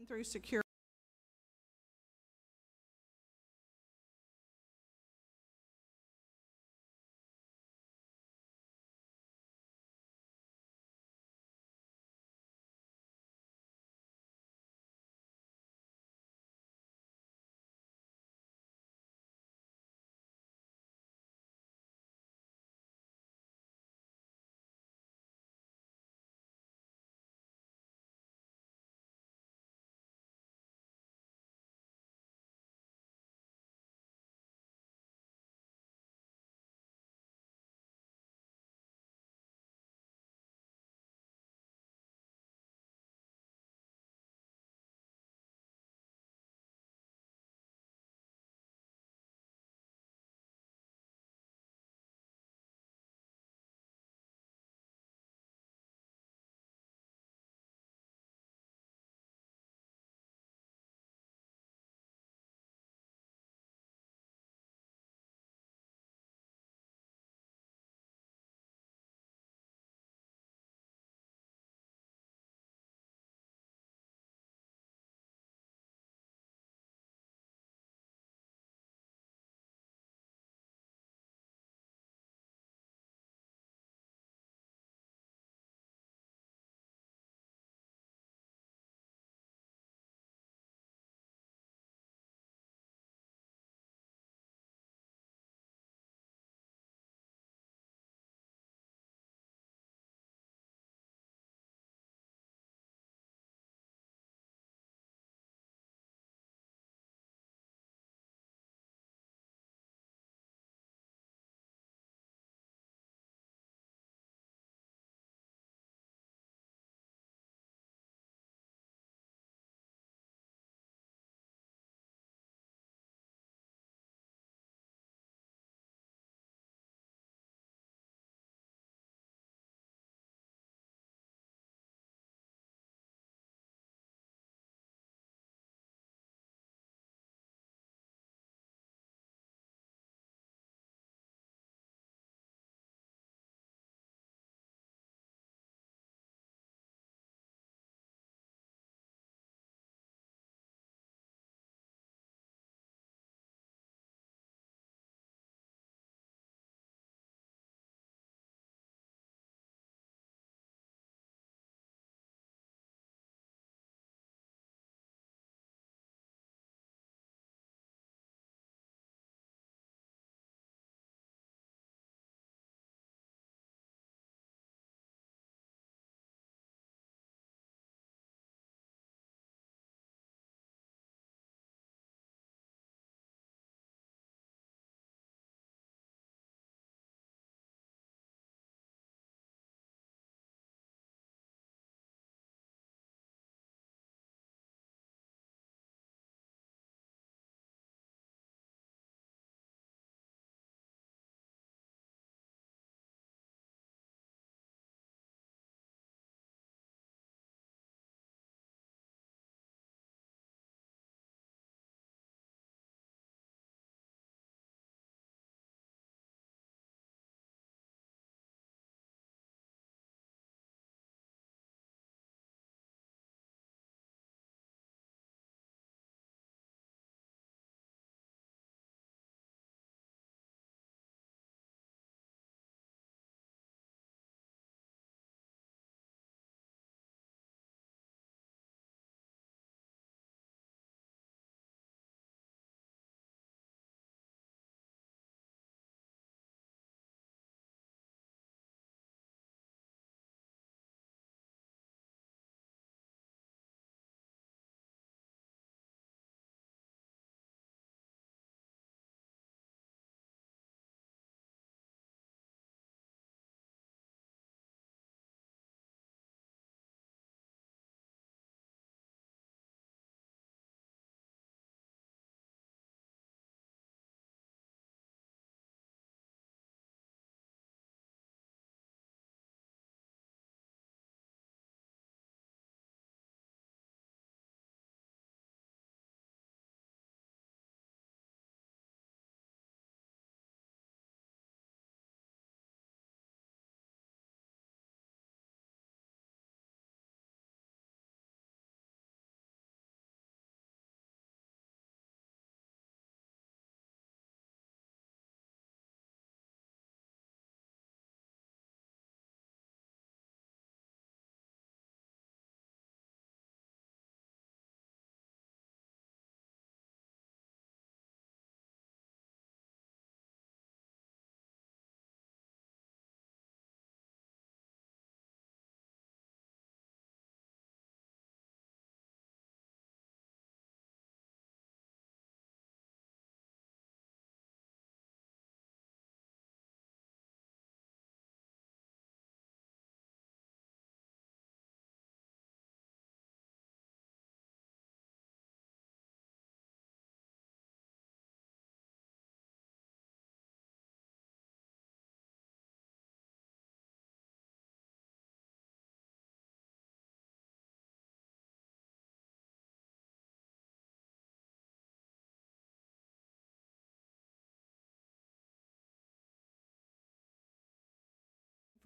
through secure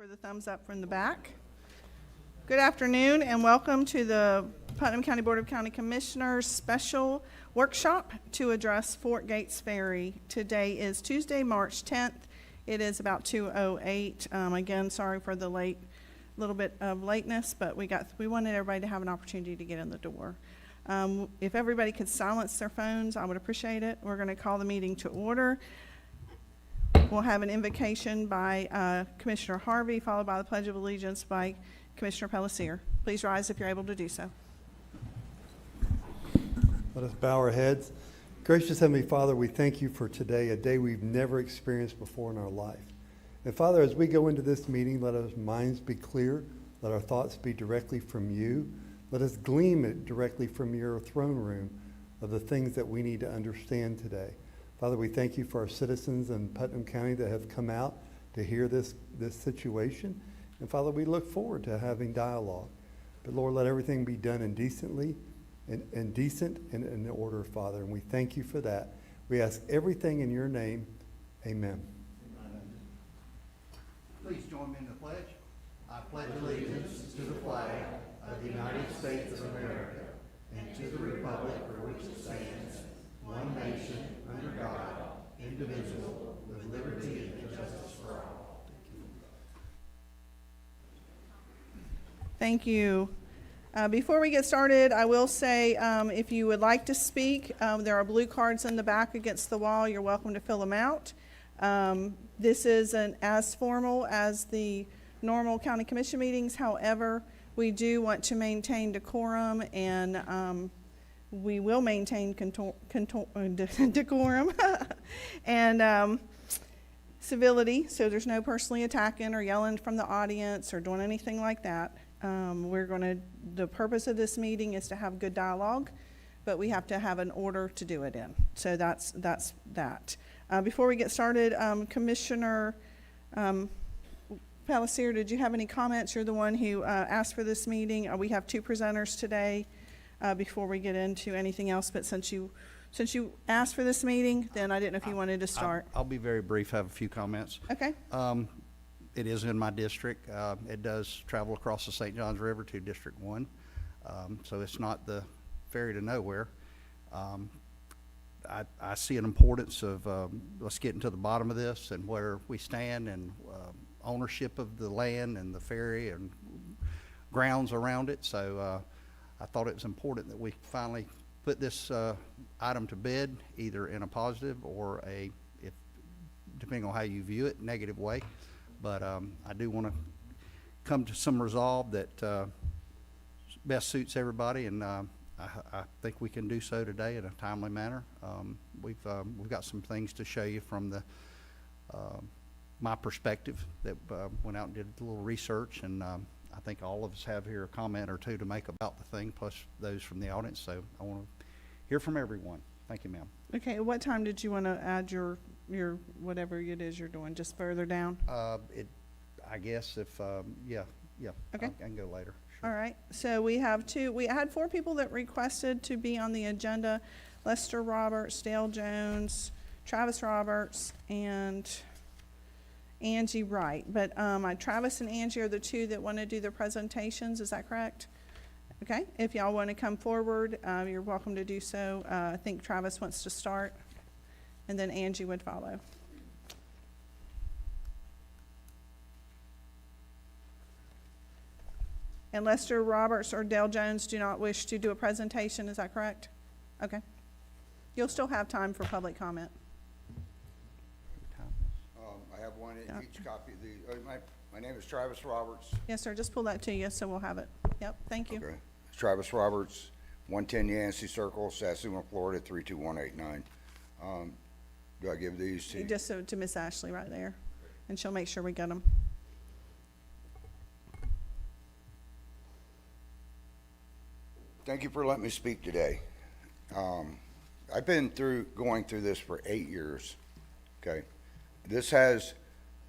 For the thumbs up from the back. Good afternoon and welcome to the Putnam County Board of County Commissioners special workshop to address Fort Gates Ferry. Today is Tuesday, March 10th. It is about 2:08. Again, sorry for the little bit of lateness, but we wanted everybody to have an opportunity to get in the door. If everybody could silence their phones, I would appreciate it. We're going to call the meeting to order. We'll have an invocation by Commissioner Harvey, followed by the Pledge of Allegiance by Commissioner Palatka. Please rise if you're able to do so. Let us bow our heads. Gracious Heavenly Father, we thank you for today, a day we've never experienced before in our life. And Father, as we go into this meeting, let our minds be clear. Let our thoughts be directly from you. Let us glean it directly from your throne room of the things that we need to understand today. Father, we thank you for our citizens in Putnam County that have come out to hear this situation. And Father, we look forward to having dialogue. But Lord, let everything be done indecently and decent and in order, Father. And we thank you for that. We ask everything in your name. Amen. Amen. Please join me in the pledge. I pledge allegiance to the flag of the United States of America and to the republic for which it stands, one nation, under God, indivisible, with liberty and justice for all. Thank you. Before we get started, I will say if you would like to speak, there are blue cards in the back against the wall. You're welcome to fill them out. This isn't as formal as the normal county commission meetings. However, we do want to maintain decorum, and we will maintain decorum and civility, so there's no personally attacking or yelling from the audience or doing anything like that. The purpose of this meeting is to have good dialogue, but we have to have an order to do it in. So that's that. Before we get started, Commissioner Palatka, did you have any comments? You're the one who asked for this meeting. We have two presenters today. Before we get into anything else, but since you asked for this meeting, then I didn't know if you wanted to start. I'll be very brief, have a few comments. Okay. It is in my district. It does travel across the St. Johns River to District 1, so it's not the ferry to nowhere. I see an importance of let's get into the bottom of this and where we stand and ownership of the land and the ferry and grounds around it. So I thought it was important that we finally put this item to bed, either in a positive or depending on how you view it, negative way. But I do want to come to some resolve that best suits everybody, and I think we can do so today in a timely manner. We've got some things to show you from my perspective that went out and did a little research, and I think all of us have here a comment or two to make about the thing, plus those from the audience. So I want to hear from everyone. Thank you, ma'am. Okay. What time did you want to add your whatever it is you're doing? Just further down? I guess if yeah. Okay. I can go later. Sure. All right. So we had 4 people that requested to be on the agenda: Lester Roberts, Dale Jones, Travis Roberts, and Angie Wright. But Travis and Angie are the 2 that want to do the presentations. Is that correct? Okay. If y'all want to come forward, you're welcome to do so. I think Travis wants to start, and then Angie would follow. And Lester Roberts or Dale Jones do not wish to do a presentation. Is that correct? Okay. You'll still have time for public comment. I have one in each copy. My name is Travis Roberts. Yes, sir. Just pull that to you so we'll have it. Yep. Thank you. Okay. Travis Roberts, 110 Yancey Circle, Satsuma, Florida, 32189. Do I give these to you? Just so to Miss Ashley right there, and she'll make sure we get them. Thank you for letting me speak today. I've been going through this for 8 years. Okay. This has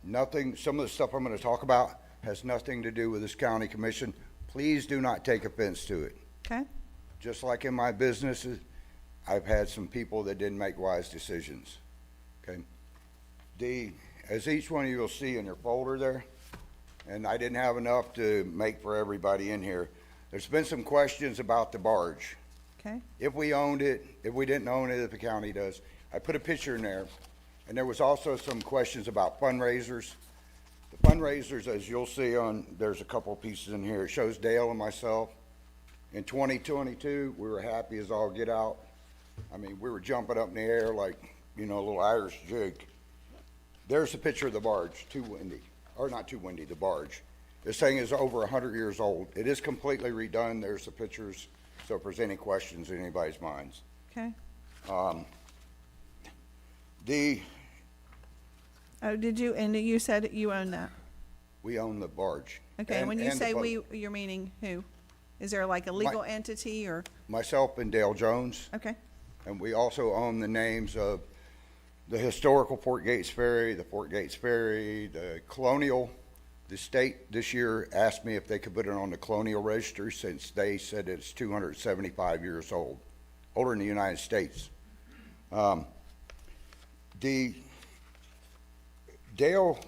nothing, some of the stuff I'm going to talk about has nothing to do with this county commission. Please do not take offense to it. Okay. Just like in my businesses, I've had some people that didn't make wise decisions. Okay. As each one of you will see in your folder there, and I didn't have enough to make for everybody in here. There's been some questions about the barge. Okay, If we owned it, if we didn't own it, if the county does. I put a picture in there, and there was also some questions about fundraisers. The fundraisers, as you'll see there's a couple of pieces in here. It shows Dale and myself. In 2022, we were happy as all get out. I mean, we were jumping up in the air like, a little Irish jig. There's a picture of the barge, the barge. This thing is over 100 years old. It is completely redone. There's the pictures, so if there's any questions in anybody's minds. okay. Oh, And you said you own that? we own the barge. Okay, and when you the say boat. we, you're meaning who? Is there like a legal entity or, Myself and Dale Jones, okay, and we also own the names of the historical Fort Gates Ferry, the Colonial. The state this year asked me if they could put it on the Colonial Registry since they said it's 275 years old, older than the United States.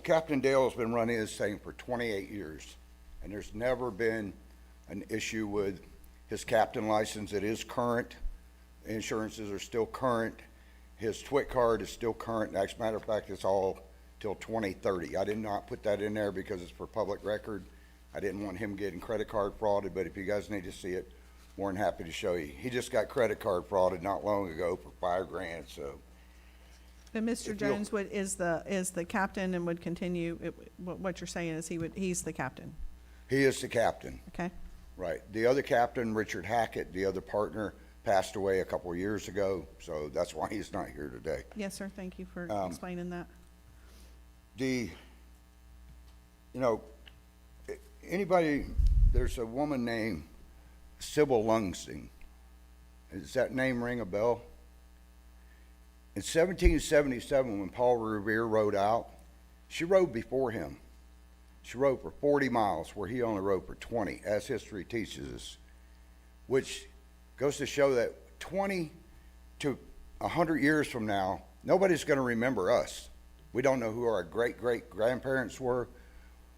Captain Dale has been running this thing for 28 years, and there's never been an issue with his captain license. It is current. Insurances are still current. His TWIC card is still current. As a matter of fact, it's all till 2030. I did not put that in there because it's for public record. I didn't want him getting credit card frauded, but if you guys need to see it, more than happy to show you. He just got credit card frauded not long ago for $5,000, so. but Mr. If you'll- Jones is the captain and would continue, what you're saying is he's the captain, He is the captain, okay? right. The other captain, Richard Hackett, the other partner, passed away a couple of years ago, so that's why he's not here today. Yes, sir, thank you for explaining that. Anybody, there's a woman named Sybil Lungsing. Does that name ring a bell? In 1777, when Paul Revere rode out, she rode before him. She rode for 40 miles where he only rode for 20, as history teaches us, which goes to show that 20 to 100 years from now, nobody's going to remember us. We don't know who our great-great-grandparents were.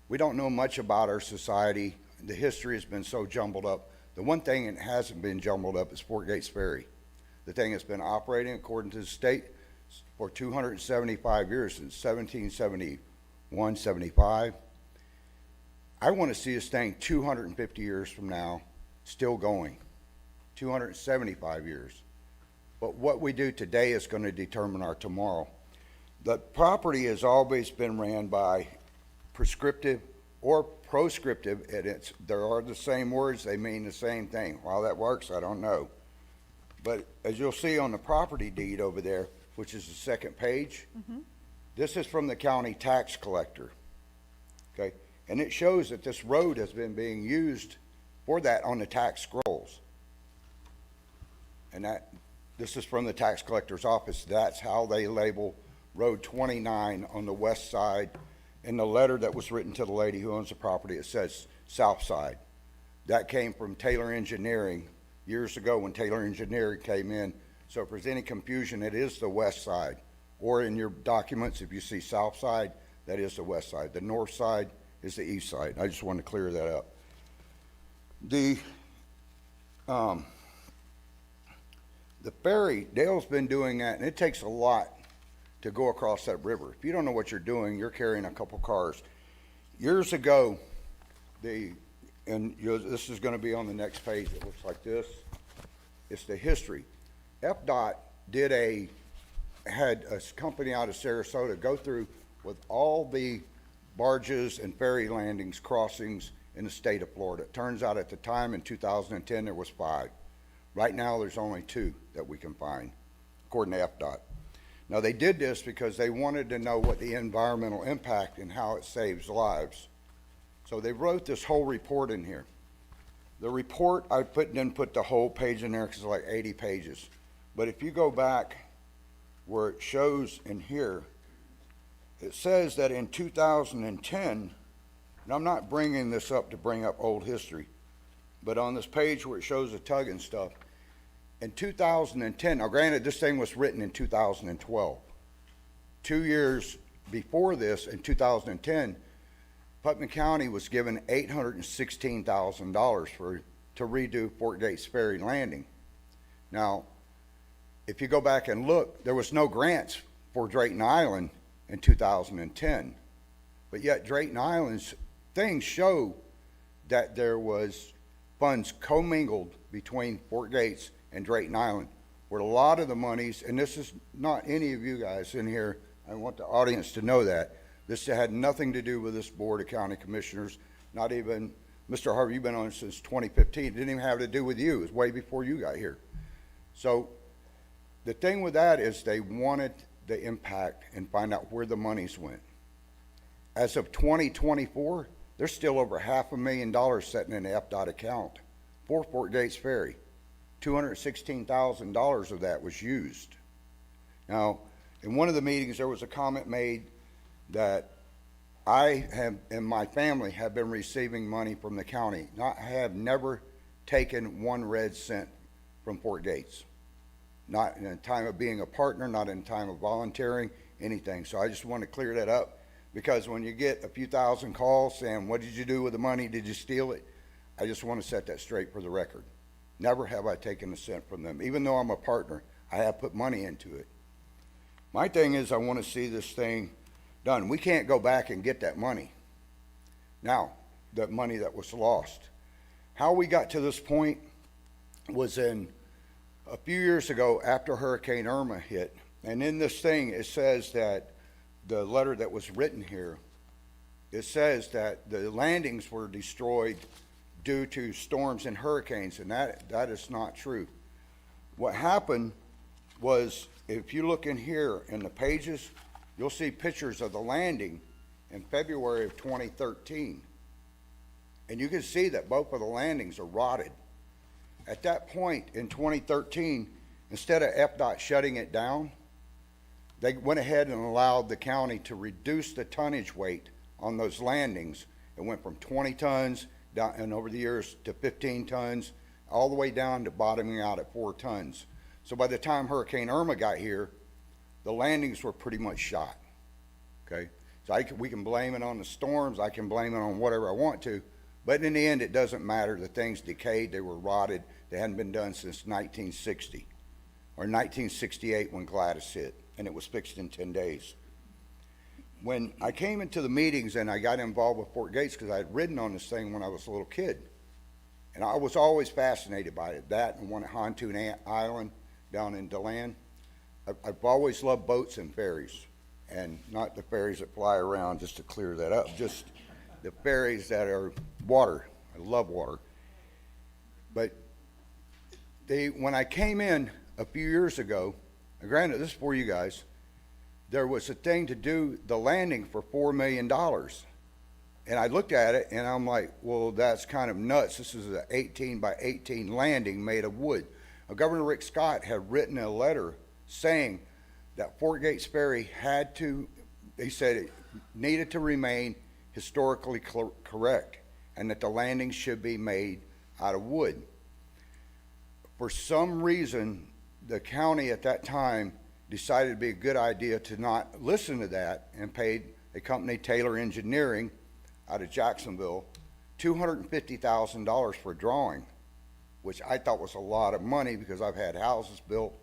We don't know much about our society. The history has been so jumbled up. The one thing that hasn't been jumbled up is Fort Gates Ferry. The thing has been operating according to the state for 275 years, since 1771, 75. I want to see this thing 250 years from now still going, 275 years. But what we do today is going to determine our tomorrow. The property has always been ran by prescriptive or proscriptive, and there are the same words, they mean the same thing. How that works, I don't know. But as you'll see on the property deed over there, which is the second page, this is from the county tax collector, okay? And it shows that this road has been being used for that on the tax scrolls. And this is from the tax collector's office. That's how they label Road 29 on the west side. In the letter that was written to the lady who owns the property, it says south side. That came from Taylor Engineering years ago when Taylor Engineering came in. So if there's any confusion, it is the west side. Or in your documents, if you see south side, that is the west side. The north side is the east side. I just wanted to clear that up. The ferry, Dale's been doing that, and it takes a lot to go across that river. If you don't know what you're doing, you're carrying a couple cars. Years ago, this is going to be on the next page. It looks like this. It's the history. FDOT had a company out of Sarasota go through with all the barges and ferry landings, crossings in the state of Florida. It turns out at the time in 2010 there was 5. Right now there's only 2 that we can find, according to FDOT. Now they did this because they wanted to know what the environmental impact and how it saves lives. So they wrote this whole report in here. The report, I didn't put the whole page in there because it's like 80 pages. But if you go back where it shows in here, it says that in 2010, and I'm not bringing this up to bring up old history, but on this page where it shows the tug and stuff, in 2010, now granted this thing was written in 2012, 2 years before this, in 2010, Putnam County was given $816,000 to redo Fort Gates Ferry Landing. Now, if you go back and look, there was no grants for Drayton Island in 2010. But yet Drayton Island's things show that there was funds commingled between Fort Gates and Drayton Island, where a lot of the monies, and this is not any of you guys in here, I want the audience to know that, this had nothing to do with this Board of County Commissioners, not even, Mr. Harvey, you've been on since 2015, it didn't even have to do with you, it was way before you got here. So the thing with that is they wanted the impact and find out where the monies went. As of 2024, there's still over $500,000 sitting in the FDOT account for Fort Gates Ferry. $216,000 of that was used. Now, in one of the meetings, there was a comment made that I have, and my family have been receiving money from the county. I have never taken one red cent from Fort Gates. Not in a time of being a partner, not in time of volunteering, anything. So I just want to clear that up, because when you get a few thousand calls saying, what did you do with the money? Did you steal it? I just want to set that straight for the record. Never have I taken a cent from them. Even though I'm a partner, I have put money into it. My thing is I want to see this thing done. We can't go back and get that money. Now, that money that was lost. How we got to this point was in a few years ago after Hurricane Irma hit. And in this thing, it says that the letter that was written here, it says that the landings were destroyed due to storms and hurricanes, and that is not true. What happened was, if you look in here in the pages, you'll see pictures of the landing in February of 2013. And you can see that both of the landings are rotted. At that point in 2013, instead of FDOT shutting it down, they went ahead and allowed the county to reduce the tonnage weight on those landings. It went from 20 tons down, and over the years, to 15 tons, all the way down to bottoming out at 4 tons. So by the time Hurricane Irma got here, the landings were pretty much shot, okay? So we can blame it on the storms, I can blame it on whatever I want to, but in the end, it doesn't matter. The things decayed, they were rotted, they hadn't been done since 1960, or 1968 when Gladys hit, and it was fixed in 10 days. When I came into the meetings and I got involved with Fort Gates, because I had ridden on this thing when I was a little kid, and I was always fascinated by it, that and one at Pontoon Island down in DeLand. I've always loved boats and ferries, and not the ferries that fly around, just to clear that up, just the ferries that are water. I love water. But when I came in a few years ago, granted this is for you guys, there was a thing to do the landing for $4 million. And I looked at it and I'm like, well, that's kind of nuts. This is an 18 by 18 landing made of wood. Governor Rick Scott had written a letter saying that Fort Gates Ferry had to, he said it needed to remain historically correct, and that the landing should be made out of wood. For some reason, the county at that time decided it'd be a good idea to not listen to that, and paid a company, Taylor Engineering, out of Jacksonville, $250,000 for a drawing, which I thought was a lot of money because I've had houses built.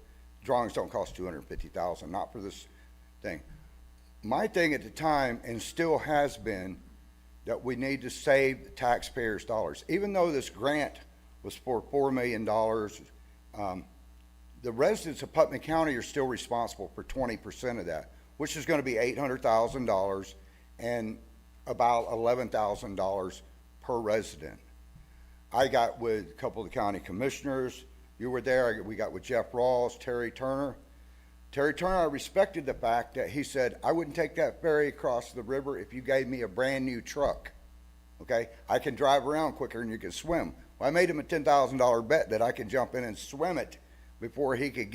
Drawings don't cost $250,000, not for this thing. My thing at the time, and still has been, that we need to save the taxpayers' dollars. Even though this grant was for $4 million, the residents of Putnam County are still responsible for 20% of that, which is going to be $800,000 and about $11,000 per resident. I got with a couple of the county commissioners. You were there. We got with Jeff Rawls, Terry Turner. Terry Turner, I respected the fact that he said, I wouldn't take that ferry across the river if you gave me a brand new truck. Okay? I can drive around quicker than you can swim. Well, I made him a $10,000 bet that I could jump in and swim it before he could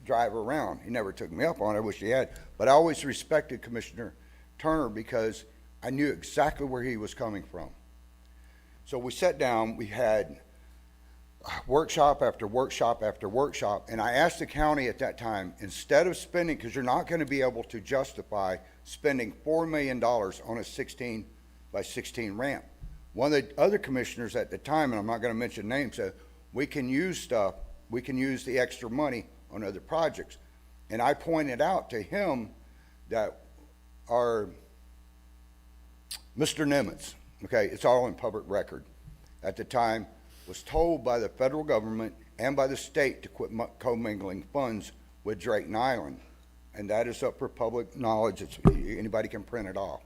drive around. He never took me up on it. I wish he had. But I always respected Commissioner Turner because I knew exactly where he was coming from. So we sat down, we had workshop after workshop after workshop, and I asked the county at that time, instead of spending, because you're not going to be able to justify spending $4 million on a 16 by 16 ramp. One of the other commissioners at the time, and I'm not going to mention names, said, we can use the extra money on other projects. And I pointed out to him that our Mr. Nimitz, okay, it's all in public record, at the time was told by the federal government and by the state to quit commingling funds with Drayton Island. And that is up for public knowledge. Anybody can print it off.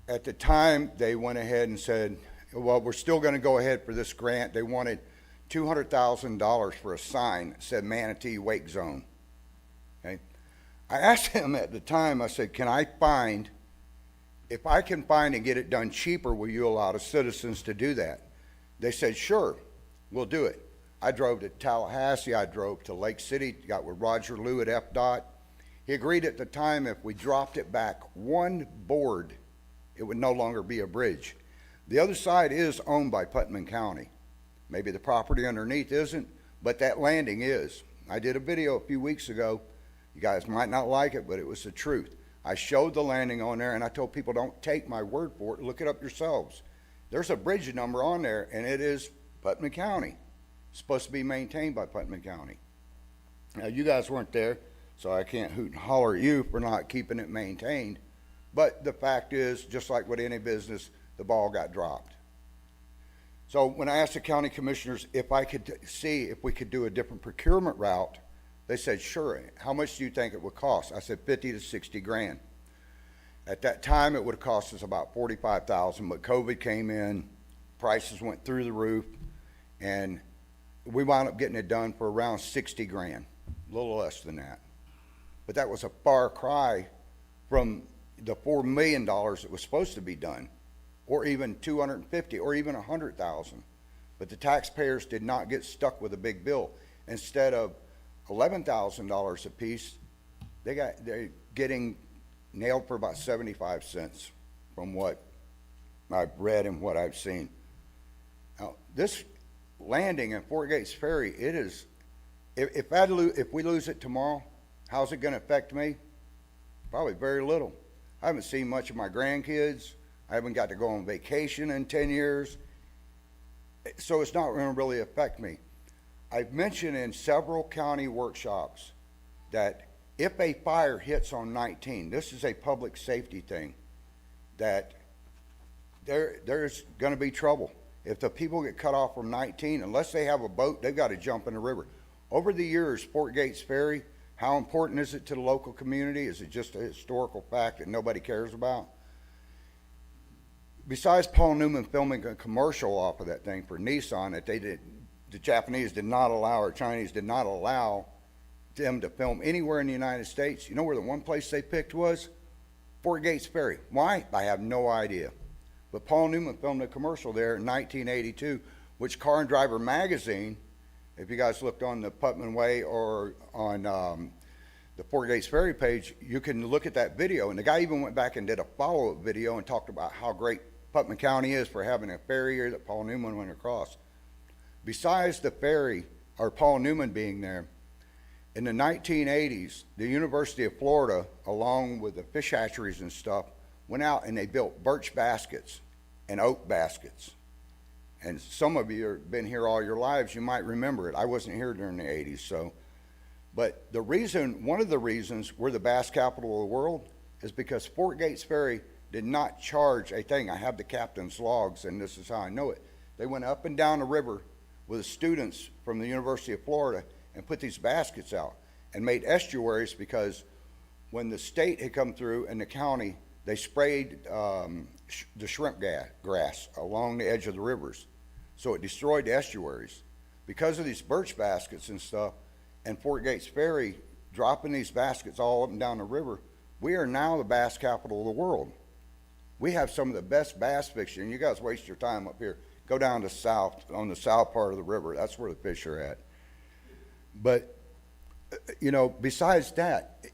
At the time, they went ahead and said, well, we're still going to go ahead for this grant. They wanted $200,000 for a sign that said Manatee Wake Zone. Okay? I asked him at the time, I said, if I can find and get it done cheaper, will you allow the citizens to do that? They said, sure, we'll do it. I drove to Tallahassee, I drove to Lake City, got with Roger Liu at FDOT. He agreed at the time if we dropped it back one board, it would no longer be a bridge. The other side is owned by Putnam County. Maybe the property underneath isn't, but that landing is. I did a video a few weeks ago. You guys might not like it, but it was the truth. I showed the landing on there, and I told people, don't take my word for it. Look it up yourselves. There's a bridge number on there, and it is Putnam County. It's supposed to be maintained by Putnam County. Now, you guys weren't there, so I can't hoot and holler at you for not keeping it maintained. But the fact is, just like with any business, the ball got dropped. So when I asked the county commissioners if I could see if we could do a different procurement route, they said, sure. How much do you think it would cost? I said 50 to 60 grand. At that time, it would have cost us about 45,000, but COVID came in, prices went through the roof, and we wound up getting it done for around 60 grand, a little less than that. But that was a far cry from the $4 million that was supposed to be done, or even 250, or even 100,000. But the taxpayers did not get stuck with a big bill. Instead of $11,000 a piece, they're getting nailed for about 75 cents from what I've read and what I've seen. Now, this landing in Fort Gates Ferry, it is, if we lose it tomorrow, how's it going to affect me? Probably very little. I haven't seen much of my grandkids. I haven't got to go on vacation in 10 years. So it's not going to really affect me. I've mentioned in several county workshops that if a fire hits on 19, this is a public safety thing, that there's going to be trouble. If the people get cut off from 19, unless they have a boat, they've got to jump in the river. Over the years, Fort Gates Ferry, how important is it to the local community? Is it just a historical fact that nobody cares about? Besides Paul Newman filming a commercial off of that thing for Nissan that the Japanese did not allow, or Chinese did not allow them to film anywhere in the United States. You know where the one place they picked was? Fort Gates Ferry. Why? I have no idea. But Paul Newman filmed a commercial there in 1982, which Car and Driver magazine, if you guys looked on the Putnam Way or on the Fort Gates Ferry page, you can look at that video. And the guy even went back and did a follow-up video and talked about how great Putnam County is for having a ferry here that Paul Newman went across. Besides the ferry, or Paul Newman being there, in the 1980s, the University of Florida, along with the fish hatcheries and stuff, went out and they built birch baskets and oak baskets. And some of you have been here all your lives, you might remember it. I wasn't here during the 80s, so. But the reason, one of the reasons we're the bass capital of the world is because Fort Gates Ferry did not charge a thing. I have the captain's logs, and this is how I know it. They went up and down the river with the students from the University of Florida and put these baskets out and made estuaries, because when the state had come through and the county, they sprayed the shrimp grass along the edge of the rivers. So it destroyed the estuaries. Because of these birch baskets and stuff, and Fort Gates Ferry dropping these baskets all up and down the river, we are now the bass capital of the world. We have some of the best bass fishing. You guys waste your time up here. Go down to south, on the south part of the river. That's where the fish are at. But, you know, besides that,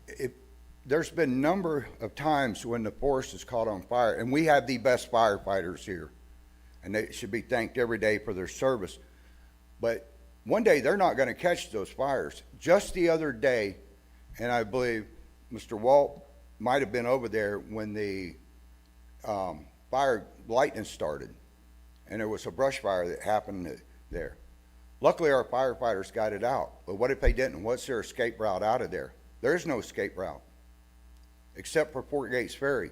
there's been a number of times when the forest is caught on fire, and we have the best firefighters here, and they should be thanked every day for their service. But one day they're not going to catch those fires. Just the other day, and I believe Mr. Walt might have been over there when the lightning started, and there was a brush fire that happened there. Luckily, our firefighters got it out, but what if they didn't? What's their escape route out of there? There's no escape route, except for Fort Gates Ferry.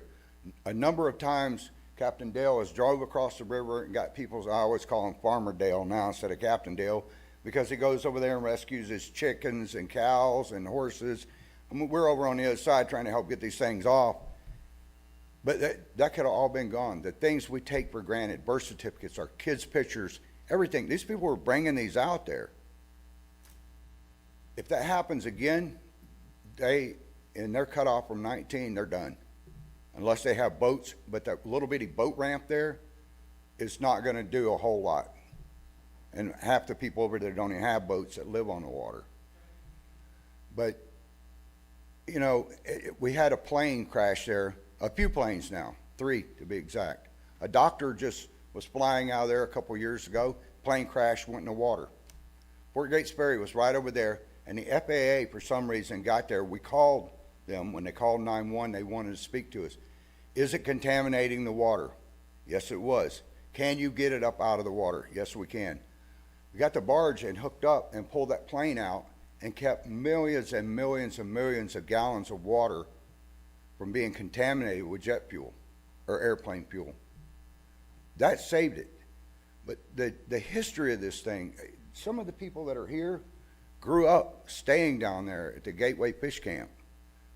A number of times, Captain Dale has drove across the river and got people's, I always call him Farmer Dale now instead of Captain Dale, because he goes over there and rescues his chickens and cows and horses. I mean, we're over on the other side trying to help get these things off. But that could have all been gone. The things we take for granted, birth certificates, our kids' pictures, everything. These people were bringing these out there. If that happens again, they're cut off from 19, they're done. Unless they have boats, but that little bitty boat ramp there is not going to do a whole lot. And half the people over there don't even have boats that live on the water. But, you know, we had a plane crash there, a few planes now, 3 to be exact. A doctor just was flying out of there a couple years ago, plane crashed, went in the water. Fort Gates Ferry was right over there, and the FAA, for some reason, got there. We called them. When they called 911, they wanted to speak to us. Is it contaminating the water? Yes, it was. Can you get it up out of the water? Yes, we can. We got the barge and hooked up and pulled that plane out and kept millions and millions and millions of gallons of water from being contaminated with jet fuel or airplane fuel. That saved it. But the history of this thing, some of the people that are here grew up staying down there at the Gateway Fish Camp,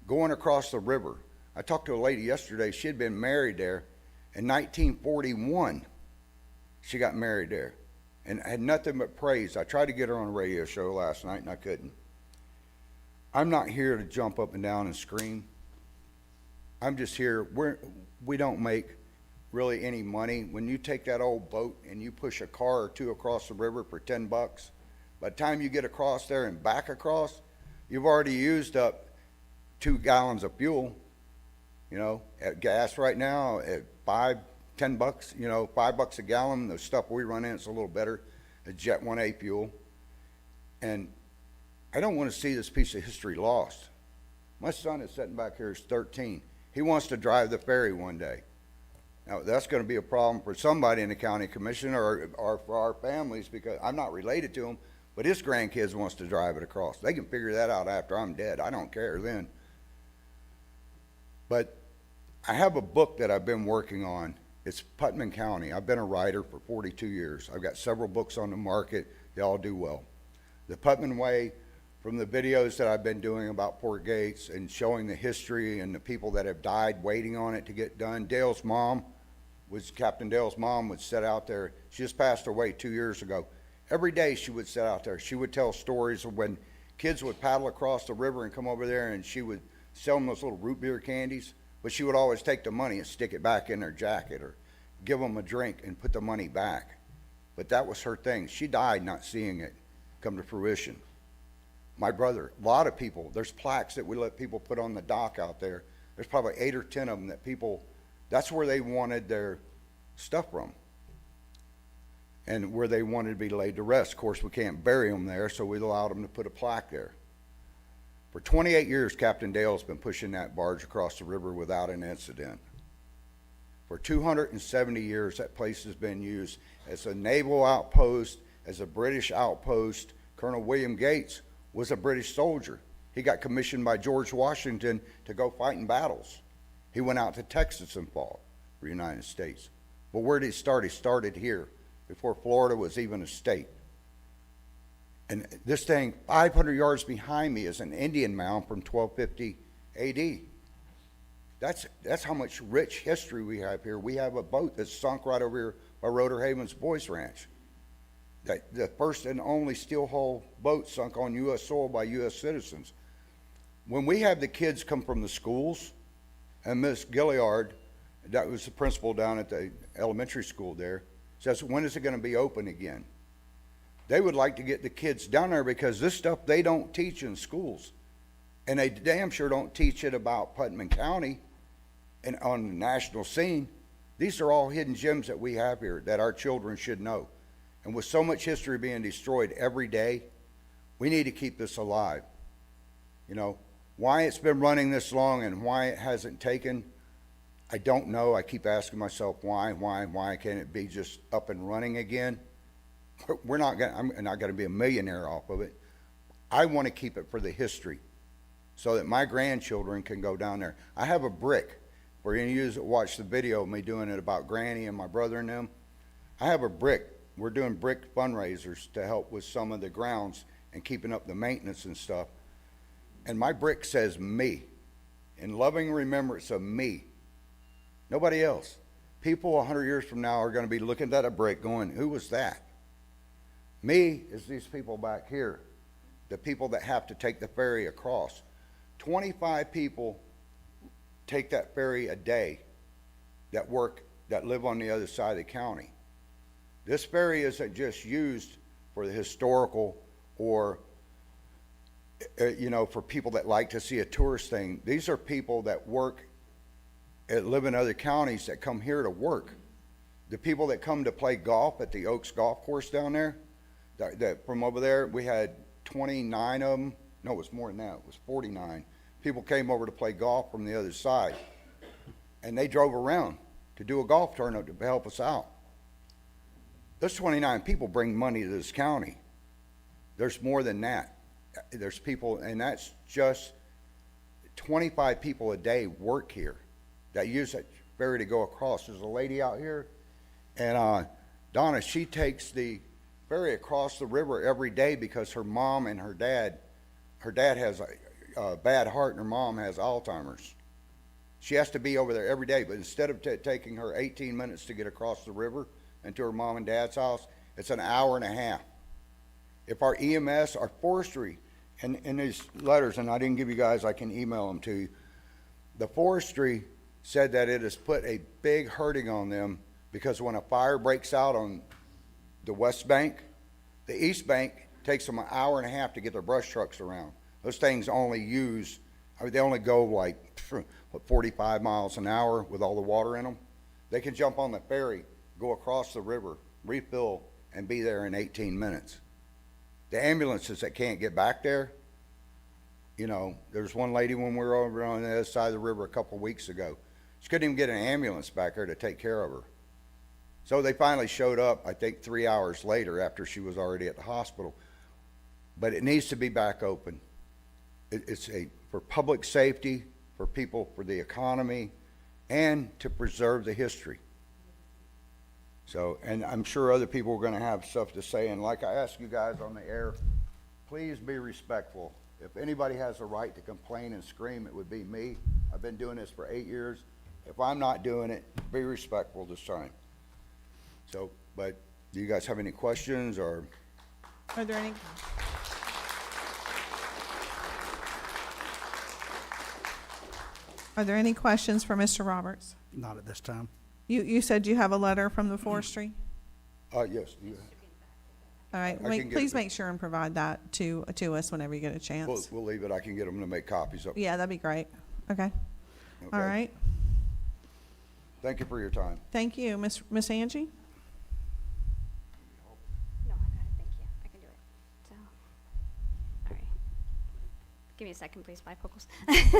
going across the river. I talked to a lady yesterday. She had been married there in 1941. She got married there and had nothing but praise. I tried to get her on a radio show last night, and I couldn't. I'm not here to jump up and down and scream. I'm just here. We don't make really any money. When you take that old boat and you push a car or two across the river for $10, by the time you get across there and back across, you've already used up 2 gallons of fuel. You know, at gas right now at $10, you know, $5 a gallon. The stuff we run in, it's a little better. It's Jet 1A fuel. And I don't want to see this piece of history lost. My son is sitting back here, he's 13. He wants to drive the ferry one day. Now, that's going to be a problem for somebody in the county commission or for our families, because I'm not related to him, but his grandkids wants to drive it across. They can figure that out after I'm dead. I don't care then. But I have a book that I've been working on. It's Putnam County. I've been a writer for 42 years. I've got several books on the market. They all do well. The Putnam Way, from the videos that I've been doing about Fort Gates and showing the history and the people that have died waiting on it to get done. Captain Dale's mom would sit out there. She just passed away 2 years ago. Every day she would sit out there. She would tell stories of when kids would paddle across the river and come over there, and she would sell them those little root beer candies. But she would always take the money and stick it back in their jacket or give them a drink and put the money back. But that was her thing. She died not seeing it come to fruition. My brother, a lot of people, there's plaques that we let people put on the dock out there. There's probably 8 or 10 of them that people, that's where they wanted their stuff from and where they wanted to be laid to rest. Of course, we can't bury them there, so we allowed them to put a plaque there. For 28 years, Captain Dale's been pushing that barge across the river without an incident. For 270 years, that place has been used as a naval outpost, as a British outpost. Colonel William Gates was a British soldier. He got commissioned by George Washington to go fight in battles. He went out to Texas and fought for the United States. But where did he start? He started here before Florida was even a state. And this thing, 500 yards behind me, is an Indian mound from 1250 AD. That's how much rich history we have here. We have a boat that's sunk right over here by Roder Haven's Boys Ranch. The first and only steel hull boat sunk on U.S. soil by U.S. citizens. When we have the kids come from the schools, and Miss Gilliard, that was the principal down at the elementary school there, says, when is it going to be open again? They would like to get the kids down there because this stuff they don't teach in schools. And they damn sure don't teach it about Putnam County and on the national scene. These are all hidden gems that we have here that our children should know. And with so much history being destroyed every day, we need to keep this alive. You know, why it's been running this long and why it hasn't taken, I don't know. I keep asking myself, why can't it be just up and running again? I'm not gonna be a millionaire off of it. I want to keep it for the history so that my grandchildren can go down there. I have a brick. For any of you that watch the video of me doing it about Granny and my brother and them, I have a brick. We're doing brick fundraisers to help with some of the grounds and keeping up the maintenance and stuff. And my brick says me, in loving remembrance of me, nobody else. People 100 years from now are going to be looking at a brick going, who was that? Me is these people back here, the people that have to take the ferry across. 25 people take that ferry a day that live on the other side of the county. This ferry isn't just used for the historical or for people that like to see a tourist thing. These are people that live in other counties that come here to work. The people that come to play golf at the Oaks Golf Course down there, that from over there, we had 29 of them. No, it was more than that. It was 49. People came over to play golf from the other side, and they drove around to do a golf tournament to help us out. Those 29 people bring money to this county. There's more than that. There's people, and that's just 25 people a day work here that use that ferry to go across. There's a lady out here, and Donna, she takes the ferry across the river every day because her mom and her dad has a bad heart and her mom has Alzheimer's. She has to be over there every day, but instead of taking her 18 minutes to get across the river and to her mom and dad's house, it's an hour and a half. If our EMS, our forestry, and in these letters, and I didn't give you guys, I can email them to you, the forestry said that it has put a big hurting on them because when a fire breaks out on the west bank, the east bank takes them an hour and a half to get their brush trucks around. Those things they only go like 45 miles an hour with all the water in them. They can jump on the ferry, go across the river, refill, and be there in 18 minutes. The ambulances that can't get back there, there's one lady when we were over on the other side of the river a couple of weeks ago. She couldn't even get an ambulance back there to take care of her. So they finally showed up, I think 3 hours later after she was already at the hospital. But it needs to be back open. It's for public safety, for people, for the economy, and to preserve the history. So, and I'm sure other people are going to have stuff to say. And like I asked you guys on the air, please be respectful. If anybody has a right to complain and scream, it would be me. I've been doing this for 8 years. If I'm not doing it, be respectful this time. So, but do you guys have any questions or? Are there any? Are there any questions for Mr. Roberts? Not at this time. You said you have a letter from the forestry? Yes. All right, I can get please it. make sure and provide that to us whenever you get a chance. We'll leave it. I can get them to make copies of it. Yeah, that'd be great. Okay. All Okay? right. Thank you for your time. Thank you. Miss Angie? No, I got it, thank you. I can do it. So, all right. Give me a second, please, bifocals.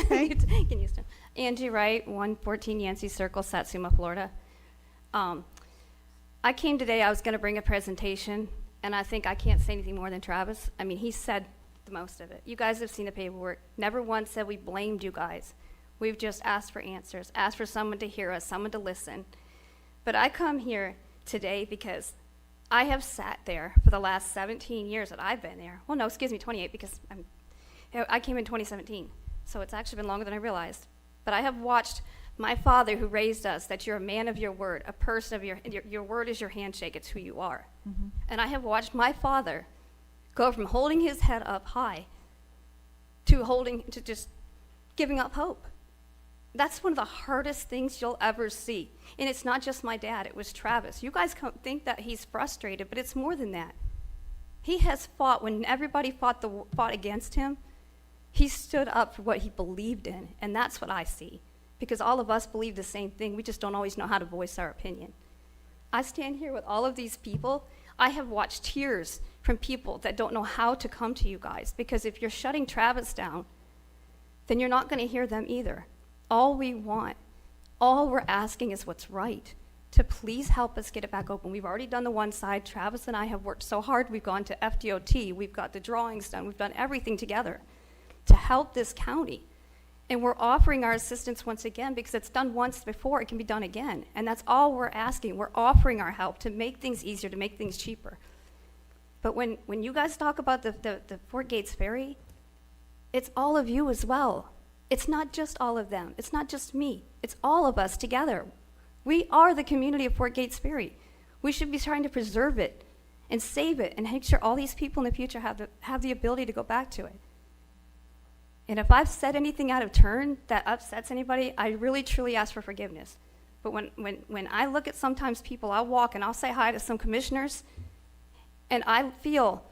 Okay. Get used to 'em. Angie Wright, 114 Yancey Circle, Satsuma, Florida. I came today, I was going to bring a presentation, and I think I can't say anything more than Travis. I mean, he said the most of it. You guys have seen the paperwork. Never once said we blamed you guys. We've just asked for answers, asked for someone to hear us, someone to listen. But I come here today because I have sat there for the last 17 years that I've been there. Well, no, excuse me, 28, because I came in 2017, so it's actually been longer than I realized. But I have watched my father who raised us, that you're a man of your word, a person of your word is your handshake, it's who you are. Mm-hmm. And I have watched my father go from holding his head up high to just giving up hope. That's one of the hardest things you'll ever see. And it's not just my dad, it was Travis. You guys think that he's frustrated, but it's more than that. He has fought when everybody fought against him. He stood up for what he believed in, and that's what I see. Because all of us believe the same thing, we just don't always know how to voice our opinion. I stand here with all of these people. I have watched tears from people that don't know how to come to you guys, because if you're shutting Travis down, then you're not going to hear them either. All we want, All we're asking is what's right, to please help us get it back open. We've already done the one side. Travis and I have worked so hard. We've gone to FDOT. We've got the drawings done. We've done everything together to help this county. And we're offering our assistance once again because it's done once before, it can be done again. And that's all we're asking. We're offering our help to make things easier, to make things cheaper. But when you guys talk about the Fort Gates Ferry, it's all of you as well. It's not just all of them. It's not just me. It's all of us together. We are the community of Fort Gates Ferry. We should be trying to preserve it and save it and make sure all these people in the future have the ability to go back to it. And if I've said anything out of turn that upsets anybody, I really truly ask for forgiveness. But when I look at sometimes people, I'll walk and I'll say hi to some commissioners, and I feel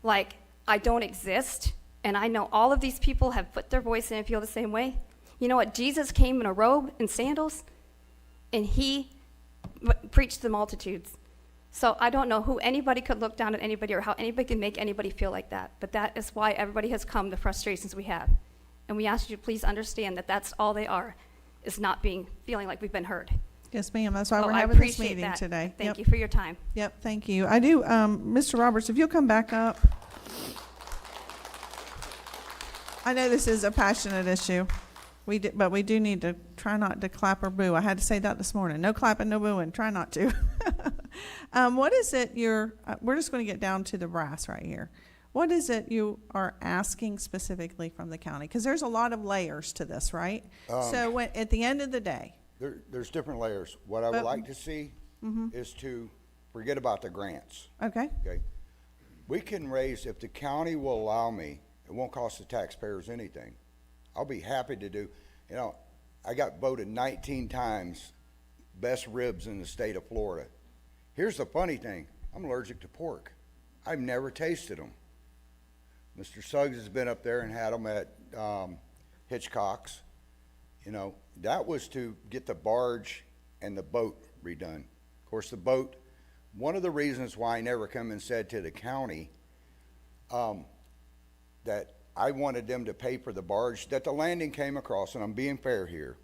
like I don't exist, and I know all of these people have put their voice in and feel the same way. You know what? Jesus came in a robe and sandals, and he preached to the multitudes. So I don't know who anybody could look down at anybody or how anybody can make anybody feel like that. But that is why everybody has come, the frustrations we have. And we ask you to please understand that that's all they are, is not feeling like we've been heard. Yes, ma'am. That's why So we're I having this appreciate meeting that. today. Thank Yep. you for your time. Yep, thank you. I do, Mr. Roberts, if you'll come back up. I know this is a passionate issue. But we do need to try not to clap or boo. I had to say that this morning. No clapping, no booing. Try not to. What is it we're just going to get down to the brass right here. What is it you are asking specifically from the county? Because there's a lot of layers to this, right? So at the end of the day. There's different layers. What I would like to see is to forget about the grants, Okay, okay? We can raise, if the county will allow me, it won't cost the taxpayers anything. I'll be happy to do, I got voted 19 times best ribs in the state of Florida. Here's the funny thing, I'm allergic to pork. I've never tasted them. Mr. Suggs has been up there and had them at Hitchcock's. That was to get the barge and the boat redone. Of course, the boat, one of the reasons why I never come and said to the county that I wanted them to pay for the barge that the landing came across, and I'm being fair here.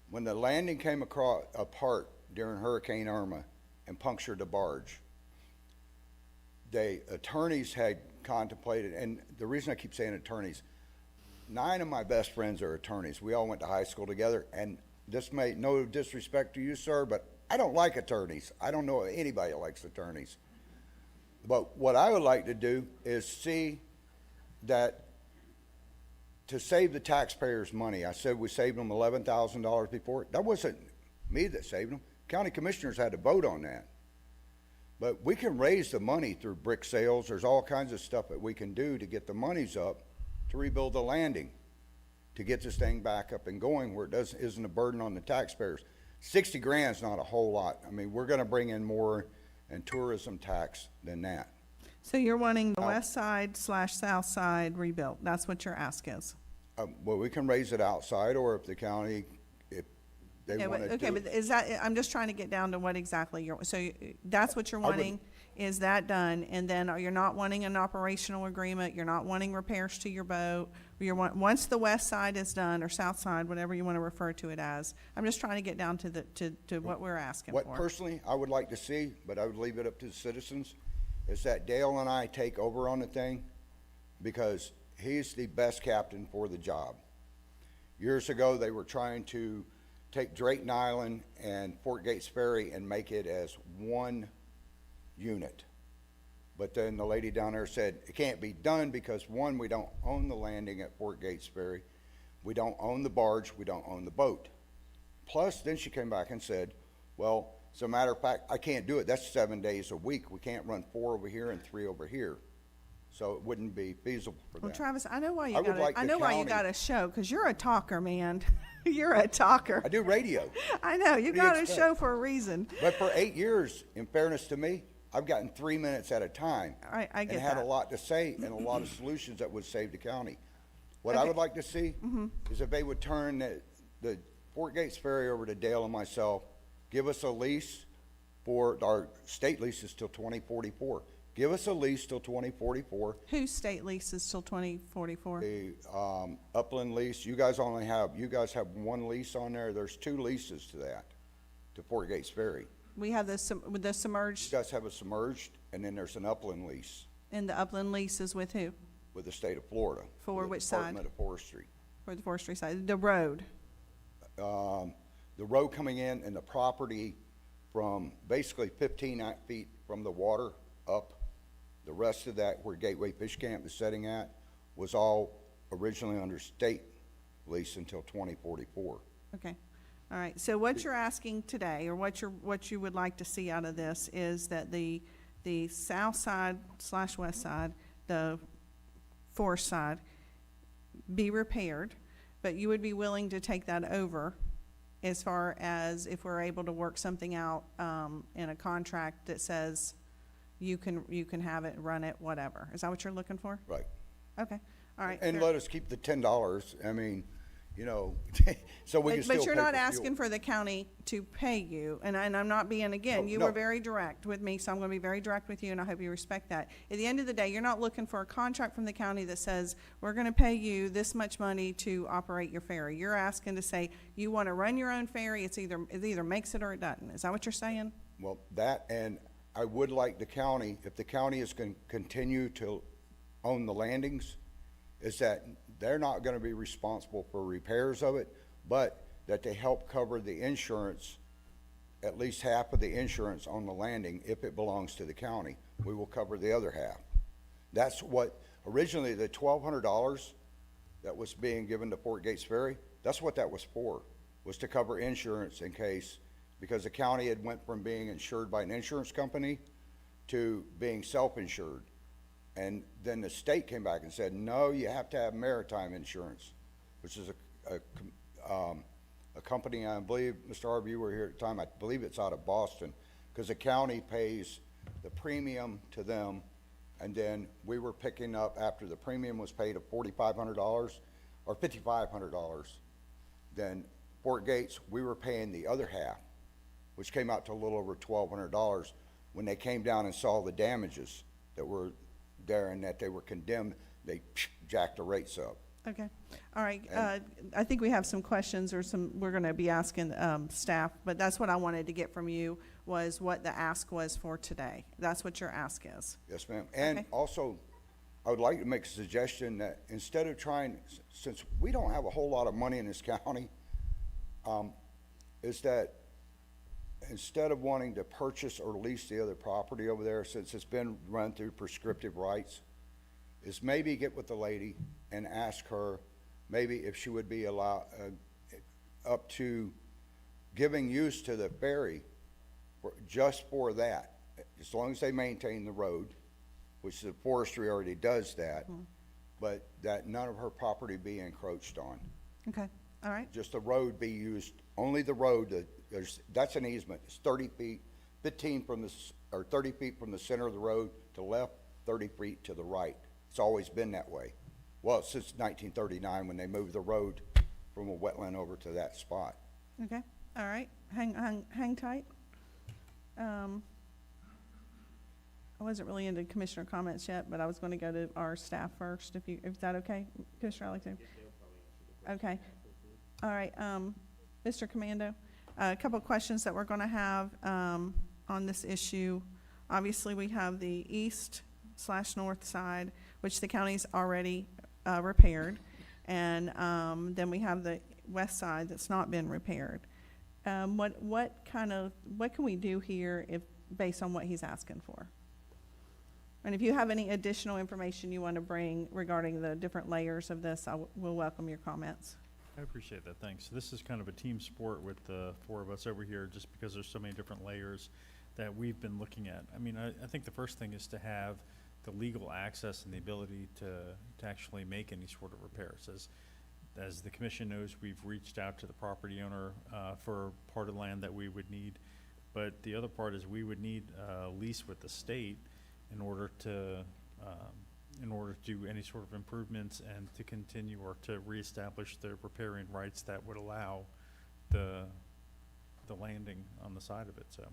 When the landing came apart during Hurricane Irma and punctured the barge, the attorneys had contemplated, and the reason I keep saying attorneys, 9 of my best friends are attorneys. We all went to high school together, and this may, no disrespect to you, sir, but I don't like attorneys. I don't know anybody that likes attorneys. But what I would like to do is see that to save the taxpayers money, I said we saved them $11,000 before. That wasn't me that saved them. County commissioners had to vote on that. But we can raise the money through brick sales. There's all kinds of stuff that we can do to get the monies up to rebuild the landing, to get this thing back up and going where it isn't a burden on the taxpayers. 60 grand is not a whole lot. I mean, we're going to bring in more in tourism tax than that. so you're wanting the west side / south side rebuilt. That's what your ask is. Well, we can raise it outside, or if the county, if they Yeah, want to okay, but is that, I'm just trying to get down to what exactly that's what you're I would- wanting, is that done? And then you're not wanting an operational agreement, you're not wanting repairs to your boat, once the west side is done, or south side, whatever you want to refer to it as. I'm just trying to get down to to what we're asking for. What personally I would like to see, but I would leave it up to the citizens, is that Dale and I take over on the thing, because he's the best captain for the job. Years ago, they were trying to take Drayton Island and Fort Gates Ferry and make it as one unit. But then the lady down there said, it can't be done because, one, we don't own the landing at Fort Gates Ferry, we don't own the barge, we don't own the boat. Plus, then she came back and said, well, as a matter of fact, I can't do it. That's 7 days a week. We can't run 4 over here and 3 over here. So it wouldn't be feasible for Well, that. Travis, I know why I would like I the know why you county- got a show, because you're a talker, man. You're a talker. I do radio. I know, you What do you got a expect? show for a reason. But for 8 years, in fairness to me, I've gotten 3 minutes at a time. I get And had that. a lot to say and a lot of solutions that would save the county. What I Okay. would like to see is if they would turn the Fort Gates Ferry over to Dale and myself, give us a lease for, our state lease is till 2044. give us a lease till 2044. Whose state leases till 2044? The Upland lease, you guys have one lease on there. There's two leases to that, to Fort Gates Ferry. We have the You submerged, guys have a submerged, and then there's an Upland lease and the upland lease is with who? with the state of Florida. For with the which side? Department of Forestry. For the forestry side, the road. The road coming in and the property from basically 15 feet from the water up, the rest of that where Gateway Fish Camp is setting at was all originally under state lease until 2044. Okay, all right. So what you're asking today, or what you would like to see out of this, is that the south side / west side, the forest side, be repaired, but you would be willing to take that over as far as if we're able to work something out in a contract that says you can have it, run it, whatever. Is that what you're looking for? Right. Okay, all right. And fair. let us keep the $10. I mean, you know, so we can still But you're pay not for asking fuel. for the county to pay you, and I'm not being, again, No, you no. were very direct with me, so I'm gonna be very direct with you, and I hope you respect that. At the end of the day, you're not looking for a contract from the county that says, we're gonna pay you this much money to operate your ferry. You're asking to say, you wanna run your own ferry, it either makes it or it doesn't. Is that what you're saying? Well, that, and I would like the county, if the county is going to continue to own the landings, is that they're not going to be responsible for repairs of it, but that they help cover the insurance, at least half of the insurance on the landing, if it belongs to the county. We will cover the other half. That's what, originally, the $1,200 that was being given to Fort Gates Ferry, that's what that was for, was to cover insurance in case, because the county had went from being insured by an insurance company to being self-insured. And then the state came back and said, no, you have to have maritime insurance, which is a company, I believe, Mr. Harvey, you were here at the time, I believe it's out of Boston, because the county pays the premium to them, and then we were picking up, after the premium was paid of $4,500 or $5,500, then Fort Gates, we were paying the other half, which came out to a little over $1,200 when they came down and saw the damages that were there and that they were condemned, they jacked the rates up. Okay, all right. I think we have some questions we're gonna be asking staff, but that's what I wanted to get from you, was what the ask was for today. That's what your ask is. Yes, ma'am. And Okay. also, I would like to make a suggestion that instead of trying, since we don't have a whole lot of money in this county, is that instead of wanting to purchase or lease the other property over there, since it's been run through prescriptive rights, is maybe get with the lady and ask her maybe if she would be allowed, up to giving use to the ferry just for that, as long as they maintain the road, which the forestry already does that, but that none of her property be encroached on. Okay, all right, Just the road be used, only the road, that's an easement, it's 30 feet, 15 from the, or 30 feet from the center of the road to left, 30 feet to the right. It's always been that way. Well, since 1939, when they moved the road from a wetland over to that spot. okay, all right. Hang tight. I wasn't really into commissioner comments yet, but I was gonna go to our staff first, if that okay, Commissioner Alexander? Okay, all right, Mr. Commando, a couple of questions that we're gonna have, on this issue. Obviously, we have the east/north side, which the county's already, repaired, and, then we have the west side that's not been repaired. What can we do here based on what he's asking for? And if you have any additional information you want to bring regarding the different layers of this, we'll welcome your comments. I appreciate that, thanks. This is kind of a team sport with the four of us over here, just because there's so many different layers that we've been looking at. I mean, I think the first thing is to have the legal access and the ability to actually make any sort of repairs. As the commission knows, we've reached out to the property owner for part of the land that we would need. But the other part is we would need a lease with the state in order to do any sort of improvements and to continue or to reestablish the riparian rights that would allow the landing on the side of it, so.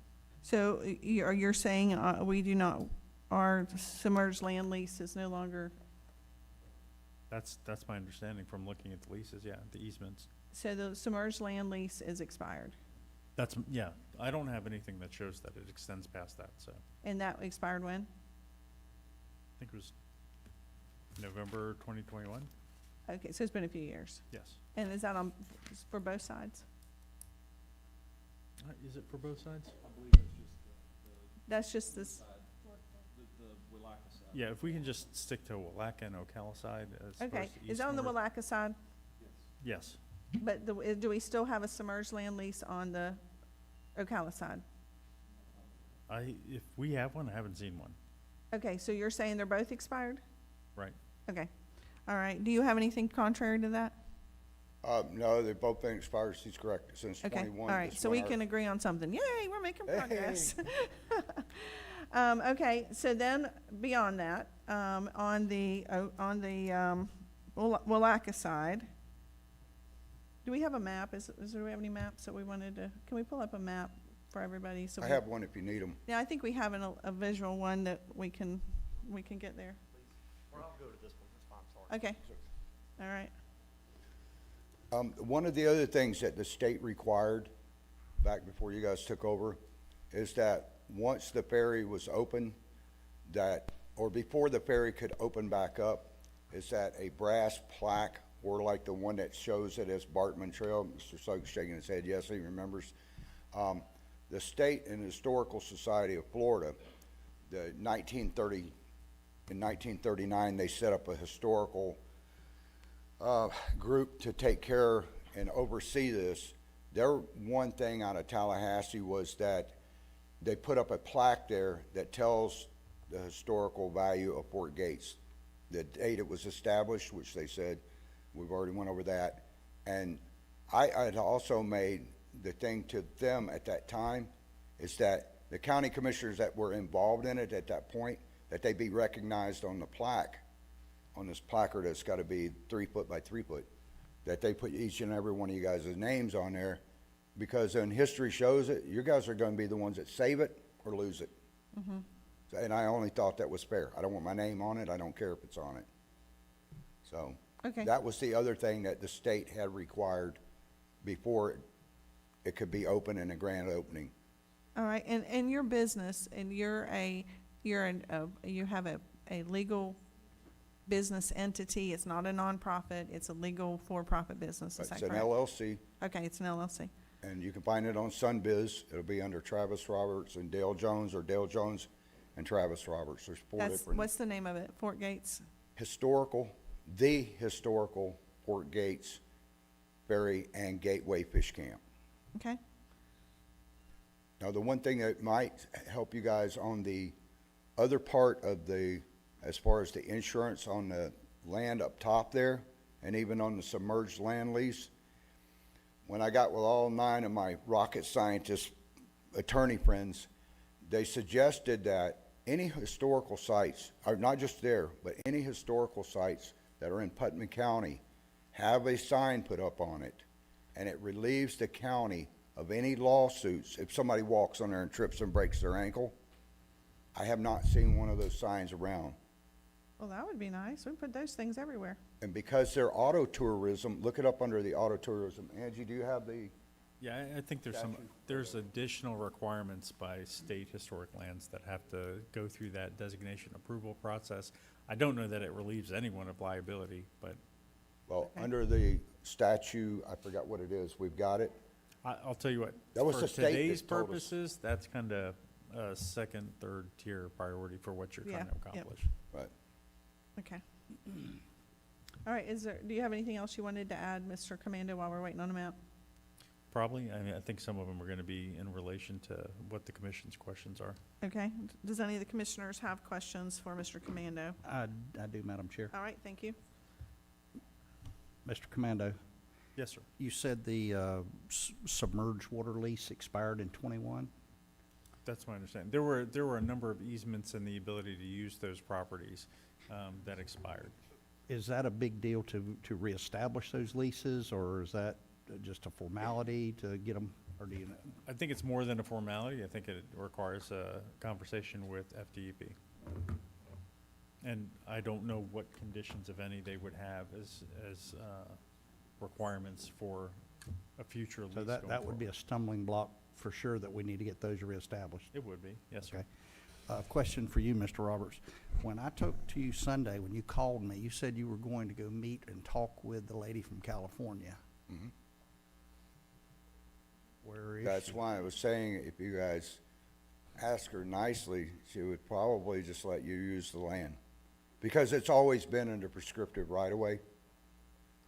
So you're saying we do not our submerged land lease is no longer, That's my understanding from looking at the leases, yeah, the easements. so the submerged land lease is expired, That's, yeah, I don't have anything that shows that it extends past that, so I and that expired when? think it was November 2021, Okay, so it's been a few years. yes. And is that on, for both sides? Is it for both sides? That's just this, Yeah, if we can just stick to Palatka and Ocala side as okay, opposed to is that on the east-north. Palatka side? Yes, But do we still have a submerged land lease on the Ocala side? if we have one, I haven't seen one, Okay, so you're saying they're both expired? right? Okay, all right. Do you have anything contrary to that? No, they've both been expired, she's correct, since Okay, all '21. right, so we can agree on something. Yay, we're making progress. Okay, so then beyond that, on the Willaca side, do we have a map? Do we have any maps that we wanted to, can we pull up a map for everybody? So I we- have one if you need them. Yeah, I think we have a visual one that we can get there. Or I'll go to this one, that's fine, sorry. Okay, all right. One of the other things that the state required back before you guys took over is that once the ferry was open, or before the ferry could open back up, is that a brass plaque, or like the one that shows it as Bartman Trail, Mr. Suggs shaking his head, yes, he remembers. The State and Historical Society of Florida, in 1939, they set up a historical group to take care and oversee this. Their one thing out of Tallahassee was that they put up a plaque there that tells the historical value of Fort Gates, the date it was established, which they said, we've already went over that. And I had also made the thing to them at that time is that the county commissioners that were involved in it at that point, that they be recognized on the plaque, on this placard that's got to be 3 foot by 3 foot, that they put each and every one of you guys' names on there, because when history shows it, you guys are going to be the ones that save it or lose it. And I only thought that was fair. I don't want my name on it. I don't care if it's on it. So Okay. that was the other thing that the state had required before it could be open in a grand opening. All right, and your business, and you have a legal business entity, it's not a nonprofit, it's a legal for-profit business, is that It's an correct? LLC, Okay, it's an LLC. and you can find it on Sunbiz. It'll be under Travis Roberts and Dale Jones, or Dale Jones and Travis Roberts. There's four different. What's the name of it? Fort Gates? The historical Fort Gates Ferry and Gateway Fish Camp. Okay, Now, the one thing that might help you guys on the other part of as far as the insurance on the land up top there, and even on the submerged land lease, when I got with all 9 of my rocket scientist attorney friends, they suggested that any historical sites, or not just there, but any historical sites that are in Putnam County, have a sign put up on it, and it relieves the county of any lawsuits if somebody walks on there and trips and breaks their ankle. I have not seen one of those signs around. well, that would be nice. We put those things everywhere. And because they're auto tourism, look it up under the auto tourism. Angie, do you have the, Yeah, I think there's additional requirements by state historic lands that have to go through that designation approval process. I don't know that it relieves anyone of liability, but well, Okay. under the statute, I forgot what it is, we've got it. I'll tell you what, That was for the state that today's told us. purposes, that's kind of a second, third tier priority for what you're trying to Yeah, yep. accomplish. Right. Okay. All right, do you have anything else you wanted to add, Mr. Commando, while we're waiting on a map? Probably, I mean, I think some of them are going to be in relation to what the commission's questions are. Okay, does any of the commissioners have questions for Mr. Commando? I do, Madam Chair. All right, thank you. Mr. Commando, Yes, sir. you said the submerged water lease expired in '21? That's my understanding. There were a number of easements and the ability to use those properties that expired. Is that a big deal to reestablish those leases, or is that just a formality to get them, or do you know? I think it's more than a formality. I think it requires a conversation with FDEP. And I don't know what conditions, if any, they would have as requirements for a future lease So going that would be a forward. stumbling block for sure that we need to get those reestablished. It would be, yes, sir. Okay. Question for you, Mr. Roberts. When I talked to you Sunday, when you called me, you said you were going to go meet and talk with the lady from California. Mhm. Where is That's she? why I was saying, if you guys ask her nicely, she would probably just let you use the land. Because it's always been in the prescriptive right-of-way,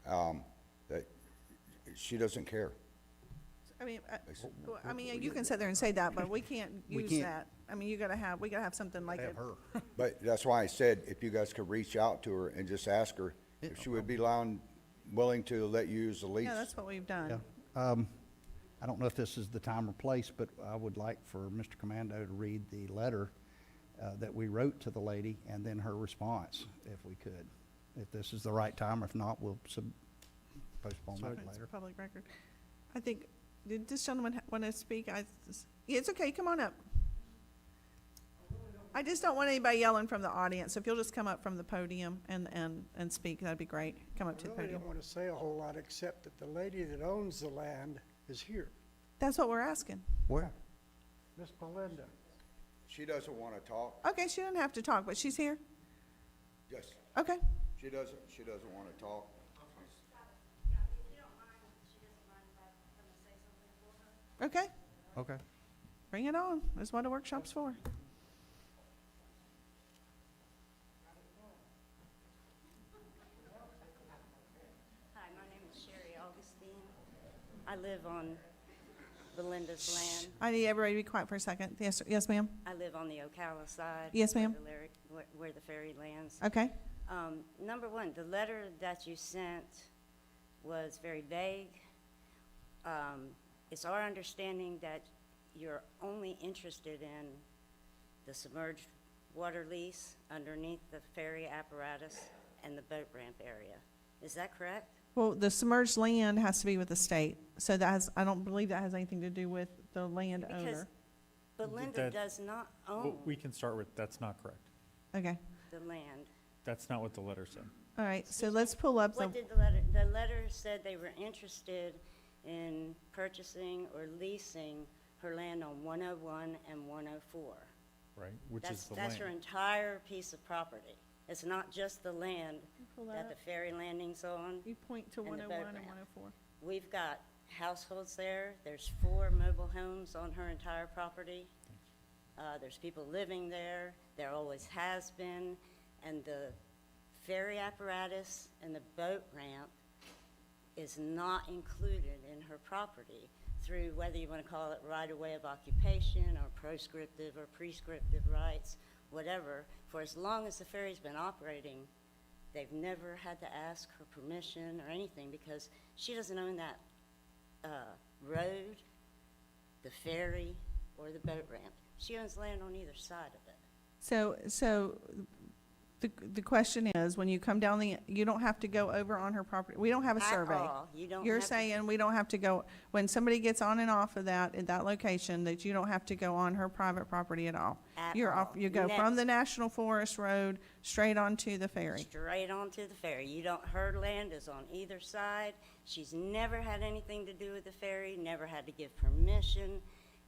that she doesn't care. I mean, you can sit there and say that, but we can't We use can't- that. I mean, we gotta have something like Have it. her. But that's why I said, if you guys could reach out to her and just ask her Yeah, if she would be willing to let you use the lease. Yeah, that's what we've done. Yeah. I don't know if this is the time or place, but I would like for Mr. Commando to read the letter that we wrote to the lady and then her response, if we could. If this is the right time, if not, we'll postpone that It's a later. public record. I think, did this gentleman want to speak? Yeah, it's okay, come on up. I just don't want anybody yelling from the audience. If you'll just come up from the podium and speak, that'd be great. Come up to the I really podium. don't want to say a whole lot, except that the lady that owns the land is here, That's what we're asking. Where? Miss Belinda. She doesn't want to talk. Okay, she doesn't have to talk, but she's here? Yes, Okay. she doesn't want to talk. Okay, Okay. bring it on. That's what a workshop's for. Hi, my name is Sherry Augustine. I live on Belinda's land. I need everybody to be quiet for a second. Yes, yes, ma'am? I live on the Ocala side. Yes, ma'am. Where the ferry lands. Okay. Number one, the letter that you sent was very vague. It's our understanding that you're only interested in the submerged water lease underneath the ferry apparatus and the boat ramp area. Is that correct? Well, the submerged land has to be with the state, so that has, I don't believe that has anything to do with the Because landowner. Belinda That- does not Well, own we can start with, that's not correct. Okay, the land. That's not what the letter said. all right, so let's pull up What the, did the letter said they were interested in purchasing or leasing her land on 101 and 104. Right, which is the That's her land. entire piece of property. It's not just the land pull that that the up. ferry landing's on. You point to and the 101 boat and ramp. 104. We've got households there. There's 4 mobile homes on her entire property. There's people living there. There always has been. And the ferry apparatus and the boat ramp is not included in her property through whether you want to call it right-of-way of occupation or proscriptive or prescriptive rights, whatever. For as long as the ferry's been operating, they've never had to ask her permission or anything because she doesn't own that road, the ferry, or the boat ramp. She owns land on either side of it. So the question is, when you come down you don't have to go over on her property. We don't have a At survey. all. You don't You're have to- saying we don't have to go, when somebody gets on and off of that, at that location, that you don't have to go on her private property at all? At You're off, all. you go from the Never. National Forest Road straight onto the ferry. Straight onto the ferry. You don't, her land is on either side. She's never had anything to do with the ferry, never had to give permission,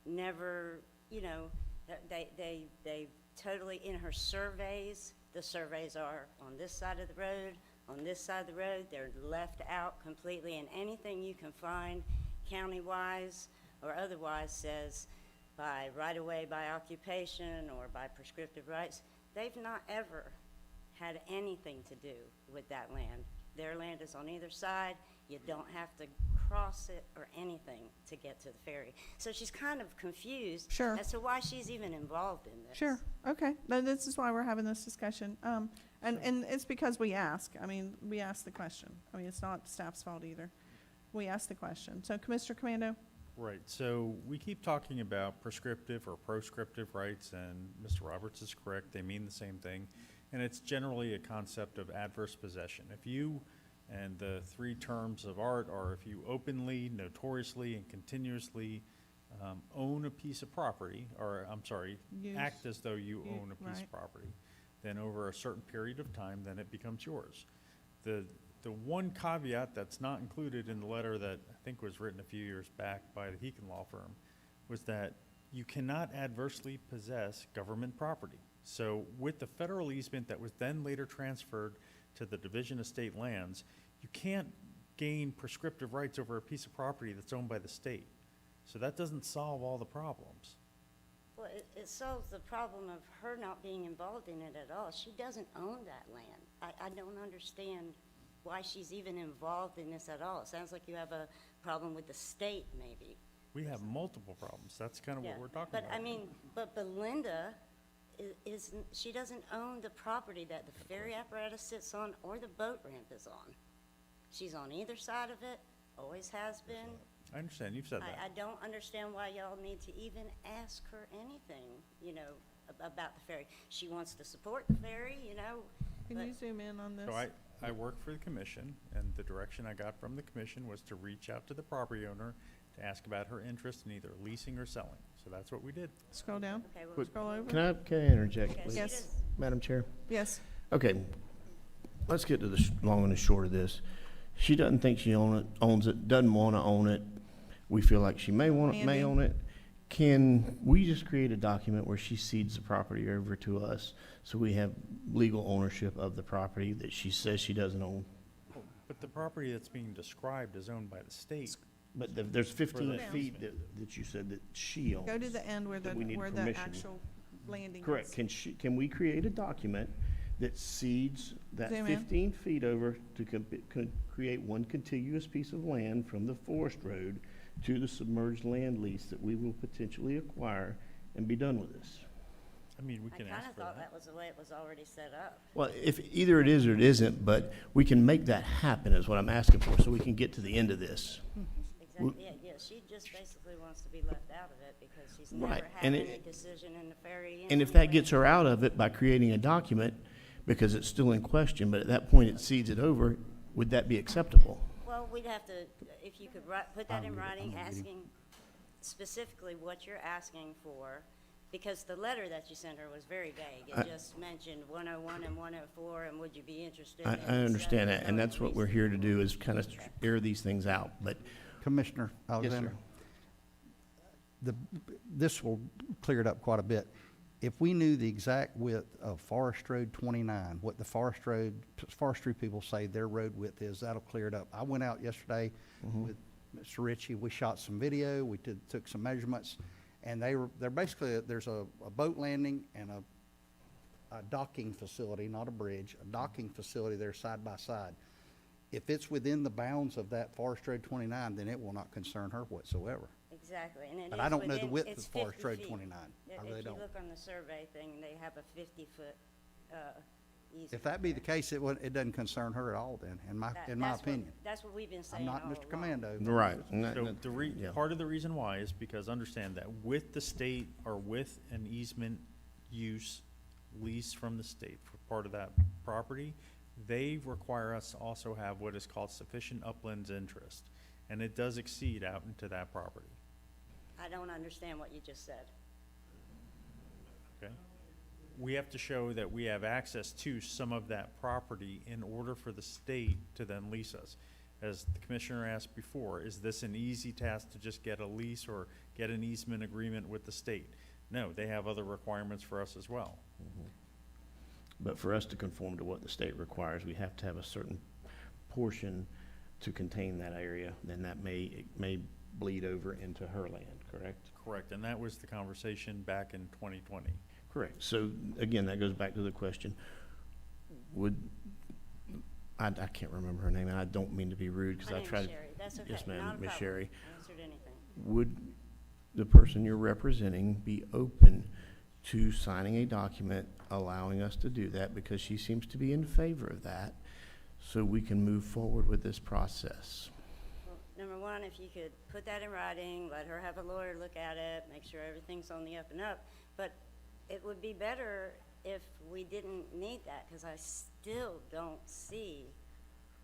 never, they totally, in her surveys, the surveys are on this side of the road, on this side of the road, they're left out completely, and anything you can find county-wise or otherwise says by right-of-way, by occupation, or by prescriptive rights, they've not ever had anything to do with that land. Their land is on either side. You don't have to cross it or anything to get to the ferry. So she's kind of confused Sure. as to why she's even involved in this. Sure, okay. No, this is why we're having this discussion. And it's because we ask. I mean, we ask the question. I mean, it's not staff's fault either. We ask the question. So, Mr. Commando? Right, so we keep talking about prescriptive or proscriptive rights, and Mr. Roberts is correct, they mean the same thing. And it's generally a concept of adverse possession. If you, and the 3 terms of art are if you openly, notoriously, and continuously own a piece of property, or, I'm sorry, Use- act as though you you- own a piece right. of property, then over a certain period of time, then it becomes yours. The one caveat that's not included in the letter that I think was written a few years back by the Heaton Law Firm was that you cannot adversely possess government property. So with the federal easement that was then later transferred to the Division of State Lands, you can't gain prescriptive rights over a piece of property that's owned by the state. So that doesn't solve all the problems. Well, it solves the problem of her not being involved in it at all. She doesn't own that land. I don't understand why she's even involved in this at all. It sounds like you have a problem with the state, maybe. We have multiple problems. That's kind of what Yeah, we're talking but about. I mean, but Belinda she doesn't own the property that the ferry apparatus sits on or the boat ramp is on. She's on either side of it, always has been. I understand, you've said I that. don't understand why y'all need to even ask her anything, about the ferry. She wants to support the ferry, Can but- you zoom in on this? So I work for the commission, and the direction I got from the commission was to reach out to the property owner to ask about her interest in either leasing or selling. So that's what we did. Scroll down, Okay, well, scroll over. Can I interject, okay, please? she Yes. does- Madam Chair? Yes, Okay, let's get to the long and the short of this. She doesn't think she owns it, doesn't want to own it. We feel like she may Andy? own it. Can we just create a document where she cedes the property over to us so we have legal ownership of the property that she says she doesn't own? But the property that's being described is owned by the state. But there's 15 that feet easement. that you said that she owns. go to the end where that we need the permission. actual landing is. Correct. Can we create a document that cedes that Zoom in. 15 feet over to create one contiguous piece of land from the forest road to the submerged land lease that we will potentially acquire and be done with this? I mean, we I can kind ask of for thought that. that was the way it was already set up. Well, if either it is or it isn't, but we can make that happen is what I'm asking for, so we can get to the end of this. Exactly, yeah, she just basically wants to be left out of it because she's Right, never had and any decision in the ferry. And if that gets her out of it by creating a document, because it's still in question, but at that point it cedes it over, would that be acceptable? Well, we'd have to, if you could put that in writing, asking specifically what you're asking for, because the letter that you sent her was very vague. It just mentioned 101 and 104, and would you be interested in? I understand that, and selling that's what we're leasing? here to do, is kind of air these things out, but, Commissioner yes, Alexander, sir. this will clear it up quite a bit. If we knew the exact width of Forest Road 29, what the forestry people say their road width is, that'll clear it up. I went out yesterday with Mr. Ritchie. We shot some video. We took some measurements, and they're basically, there's a boat landing and a docking facility, not a bridge, a docking facility there side by side. If it's within the bounds of that Forest Road 29, then it will not concern her whatsoever. Exactly, and it is But I don't know the within- width it's of Forest 50 Road feet. 29. I really If you don't. look on the survey thing, they have a 50-foot easement. If that be the there. case, it doesn't concern her at all then, in my That- opinion. That's what we've been I'm saying all not along. Mr. Commando. Right. and that- So that- yeah. part of the reason why is because understand that with the state or with an easement use lease from the state for part of that property, they require us to also have what is called sufficient uplands interest. And it does exceed out into that property, I don't understand what you just said. okay? We have to show that we have access to some of that property in order for the state to then lease us. As the commissioner asked before, is this an easy task to just get a lease or get an easement agreement with the state? No, they have other requirements for us as well. But for us to conform to what the state requires, we have to have a certain portion to contain that area, then it may bleed over into her land, correct? Correct, and that was the conversation back in 2020. Correct. So again, that goes back to the question, I can't remember her name, and I don't mean to be rude, because My I name tried. is Sherry, that's okay, Yes, not a ma'am, Ms. problem. Sherry. I answered anything. Would the person you're representing be open to signing a document allowing us to do that, because she seems to be in favor of that, so we can move forward with this process? Well, number one, if you could put that in writing, let her have a lawyer look at it, make sure everything's on the up and up. But it would be better if we didn't need that, because I still don't see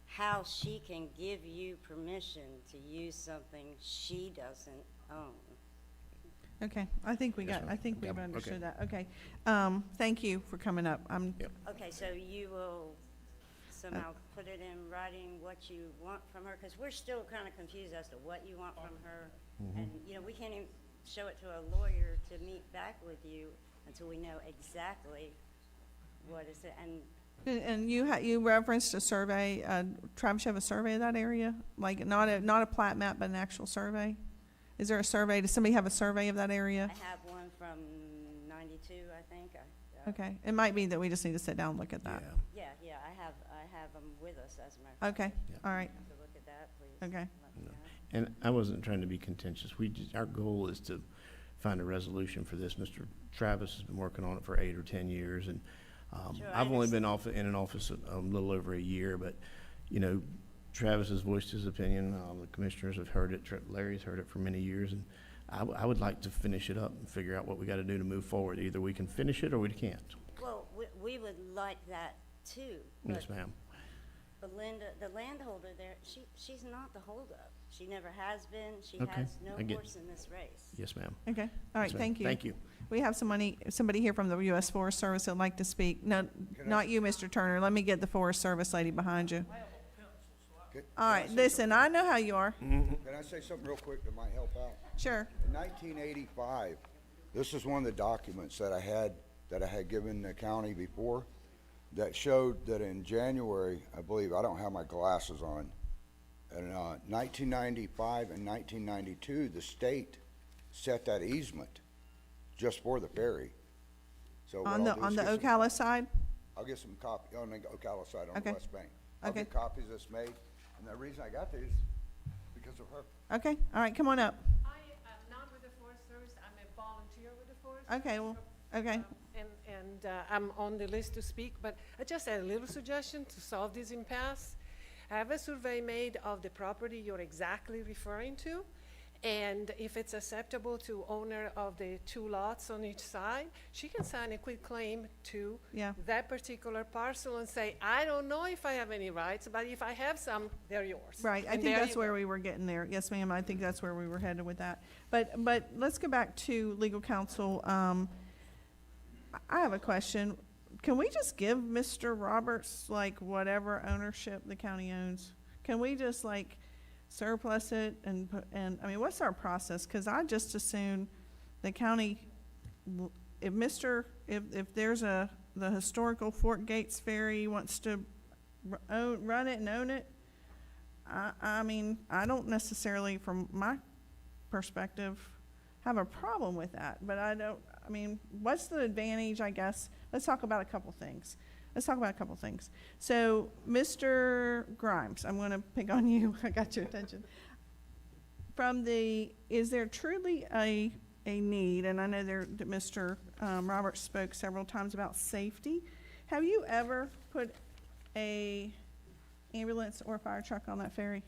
how she can give you permission to use something she doesn't own. Okay, I think Yes, ma'am. I think we've Yep, understood okay. that, okay. Thank you for coming up. Yep. Okay, so you will somehow put it in writing what you want from her? Because we're still kind of confused as to what you want from her. And, we can't even show it to a lawyer to meet back with you until we know exactly what is it. And you referenced a survey, Travis, you have a survey of that area? Like, not a plat map, but an actual survey? Is there a survey, does somebody have a survey of that area? I have one from 92, I think. Okay, it might be that we just need to sit down and look at that. Yeah. Yeah, I have them with us, as a matter of fact. Okay, Yeah. all right, Have to look at that, please. okay. Let me know. And I wasn't trying to be contentious. Our goal is to find a resolution for this. Mr. Travis has been working on it for 8 or 10 years, and Sure, I I've only been in an office a little over a year, but, Travis has voiced his opinion. The commissioners have heard it. Larry's heard it for many years, and I would like to finish it up and figure out what we got to do to move forward. Either we can finish it or we can't. Well, we would like that too. Yes, but ma'am. Belinda, the landholder there, she's not the holdup. She never has been. She Okay, has no I get- horse in this race. Yes, ma'am. Okay, all right, Yes, ma'am. thank you. Thank you. We have somebody here from the U.S. Forest Service that'd like to speak. No, not you, Mr. Turner. Let me get the Forest Service lady behind you. All right, listen, I know how you are. Can I say something real quick that might help out? Sure. In 1985, this is one of the documents that I had given the county before that showed that in January, I believe, I don't have my glasses on, in 1995 and 1992, the state set that easement just for the ferry. So what On I'll do the is get some- Ocala side? I'll get some copy, on the Ocala side, on Okay. the West Bank. I'll Okay. get copies that's made, and the reason I got these, because of her. Okay, all right, come on up. I am not with the Forest Service, I'm a volunteer with the Forest. Okay, well, okay. And I'm on the list to speak, but I just had a little suggestion to solve this impasse. Have a survey made of the property you're exactly referring to, and if it's acceptable to owner of the 2 lots on each side, she can sign a quit claim to Yeah. that particular parcel and say, I don't know if I have any rights, but if I have some, they're yours. Right, I And think there that's you where go. we were getting there. Yes, ma'am, I think that's where we were headed with that. But let's go back to legal counsel. I have a question. Can we just give Mr. Roberts, like, whatever ownership the county owns? Can we just, like, surplus it and I mean, what's our process? Because I just assume the county, if there's the historical Fort Gates Ferry wants to run it and own it, I mean, I don't necessarily, from my perspective, have a problem with that, but I mean, what's the advantage, I guess? Let's talk about a couple things. So, Mr. Grimes, I'm gonna pick on you, I got your attention. Is there truly a need, and I know that Mr. Roberts spoke several times about safety. Have you ever put a ambulance or fire truck on that ferry?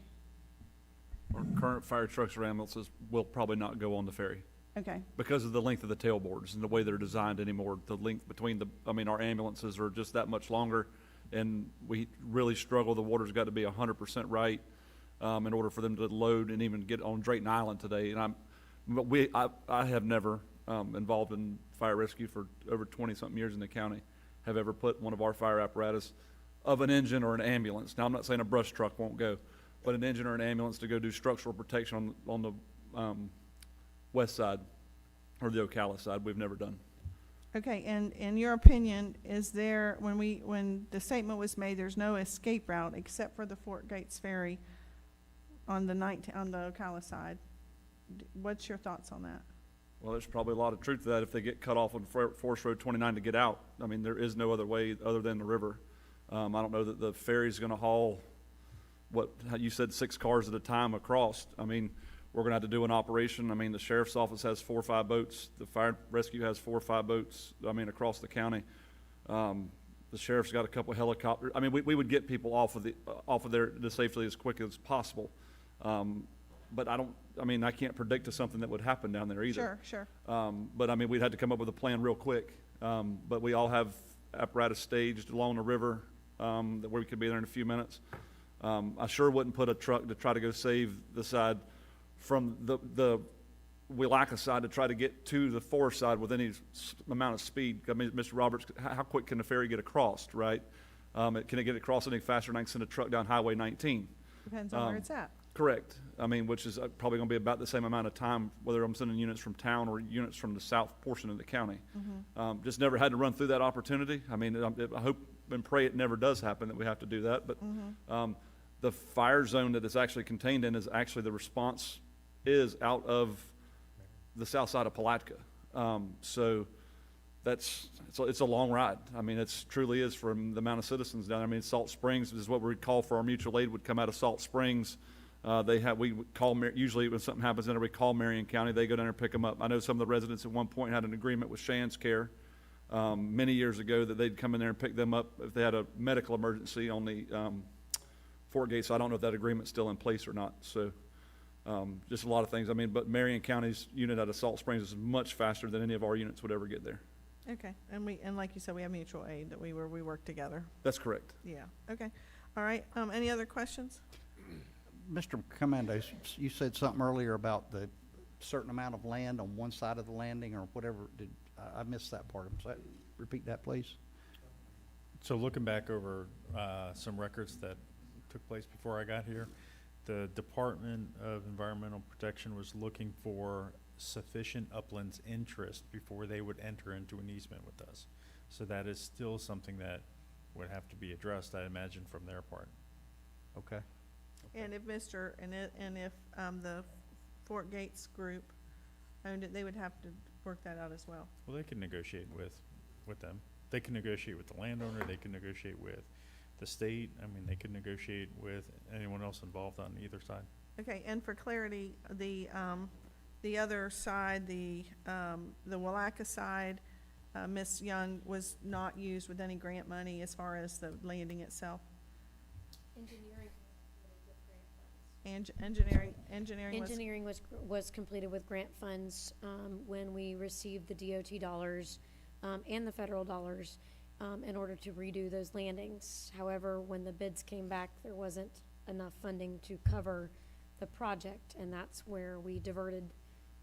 Our current fire trucks or ambulances will probably not go on the ferry Okay, because of the length of the tailboards and the way they're designed anymore. The length between our ambulances are just that much longer, and we really struggle. The water's got to be 100% right in order for them to load and even get on Drayton Island today. And I have never involved in fire rescue for over 20-something years in the county, have ever put one of our fire apparatus of an engine or an ambulance. Now, I'm not saying a brush truck won't go, but an engine or an ambulance to go do structural protection on the west side or the Ocala side, we've never done. okay, and in your opinion, is there, when the statement was made, there's no escape route except for the Fort Gates Ferry on the Ocala side? What's your thoughts on that? Well, there's probably a lot of truth to that if they get cut off on Forest Road 29 to get out. I mean, there is no other way other than the river. I don't know that the ferry's going to haul, how you said, 6 cars at a time across. I mean, we're going to have to do an operation. I mean, the sheriff's office has 4 or 5 boats. The fire rescue has 4 or 5 boats, I mean, across the county. The sheriff's got a couple of helicopters. I mean, we would get people off of there safely as quick as possible. But I can't predict to something that would happen down there either. Sure. But I mean, we'd had to come up with a plan real quick. But we all have apparatus staged along the river where we could be there in a few minutes. I sure wouldn't put a truck to try to go save the side from the Willaca side to try to get to the forest side with any amount of speed. I mean, Mr. Roberts, how quick can the ferry get across, right? Can it get across any faster than I can send a truck down Highway 19? Depends on where it's at. Correct. I mean, which is probably going to be about the same amount of time, whether I'm sending units from town or units from the south portion of the county. Just never had to run through that opportunity. I mean, I hope and pray it never does happen that we have to do that. But the fire zone that it's actually contained in is actually the response is out of the south side of Palatka. So it's a long ride. I mean, it truly is from the amount of citizens down there. I mean, Salt Springs is what we would call for our mutual aid would come out of Salt Springs. We would call, usually when something happens in there, we call Marion County. They go down there and pick them up. I know some of the residents at one point had an agreement with Shands Care many years ago that they'd come in there and pick them up if they had a medical emergency on the Fort Gates. So I don't know if that agreement's still in place or not. So just a lot of things. I mean, but Marion County's unit out of Salt Springs is much faster than any of our units would ever get there. Okay, and like you said, we have mutual aid that we work together. That's correct. Yeah, okay. All right, any other questions? Mr. Commando, you said something earlier about the certain amount of land on one side of the landing or whatever. I missed that part. Repeat that, please. So looking back over some records that took place before I got here, the Department of Environmental Protection was looking for sufficient uplands interest before they would enter into an easement with us. So that is still something that would have to be addressed, I imagine, from their part. Okay. And if the Fort Gates group owned it, they would have to work that out as well. Well, they can negotiate with them. They can negotiate with the landowner, they can negotiate with the state. I mean, they can negotiate with anyone else involved on either side. Okay, and for clarity, the other side, the Willaca side, Ms. Young was not used with any grant money as far as the landing itself. Engineering was completed with grant funds when we received the DOT dollars and the federal dollars in order to redo those landings. However, when the bids came back, there wasn't enough funding to cover the project, and that's where we diverted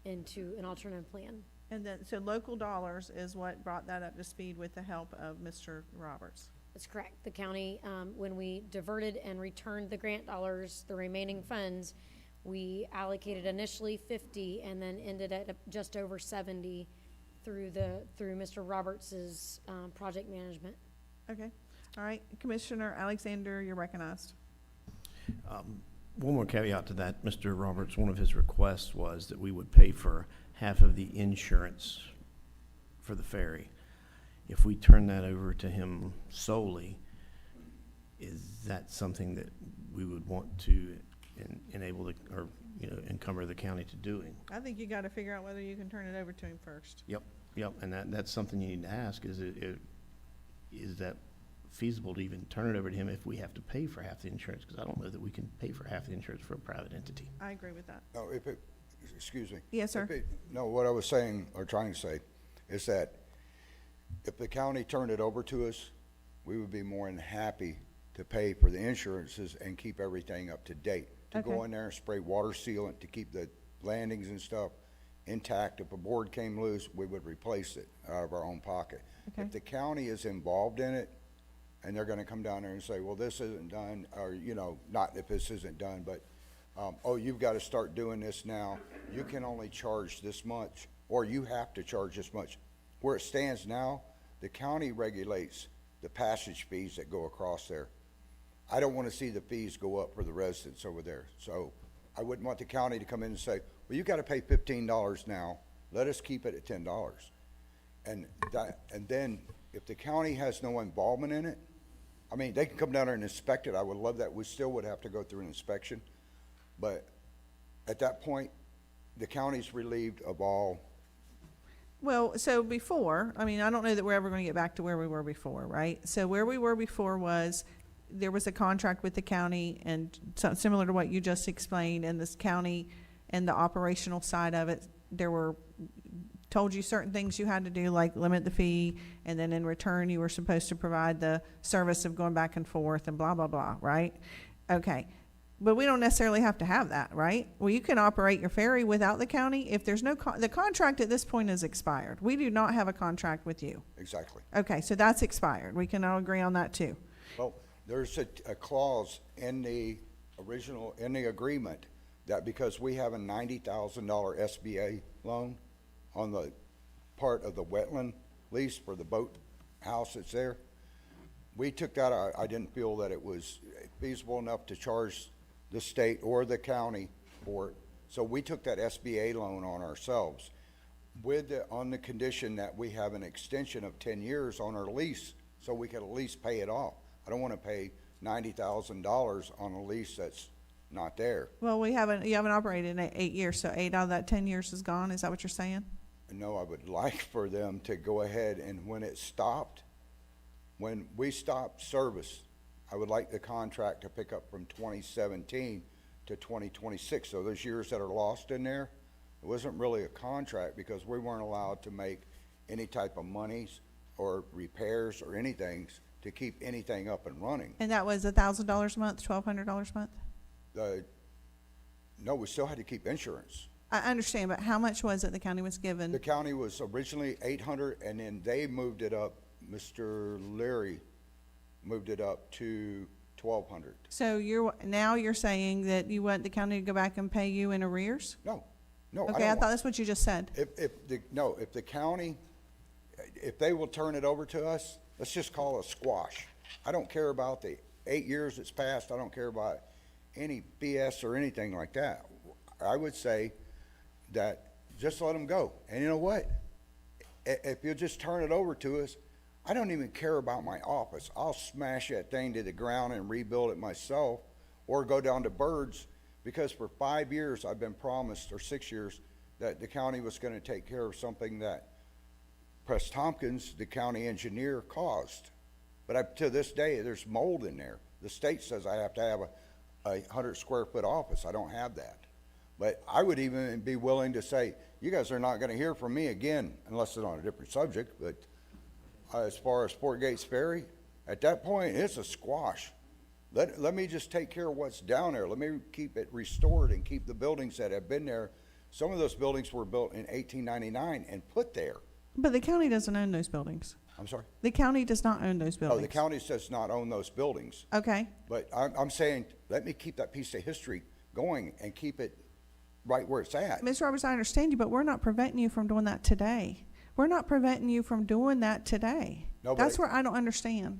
into an alternative plan. And then, so local dollars is what brought that up to speed with the help of Mr. Roberts. That's correct. The county, when we diverted and returned the grant dollars, the remaining funds, we allocated initially 50 and then ended at just over 70 through Mr. Roberts's project management. Okay, all right. Commissioner Alexander, you're recognized. One more caveat to that, Mr. Roberts, one of his requests was that we would pay for half of the insurance for the ferry. If we turn that over to him solely, is that something that we would want to enable or encumber the county to doing? I think you gotta figure out whether you can turn it over to him first. Yep, and that's something you need to ask, is that feasible to even turn it over to him if we have to pay for half the insurance? Because I don't know that we can pay for half the insurance for a private entity. I agree with that. No, excuse me. Yes, sir. No, what I was saying, or trying to say, is that if the county turned it over to us, we would be more than happy to pay for the insurances and keep everything up to date. To go in there and spray water sealant to keep the landings and stuff intact. If a board came loose, we would replace it out of our own pocket. Okay. If the county is involved in it, and they're gonna come down there and say, well, this isn't done, or, not if this isn't done, but, oh, you've gotta start doing this now. You can only charge this much, or you have to charge this much. Where it stands now, the county regulates the passage fees that go across there. I don't wanna see the fees go up for the residents over there. So I wouldn't want the county to come in and say, well, you gotta pay $15 now. Let us keep it at $10. And then if the county has no involvement in it, I mean, they can come down there and inspect it. I would love that. We still would have to go through an inspection. But at that point, the county's relieved of all. Well, so before, I mean, I don't know that we're ever gonna get back to where we were before, right? So where we were before was, there was a contract with the county, and similar to what you just explained, and this county and the operational side of it, told you certain things you had to do, like limit the fee, and then in return you were supposed to provide the service of going back and forth and blah, blah, blah, right? Okay. But we don't necessarily have to have that, right? Well, you can operate your ferry without the county if there's no, the contract at this point is expired. We do not have a contract with you. Exactly. Okay, so that's expired. We can all agree on that too. Well, there's a clause in the agreement that because we have a $90,000 SBA loan on the part of the wetland lease for the boat house that's there, we took that, I didn't feel that it was feasible enough to charge the state or the county for it. So we took that SBA loan on ourselves on the condition that we have an extension of 10 years on our lease so we could at least pay it off. I don't want to pay $90,000 on a lease that's not there. Well, you haven't operated in 8 years, so 8 out of that 10 years is gone. Is that what you're saying? No, I would like for them to go ahead and when we stopped service, I would like the contract to pick up from 2017 to 2026. So those years that are lost in there, it wasn't really a contract because we weren't allowed to make any type of monies or repairs or anything to keep anything up and running. And that was $1,000 a month, $1,200 a month? No, we still had to keep insurance. I understand, but how much was it the county was given? The county was originally 800 and then they moved it up, Mr. Leary moved it up to 1,200. So you're saying that you want the county to go back and pay you in arrears? No, Okay, I thought that's what you just said. If the county, if they will turn it over to us, let's just call it a squash. I don't care about the 8 years that's passed. I don't care about any BS or anything like that. I would say that just let them go. And you know what? If you'll just turn it over to us, I don't even care about my office. I'll smash that thing to the ground and rebuild it myself or go down to Birds because for 5 years I've been promised, or 6 years, that the county was going to take care of something that Press Tompkins, the county engineer, caused. But to this day, there's mold in there. The state says I have to have a 100 square foot office. I don't have that. But I would even be willing to say, you guys are not going to hear from me again, unless it's on a different subject, but as far as Fort Gates Ferry, at that point, it's a squash. Let me just take care of what's down there. Let me keep it restored and keep the buildings that have been there. Some of those buildings were built in 1899 and put there. But the county doesn't own those buildings. I'm sorry? The county does not own those buildings. Oh, the county does not own those buildings. Okay. But I'm saying, let me keep that piece of history going and keep it right where it's at. Ms. Roberts, I understand you, but we're not preventing you from doing that today. We're not preventing you from doing that today. No, but that's where I don't understand.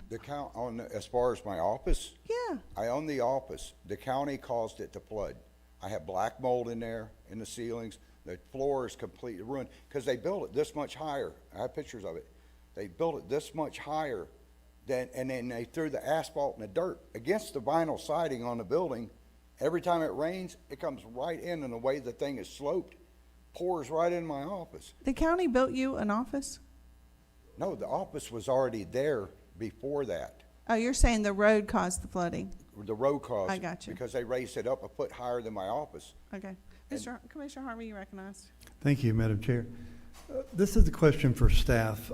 As far as my office, Yeah. I own the office. The county caused it to flood. I have black mold in there, in the ceilings. The floor is completely ruined because they built it this much higher. I have pictures of it. They built it this much higher and then they threw the asphalt and the dirt against the vinyl siding on the building. Every time it rains, it comes right in, and the way the thing is sloped, pours right in my office. The county built you an office? No, the office was already there before that. Oh, you're saying the road caused the flooding? The road caused I it got you. because they raised it up a foot higher than my office. Okay. Commissioner Harvey, you recognized? Thank you, Madam Chair. This is a question for staff.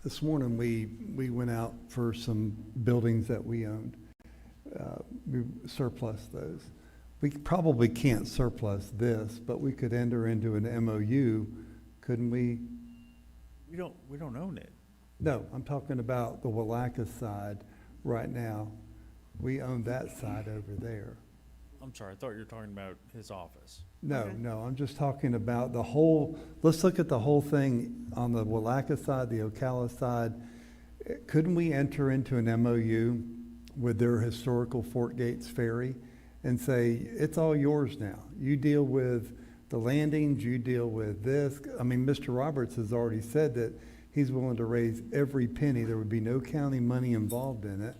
This morning, we went out for some buildings that we owned. We surplus those. We probably can't surplus this, but we could enter into an MOU, couldn't we? We don't own it. No, I'm talking about the Palatka side right now. We own that side over there. I'm sorry, I thought you were talking about his office. No, Okay. no, I'm just talking about the whole, let's look at the whole thing on the Palatka side, the Ocala side. Couldn't we enter into an MOU with their historical Fort Gates Ferry and say, it's all yours now? You deal with the landings, you deal with this. I mean, Mr. Roberts has already said that he's willing to raise every penny. There would be no county money involved in it.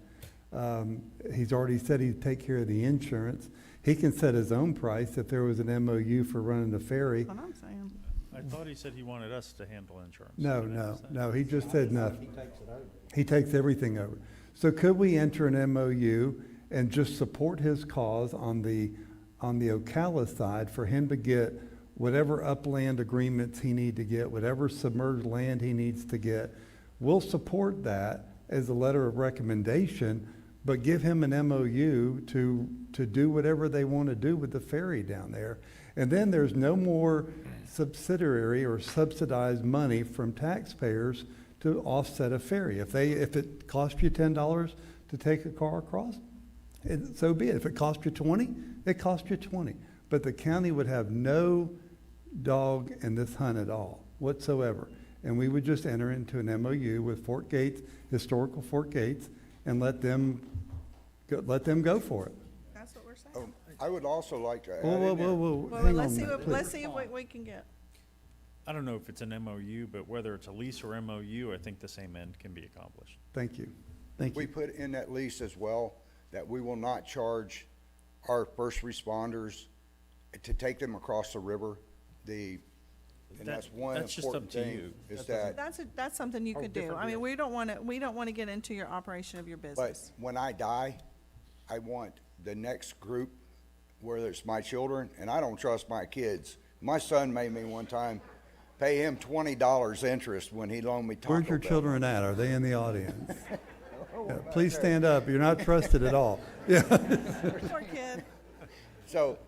He's already said he'd take care of the insurance. He can set his own price if there was an MOU for running the ferry. That's what I'm saying. I thought he said he wanted us to handle insurance. No, he just said nothing. He takes everything over. So could we enter an MOU and just support his cause on the Ocala side for him to get whatever upland agreements he needs to get, whatever submerged land he needs to get? We'll support that as a letter of recommendation, but give him an MOU to do whatever they want to do with the ferry down there. And then there's no more subsidiary or subsidized money from taxpayers to offset a ferry. If it costs you $10 to take a car across, so be it. If it costs you 20, it costs you 20. But the county would have no dog in this hunt at all whatsoever. And we would just enter into an MOU with Fort Gates, historical Fort Gates, and let them go for it. That's what we're saying. Oh, I would also like to add Whoa, in there. Well, hang let's on see a minute, let's please. see what we can get. I don't know if it's an MOU, but whether it's a lease or MOU, I think the same end can be accomplished. Thank you. Thank We you. put in that lease as well that we will not charge our first responders to take them across the river. And that's one That's just up important to thing, you. is that, That's something you could do. I mean, we don't want to get into your operation of your but business. when I die, I want the next group, whether it's my children, and I don't trust my kids. My son made me one time pay him $20 interest when he loaned me Taco Where's your Bell. children at? Are they in the audience? Yeah, please stand up. You're not trusted at all. Yeah. Poor kid. So,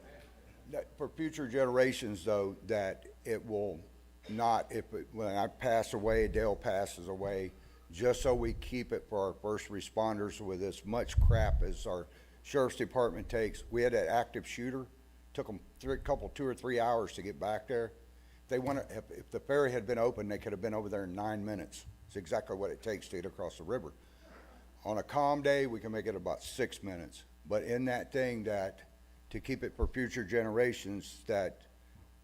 for future generations, though, that it will not, when I pass away, Dale passes away, just so we keep it for our first responders with as much crap as our sheriff's department takes. We had an active shooter, took them 2 or 3 hours to get back there. If the ferry had been open, they could have been over there in 9 minutes. It's exactly what it takes to get across the river. On a calm day, we can make it about 6 minutes. But in that thing to keep it for future generations, that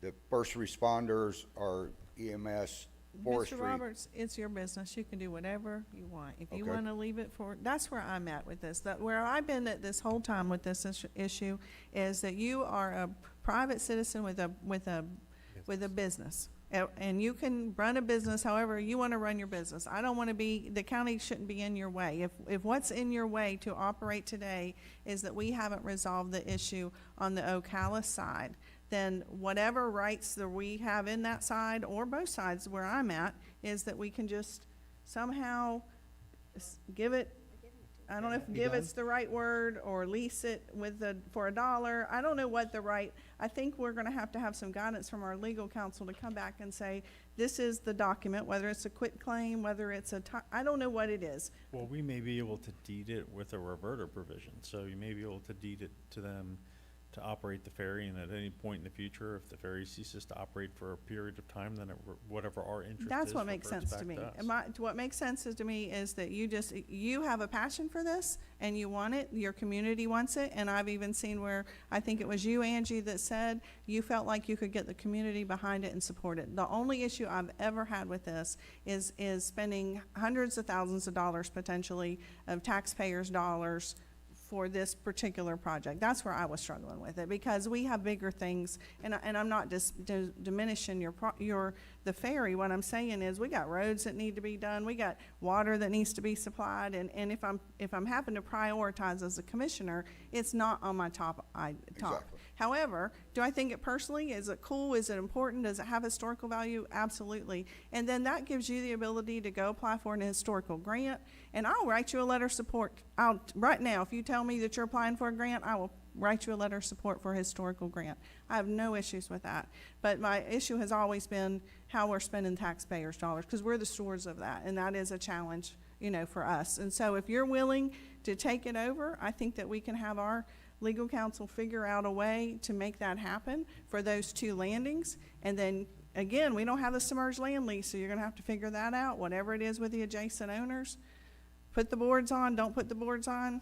the first responders or EMS, forestry. Mr. Roberts, it's your business. You can do whatever you want. If you Okay. want to leave it for, that's where I'm at with this. Where I've been at this whole time with this issue is that you are a private citizen with a business. And you can run a business however you want to run your business. I don't want to the county shouldn't be in your way. If what's in your way to operate today is that we haven't resolved the issue on the Ocala side, then whatever rights that we have in that side, or both sides where I'm at, is that we can just somehow give it, I don't know if give it's the right word, or lease it for $1. I don't know what I think we're gonna have to have some guidance from our legal counsel to come back and say, this is the document, whether it's a quitclaim, whether it's I don't know what it is. Well, we may be able to deed it with a reverter provision, so you may be able to deed it to them to operate the ferry, and at any point in the future, if the ferry ceases to operate for a period of time, then whatever our interest is That's what makes reverts sense to back me. us. What makes sense to me is that you have a passion for this, and you want it, your community wants it, and I've even seen where, I think it was you, Angie, that said you felt like you could get the community behind it and support it. The only issue I've ever had with this is spending hundreds of thousands of dollars, potentially, of taxpayers' dollars for this particular project. That's where I was struggling with it, because we have bigger things, and I'm not diminishing the ferry. What I'm saying is, we got roads that need to be done, we got water that needs to be supplied, and if I'm having to prioritize as a commissioner, it's not on my top. Exactly. However, do I think it personally? Is it cool? Is it important? Does it have historical value? Absolutely. And then that gives you the ability to go apply for an historical grant, and I'll write you a letter of support. Right now, if you tell me that you're applying for a grant, I will write you a letter of support for a historical grant. I have no issues with that. But my issue has always been how we're spending taxpayers' dollars, because we're the stewards of that, and that is a challenge, for us. And so if you're willing to take it over, I think that we can have our legal counsel figure out a way to make that happen for those 2 landings. And then, again, we don't have the submerged land lease, so you're gonna have to figure that out, whatever it is with the adjacent owners. Put the boards on, don't put the boards on,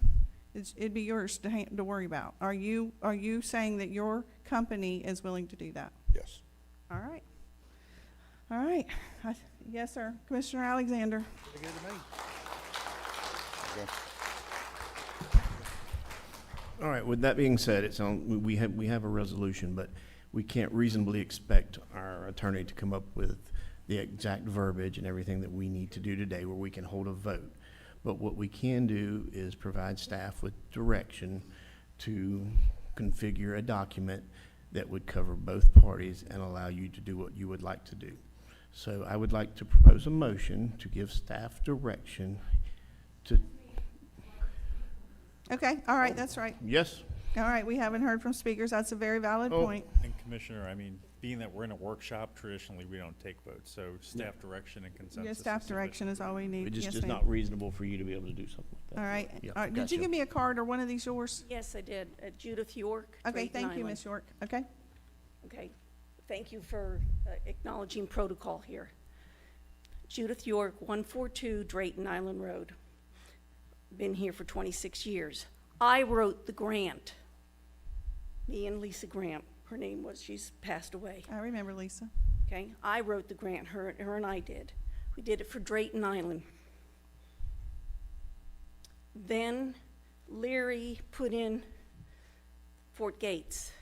it'd be yours to worry about. Are you saying that your company is willing to do that? Yes. All right. All right. Yes, sir. Commissioner Alexander. Pretty good to me. Okay. All right, with that being said, we have a resolution, but we can't reasonably expect our attorney to come up with the exact verbiage and everything that we need to do today where we can hold a vote. But what we can do is provide staff with direction to configure a document that would cover both parties and allow you to do what you would like to do. So I would like to propose a motion to give staff direction to Okay, all right, that's right. Yes? All right, we haven't heard from speakers. That's a very valid Oh. point. And Commissioner, I mean, being that we're in a workshop, traditionally, we don't take votes, so staff direction and consensus. Your is staff sufficient. direction is all we need. It's just Yes, it's ma'am. not reasonable for you to be able to do something like that. All right. Yeah, All right. Did you gotcha. give me a card or one of these yours? Yes, I did. Judith York. Okay, Drayton thank you, Island. Miss York. Okay. Okay, thank you for acknowledging protocol here. Judith York, 142 Drayton Island Road. Been here for 26 years. I wrote the grant. Me and Lisa Grant, her name was, she's passed away. I remember Lisa. Okay, I wrote the grant, her and I did. We did it for Drayton Island. Then Leary put in Fort Gates,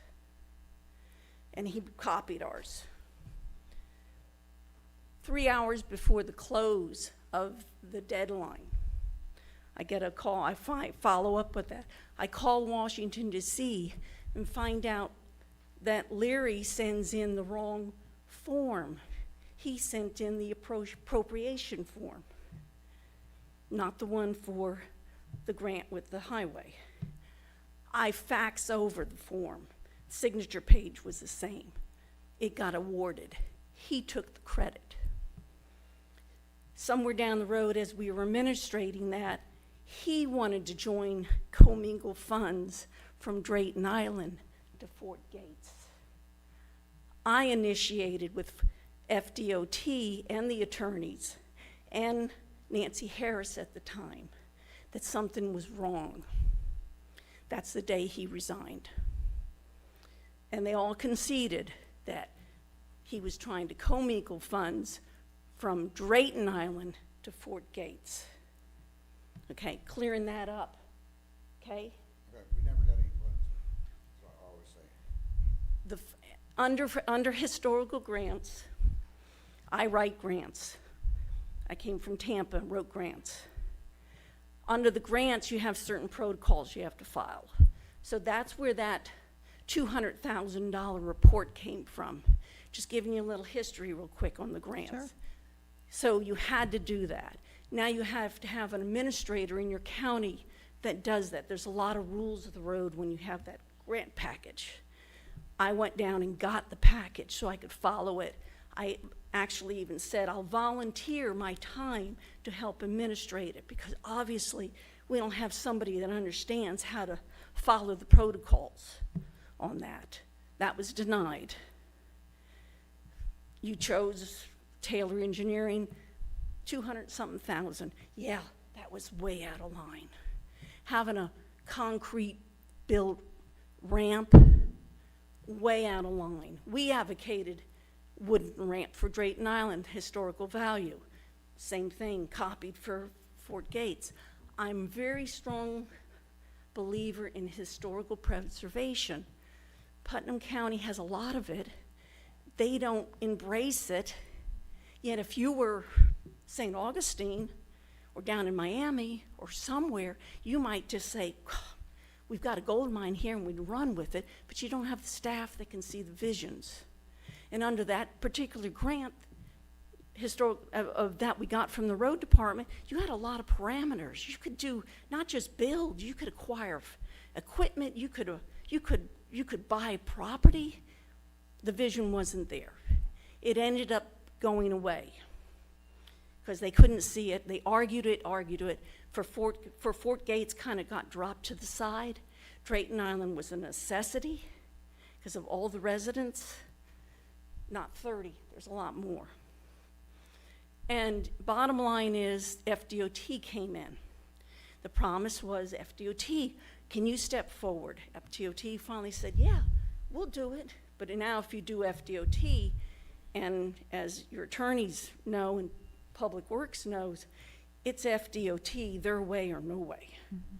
and he copied ours. 3 hours before the close of the deadline, I get a call, I follow up with that. I call Washington D.C. and find out that Leary sends in the wrong form. He sent in the appropriation form, not the one for the grant with the highway. I fax over the form. Signature page was the same. It got awarded. He took the credit. Somewhere down the road, as we were administrating that, he wanted to join commingle funds from Drayton Island to Fort Gates. I initiated with FDOT and the attorneys and Nancy Harris at the time that something was wrong. That's the day he resigned. And they all conceded that he was trying to commingle funds from Drayton Island to Fort Gates. Okay, clearing that up, okay? Okay, we never got any funds, so I always say. Under historical grants, I write grants. I came from Tampa and wrote grants. Under the grants, you have certain protocols you have to file. So that's where that $200,000 report came from. Just giving you a little history real quick on the grants. Sure. So you had to do that. Now you have to have an administrator in your county that does that. There's a lot of rules of the road when you have that grant package. I went down and got the package so I could follow it. I actually even said I'll volunteer my time to help administrate it, because obviously we don't have somebody that understands how to follow the protocols on that. That was denied. You chose Taylor Engineering, 200-something thousand. Yeah, that was way out of line. Having a concrete built ramp, way out of line. We advocated wooden ramp for Drayton Island, historical value. Same thing, copied for Fort Gates. I'm a very strong believer in historical preservation. Putnam County has a lot of it. They don't embrace it. Yet if you were St. Augustine or down in Miami or somewhere, you might just say, we've got a gold mine here and we'd run with it, but you don't have the staff that can see the visions. And under that particular grant, that we got from the road department, you had a lot of parameters. You could do not just build, you could acquire equipment, you could buy property. The vision wasn't there. It ended up going away because they couldn't see it. They argued it. For Fort Gates kind of got dropped to the side. Drayton Island was a necessity because of all the residents. Not 30, there's a lot more. And bottom line is FDOT came in. The promise was FDOT, can you step forward? FDOT finally said, yeah, we'll do it. But now if you do FDOT, and as your attorneys know and Public Works knows, it's FDOT, their way or no way. Mm-hmm.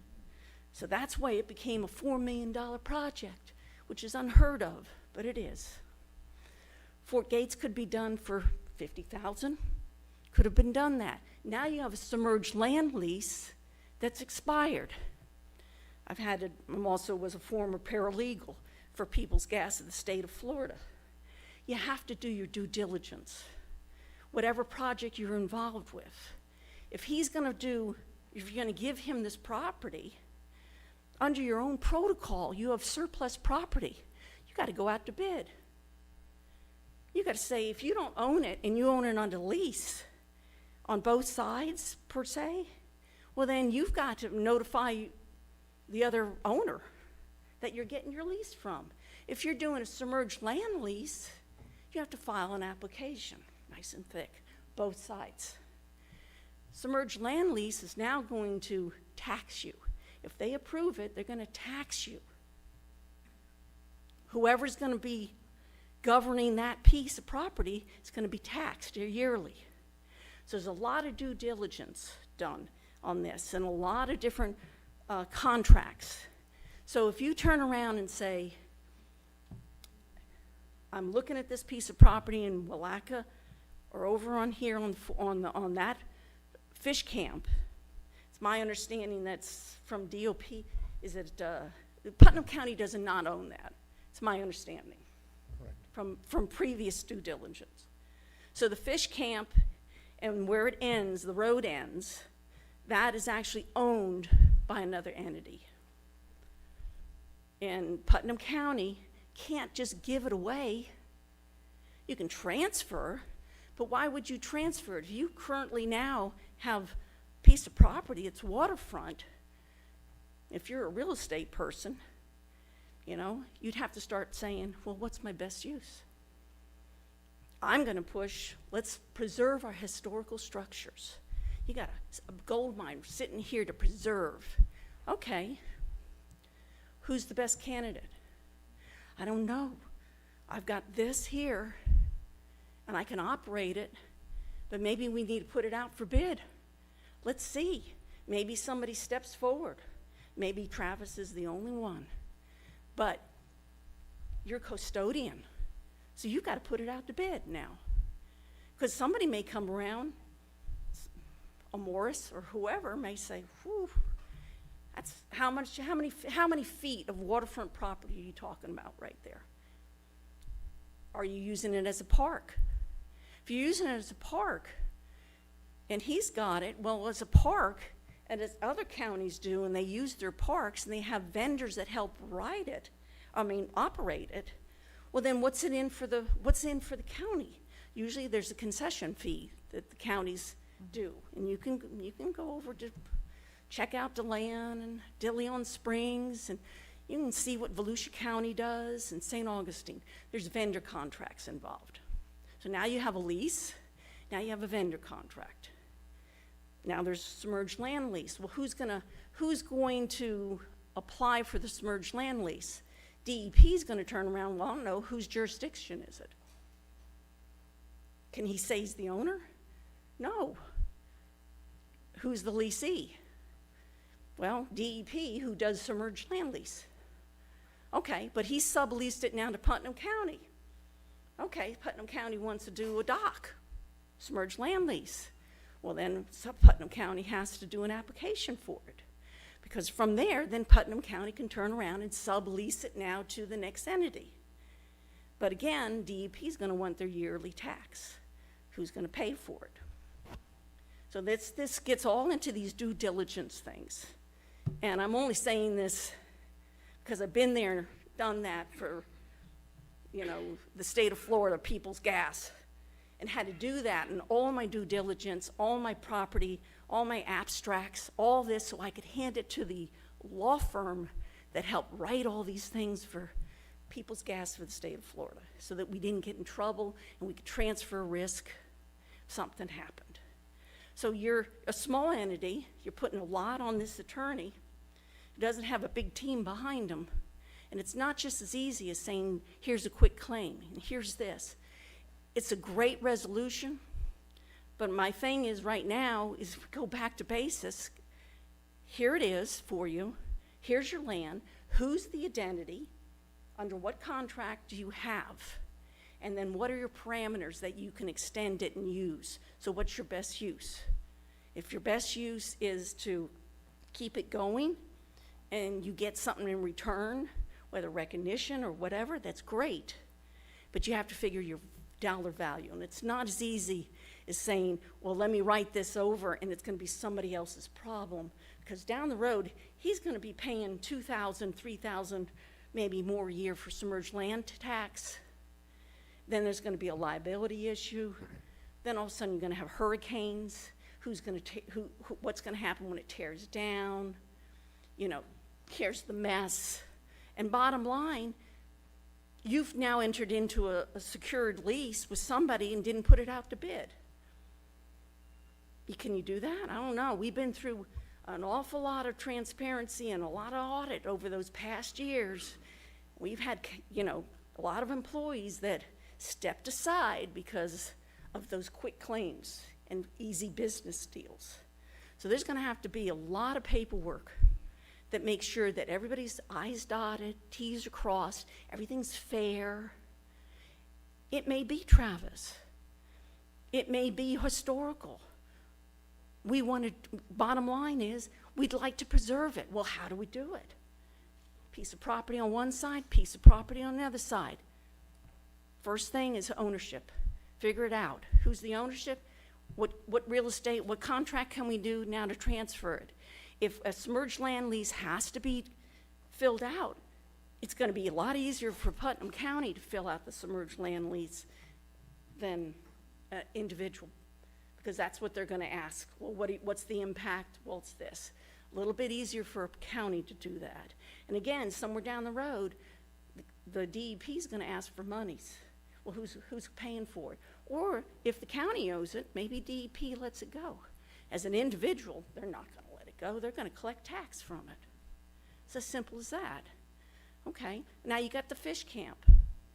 So that's why it became a $4 million project, which is unheard of, but it is. Fort Gates could be done for $50,000, could have been done that. Now you have a submerged land lease that's expired. I'm also was a former paralegal for People's Gas of the state of Florida. You have to do your due diligence. Whatever project you're involved with. If you're gonna give him this property, under your own protocol, you have surplus property, you got to go out to bid. You got to say, if you don't own it and you own it under lease on both sides, per se, well, then you've got to notify the other owner that you're getting your lease from. If you're doing a submerged land lease, you have to file an application, nice and thick, both sides. Submerged land lease is now going to tax you. If they approve it, they're going to tax you. Whoever's going to be governing that piece of property is going to be taxed yearly. So there's a lot of due diligence done on this and a lot of different contracts. So if you turn around and say, I'm looking at this piece of property in Palatka or over on here on that fish camp, it's my understanding that's from DOP, is that Putnam County does not own that. It's my understanding. Correct. From previous due diligence. So the fish camp and where it ends, the road ends, that is actually owned by another entity. And Putnam County can't just give it away. You can transfer, but why would you transfer it? If you currently now have a piece of property, it's waterfront, if you're a real estate person, you know, you'd have to start saying, well, what's my best use? I'm going to push, let's preserve our historical structures. You got a gold mine sitting here to preserve. Okay, who's the best candidate? I don't know. I've got this here, and I can operate it, but maybe we need to put it out for bid. Let's see. Maybe somebody steps forward. Maybe Travis is the only one. But you're custodian, so you've got to put it out to bid now. Because somebody may come around, a Morris or whoever may say, whew, that's how many feet of waterfront property are you talking about right there? Are you using it as a park? If you're using it as a park, and he's got it, well, as a park, and as other counties do, and they use their parks, and they have vendors that help operate it, well, then what's in for the county? Usually there's a concession fee that the counties do, and you can go over to check out DeLeon and DeLeon Springs, and you can see what Volusia County does and St. Augustine. There's vendor contracts involved. So now you have a lease, now you have a vendor contract. Now there's submerged land lease. Well, who's going to apply for the submerged land lease? DEP is going to turn around, well, I don't know, whose jurisdiction is it? Can he say he's the owner? No. Who's the leasee? Well, DEP, who does submerged land lease. Okay, but he subleased it now to Putnam County. Okay, Putnam County wants to do a dock, submerged land lease. Well, then Putnam County has to do an application for it. Because from there, then Putnam County can turn around and sublease it now to the next entity. But again, DEP is going to want their yearly tax. Who's going to pay for it? So this gets all into these due diligence things. And I'm only saying this because I've been there, done that for, the state of Florida, People's Gas, and had to do that, and all my due diligence, all my property, all my abstracts, all this, so I could hand it to the law firm that helped write all these things for People's Gas for the state of Florida, so that we didn't get in trouble and we could transfer risk if something happened. So you're a small entity, you're putting a lot on this attorney who doesn't have a big team behind him, and it's not just as easy as saying, here's a quick claim, and here's this. It's a great resolution, but my thing is right now is go back to basis. Here it is for you. Here's your land. Who's the identity? Under what contract do you have? And then what are your parameters that you can extend it and use? So what's your best use? If your best use is to keep it going and you get something in return, whether recognition or whatever, that's great. But you have to figure your dollar value, and it's not as easy is saying, well, let me write this over and it's gonna be somebody else's problem. Because down the road, he's gonna be paying $2,000, $3,000, maybe more a year for submerged land tax. Then there's gonna be a liability issue. Then all of a sudden, you're gonna have hurricanes. What's gonna happen when it tears down? You know, here's the mess. And bottom line, you've now entered into a secured lease with somebody and didn't put it out to bid. Can you do that? I don't know. We've been through an awful lot of transparency and a lot of audit over those past years. We've had, you know, a lot of employees that stepped aside because of those quick claims and easy business deals. So there's gonna have to be a lot of paperwork that makes sure that everybody's I's dotted, T's are crossed, everything's fair. It may be Travis. It may be historical. Bottom line is, we'd like to preserve it. Well, how do we do it? Piece of property on one side, piece of property on the other side. First thing is ownership. Figure it out. Who's the ownership? What real estate, what contract can we do now to transfer it? If a submerged land lease has to be filled out, it's gonna be a lot easier for Putnam County to fill out the submerged land lease than individual, because that's what they're gonna ask. Well, what's the impact? Well, it's this. A little bit easier for a county to do that. And again, somewhere down the road, the DEP is gonna ask for monies. Well, who's paying for it? Or if the county owes it, maybe DEP lets it go. As an individual, they're not gonna let it go. They're gonna collect tax from it. It's as simple as that. Okay, now you got the fish camp.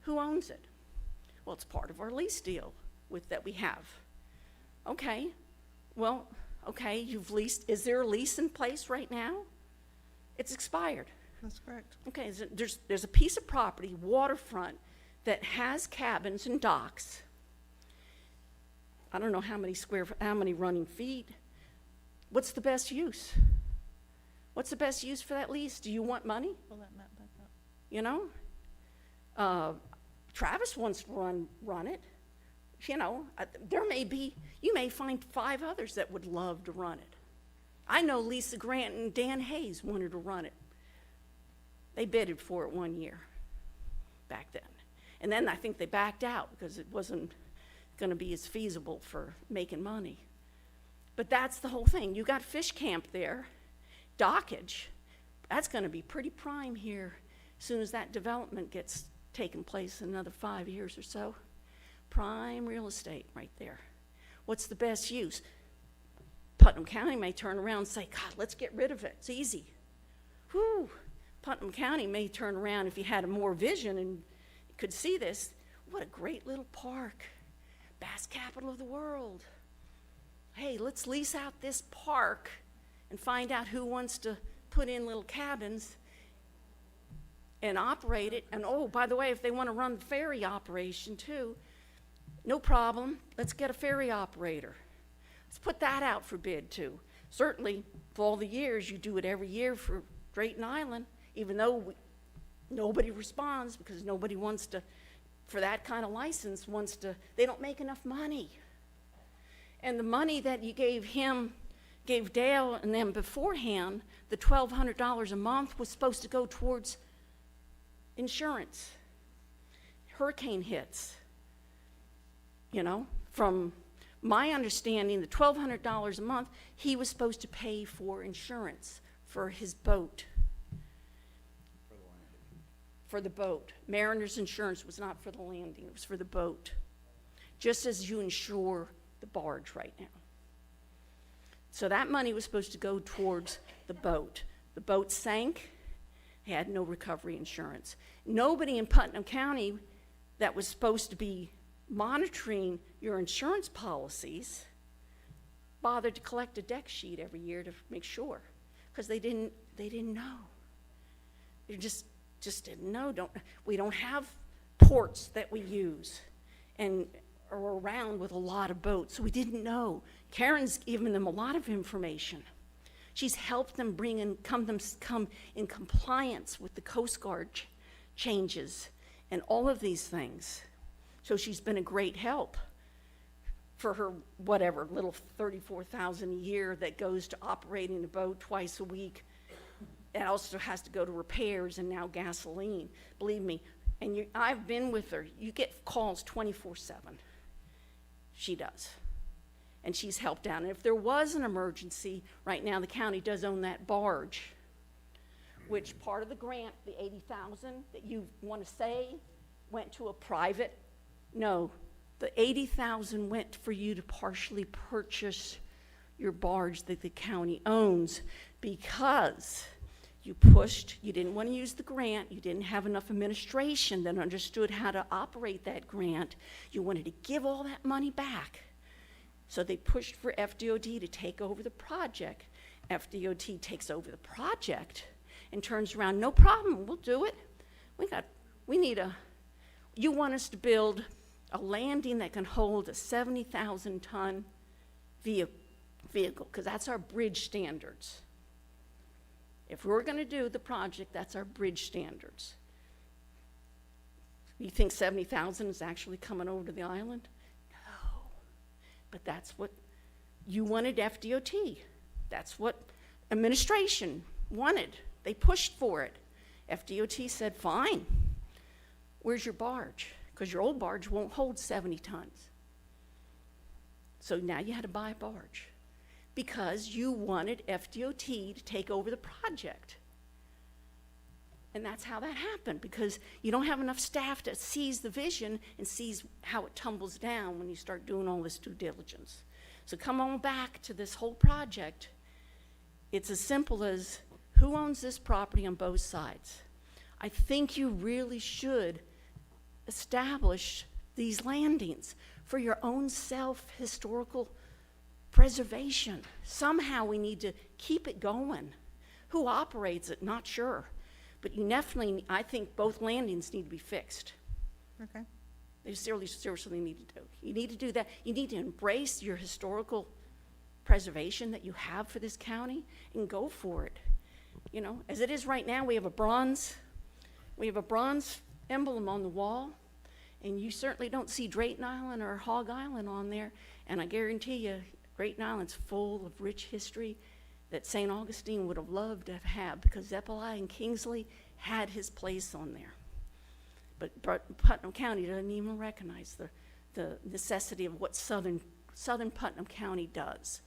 Who owns it? Well, it's part of our lease deal that we have. Okay, well, okay, you've leased, is there a lease in place right now? It's expired. That's correct. Okay, there's a piece of property, waterfront, that has cabins and docks. I don't know how many running feet. What's the best use? What's the best use for that lease? Do you want money? Pull that map back up. You know? Travis wants to run it. You know, you may find 5 others that would love to run it. I know Lisa Grant and Dan Hayes wanted to run it. They bidded for it 1 year back then. And then I think they backed out because it wasn't gonna be as feasible for making money. But that's the whole thing. You got fish camp there, dockage. That's gonna be pretty prime here as soon as that development gets taken place in another 5 years or so. Prime real estate right there. What's the best use? Putnam County may turn around and say, God, let's get rid of it. It's easy. Whew. Putnam County may turn around if you had more vision and could see this. What a great little park. Bass capital of the world. Hey, let's lease out this park and find out who wants to put in little cabins and operate it. And oh, by the way, if they want to run the ferry operation too, no problem. Let's get a ferry operator. Let's put that out for bid too. Certainly, for all the years, you do it every year for Drayton Island, even though nobody responds because nobody wants to, for that kind of license, they don't make enough money. And the money that you gave Dale and them beforehand, the $1,200 a month was supposed to go towards insurance, hurricane hits. You know, from my understanding, the $1,200 a month, he was supposed to pay for insurance for his boat. For the boat. Mariner's insurance was not for the landing, it was for the boat. Just as you insure the barge right now. So that money was supposed to go towards the boat. The boat sank, had no recovery insurance. Nobody in Putnam County that was supposed to be monitoring your insurance policies bothered to collect a deck sheet every year to make sure, because they didn't know. They just didn't know. We don't have ports that we use and are around with a lot of boats, so we didn't know. Karen's given them a lot of information. She's helped them come in compliance with the Coast Guard changes and all of these things. So she's been a great help for her, whatever, little 34,000 a year that goes to operating the boat twice a week. It also has to go to repairs and now gasoline. Believe me, and I've been with her. You get calls 24/7. She does. And she's helped out. And if there was an emergency, right now the county does own that barge, which part of the grant, the 80,000 that you want to say went to a private. No, the 80,000 went for you to partially purchase your barge that the county owns because you pushed, you didn't want to use the grant, you didn't have enough administration that understood how to operate that grant. You wanted to give all that money back. So they pushed for FDOT to take over the project. FDOT takes over the project and turns around, no problem, we'll do it. You want us to build a landing that can hold a 70,000 ton vehicle, because that's our bridge standards. If we're gonna do the project, that's our bridge standards. You think 70,000 is actually coming over to the island? No, but that's what you wanted, FDOT. That's what administration wanted. They pushed for it. FDOT said, fine, where's your barge? Because your old barge won't hold 70 tons. So now you had to buy a barge because you wanted FDOT to take over the project. And that's how that happened, because you don't have enough staff that sees the vision and sees how it tumbles down when you start doing all this due diligence. So come on back to this whole project. It's as simple as, who owns this property on both sides? I think you really should establish these landings for your own historical preservation. Somehow we need to keep it going. Who operates it? Not sure. But you definitely, I think both landings need to be fixed. Okay. They seriously need to do. You need to do that. You need to embrace your historical preservation that you have for this county and go for it. You know, as it is right now, we have a bronze emblem on the wall, and you certainly don't see Drayton Island or Hog Island on there. And I guarantee you, Drayton Island's full of rich history that St. Augustine would have loved to have, because Zeppeli and Kingsley had his place on there. But Putnam County doesn't even recognize the necessity of what southern Putnam County does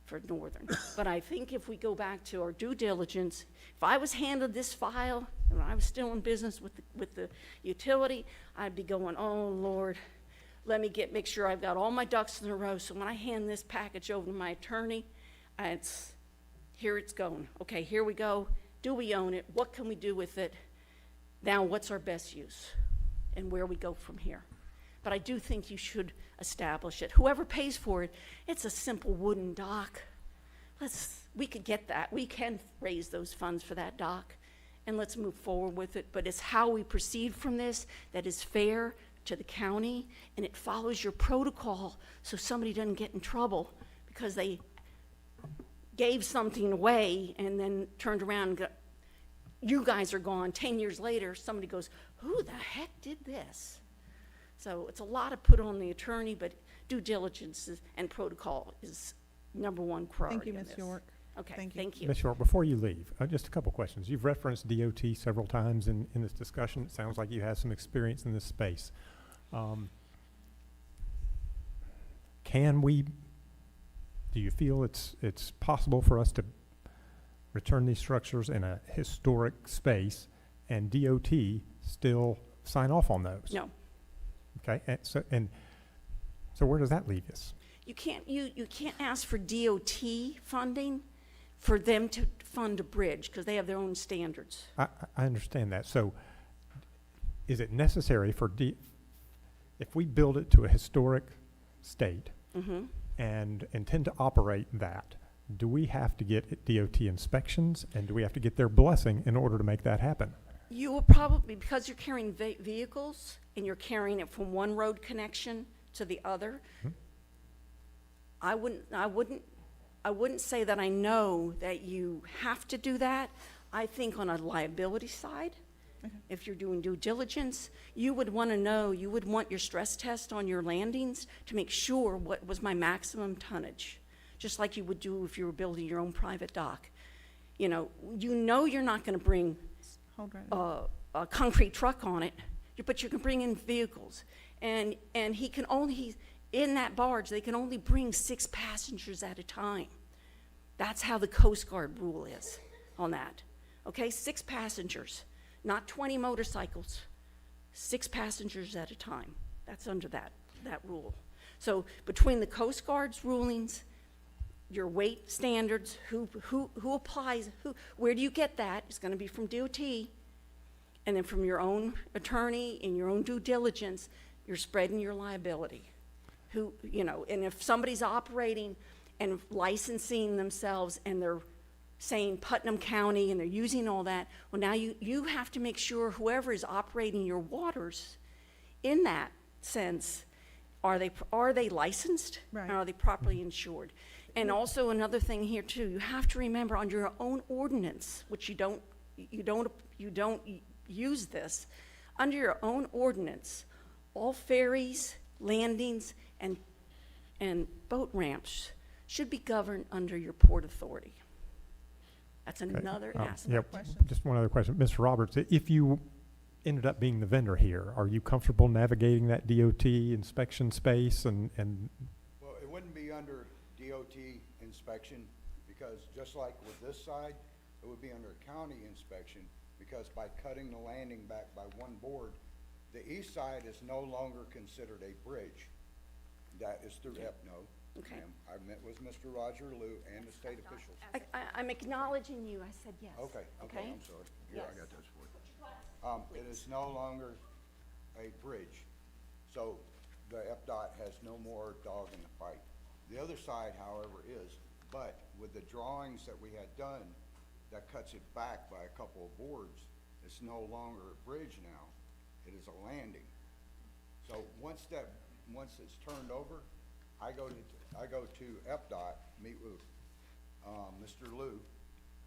for northern. But I think if we go back to our due diligence, if I was handed this file and I was still in business with the utility, I'd be going, oh Lord, let me make sure I've got all my ducks in a row, so when I hand this package over to my attorney, here it's going. Okay, here we go. Do we own it? What can we do with it? Now, what's our best use? And where we go from here? But I do think you should establish it. Whoever pays for it, it's a simple wooden dock. We could get that. We can raise those funds for that dock, and let's move forward with it. But it's how we proceed from this that is fair to the county, and it follows your protocol so somebody doesn't get in trouble because they gave something away and then turned around and got, you guys are gone. 10 years later, somebody goes, who the heck did this? So it's a lot to put on the attorney, but due diligence and protocol is number one priority. Thank you, in Ms. this. York. Okay, Thank you. thank you. Ms. York, before you leave, just a couple questions. You've referenced DOT several times in this discussion. It sounds like you have some experience in this space. Do you feel it's possible for us to return these structures in a historic space and DOT still sign off on those? No. Okay, and so where does that leave us? You can't ask for DOT funding for them to fund a bridge because they have their own standards. I understand that. So is it necessary if we build it to a historic state and intend to operate that, do we have to get DOT inspections and do we have to get their blessing in order to make that happen? You will probably, because you're carrying vehicles and you're carrying it from one road connection to the other, I wouldn't say that I know that you have to do that. I think on a liability side, If you're doing due diligence, you would want to know, you would want your stress test on your landings to make sure what was my maximum tonnage, just like you would do if you were building your own private dock. You know you're not going to bring Hold right. a concrete truck on it, but you can bring in vehicles. And he can only, in that barge, they can only bring 6 passengers at a time. That's how the Coast Guard rule is on that. Okay, 6 passengers, not 20 motorcycles, 6 passengers at a time. That's under that rule. So between the Coast Guard's rulings, your weight standards, who applies, where do you get that? It's going to be from DOT, and then from your own attorney and your own due diligence, you're spreading your liability. And if somebody's operating and licensing themselves and they're saying Putnam County and they're using all that, well, now you have to make sure whoever is operating your waters in that sense, are they licensed? Right. And are they properly insured? And also another thing here too, you have to remember under your own ordinance, which you don't use this, under your own ordinance, all ferries, landings, and boat ramps should be governed under your port authority. That's another aspect. Yep. Questions? Just one other question. Mr. Roberts, if you ended up being the vendor here, are you comfortable navigating that DOT inspection space and Well, it wouldn't be under DOT inspection, because just like with this side, it would be under county inspection, because by cutting the landing back by one board, the east side is no longer considered a bridge. That is through EPNO. Okay. And I met with Mr. Roger Liu and the state officials. I'm acknowledging you, I said yes. Okay, I'm sorry. Here, I Yes. got this for you. It is no longer a bridge, so the FDOT has no more dog in the fight. The other side, however, is, but with the drawings that we had done, that cuts it back by a couple of boards, it's no longer a bridge now, it is a landing. So once it's turned over, I go to FDOT, meet with, Mr. Liu,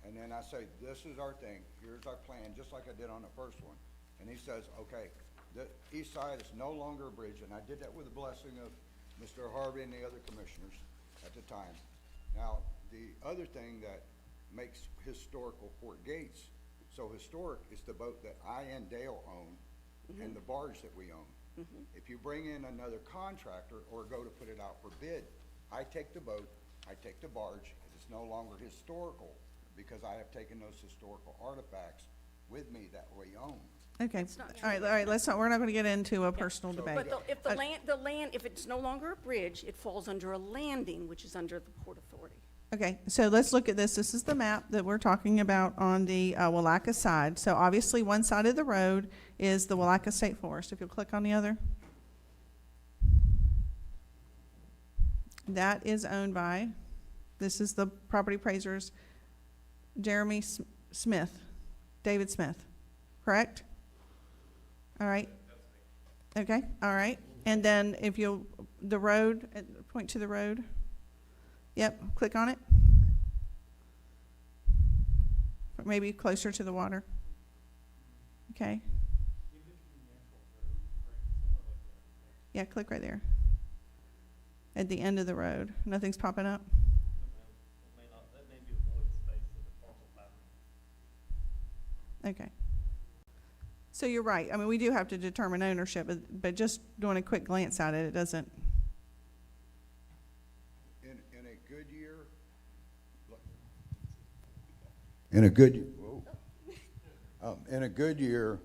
and then I say, this is our thing, here's our plan, just like I did on the first one. And he says, okay, the east side is no longer a bridge, and I did that with the blessing of Mr. Harvey and the other commissioners at the time. Now, the other thing that makes historical Fort Gates so historic is the boat that I and Dale own and the barge that we own. If you bring in another contractor or go to put it out for bid, I take the boat, I take the barge, it's no longer historical because I have taken those historical artifacts with me that we own. Okay, not all right, we're not gonna get into a personal debate. But if if it's no longer a bridge, it falls under a landing, which is under the Port Authority. Okay, so let's look at this. This is the map that we're talking about on the Palatka side. So obviously, one side of the road is the Palatka State Forest. If you'll click on the other. That is owned by, this is the property appraisers, Jeremy Smith, David Smith, correct? All right. Okay, all right. And then if you'll, the road, point to the road. Yep, click on it. Or maybe closer to the water. Okay. Yeah, click right there. At the end of the road. Nothing's popping up? Okay. So you're right. I mean, we do have to determine ownership, but just doing a quick glance at it, it doesn't. In a good year, in a good year,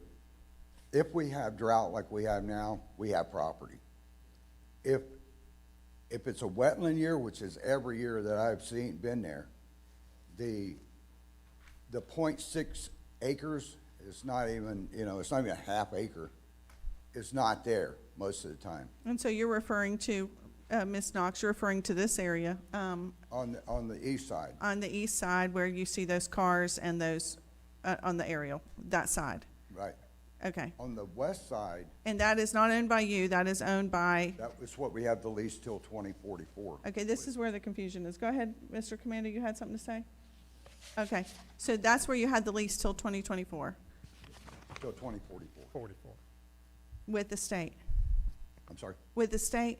if we have drought like we have now, we have property. If it's a wetland year, which is every year that I've been there, the 0.6 acres is not even, it's not even a half acre. It's not there most of the time. And so you're referring to, Ms. Knox, you're referring to this area, On the east side. on the east side where you see those cars and those, on the aerial, that side. Right. Okay. On the west side, And that is not owned by you, that is owned by, that was what we have the lease till 2044. okay, this is where the confusion is. Go ahead, Mr. Commander, you had something to say? Okay, so that's where you had the lease till 2024. till 2044. 44. with the state? I'm sorry. With the state?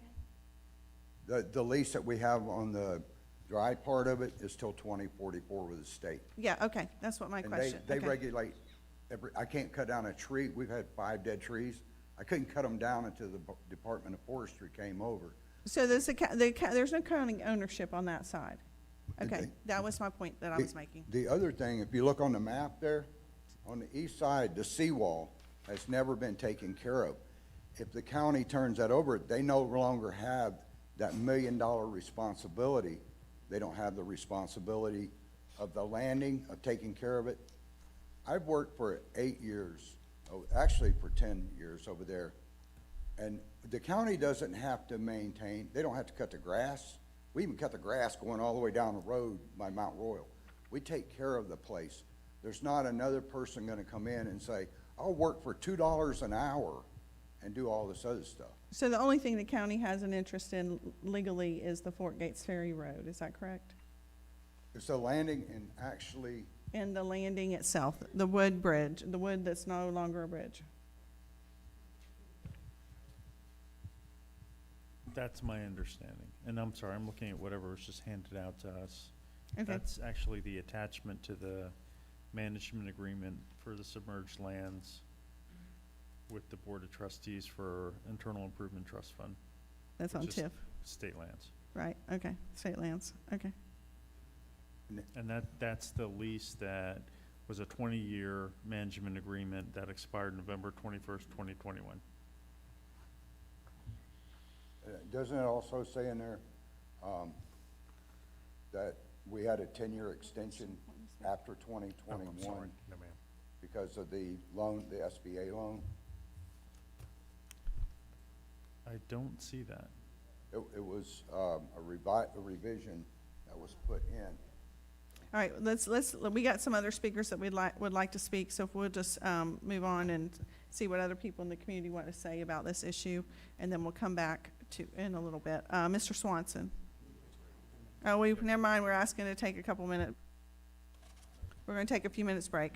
The lease that we have on the dry part of it is till 2044 with the state. Yeah, okay, that's what my And question. they okay. regulate I can't cut down a tree. We've had 5 dead trees. I couldn't cut them down until the Department of Forestry came over. So there's there's no county ownership on that side? Okay, that was my point that I was making. The other thing, if you look on the map there, on the east side, the seawall has never been taken care of. If the county turns that over, they no longer have that $1 million responsibility. They don't have the responsibility of the landing, of taking care of it. I've worked for 8 years, actually for 10 years over there, and the county doesn't have to maintain, they don't have to cut the grass. We even cut the grass going all the way down the road by Mount Royal. We take care of the place. There's not another person gonna come in and say, I'll work for $2 an hour and do all this other stuff. So the only thing the county has an interest in legally is the Fort Gates Ferry Road, is that correct? It's a landing and actually, And the landing itself, the wood bridge, the wood that's no longer a bridge? That's my understanding. And I'm sorry, I'm looking at whatever was just handed out to us. Okay. That's actually the attachment to the management agreement for the submerged lands with the Board of Trustees for Internal Improvement Trust Fund. That's on which is TIF, State lands. right, okay, state lands, okay. And that's the lease that was a 20-year management agreement that expired November 21st, 2021. doesn't it also say in there, that we had a 10-year extension after 2021? No, ma'am. Because of the loan, the SBA loan? I don't see that. It was, a revision that was put in. All right, we got some other speakers that would like to speak, so if we'll just, move on and see what other people in the community want to say about this issue, and then we'll come back in a little bit. Mr. Swanson? Oh, never mind, we're asking to take a couple minutes. We're gonna take a few minutes break.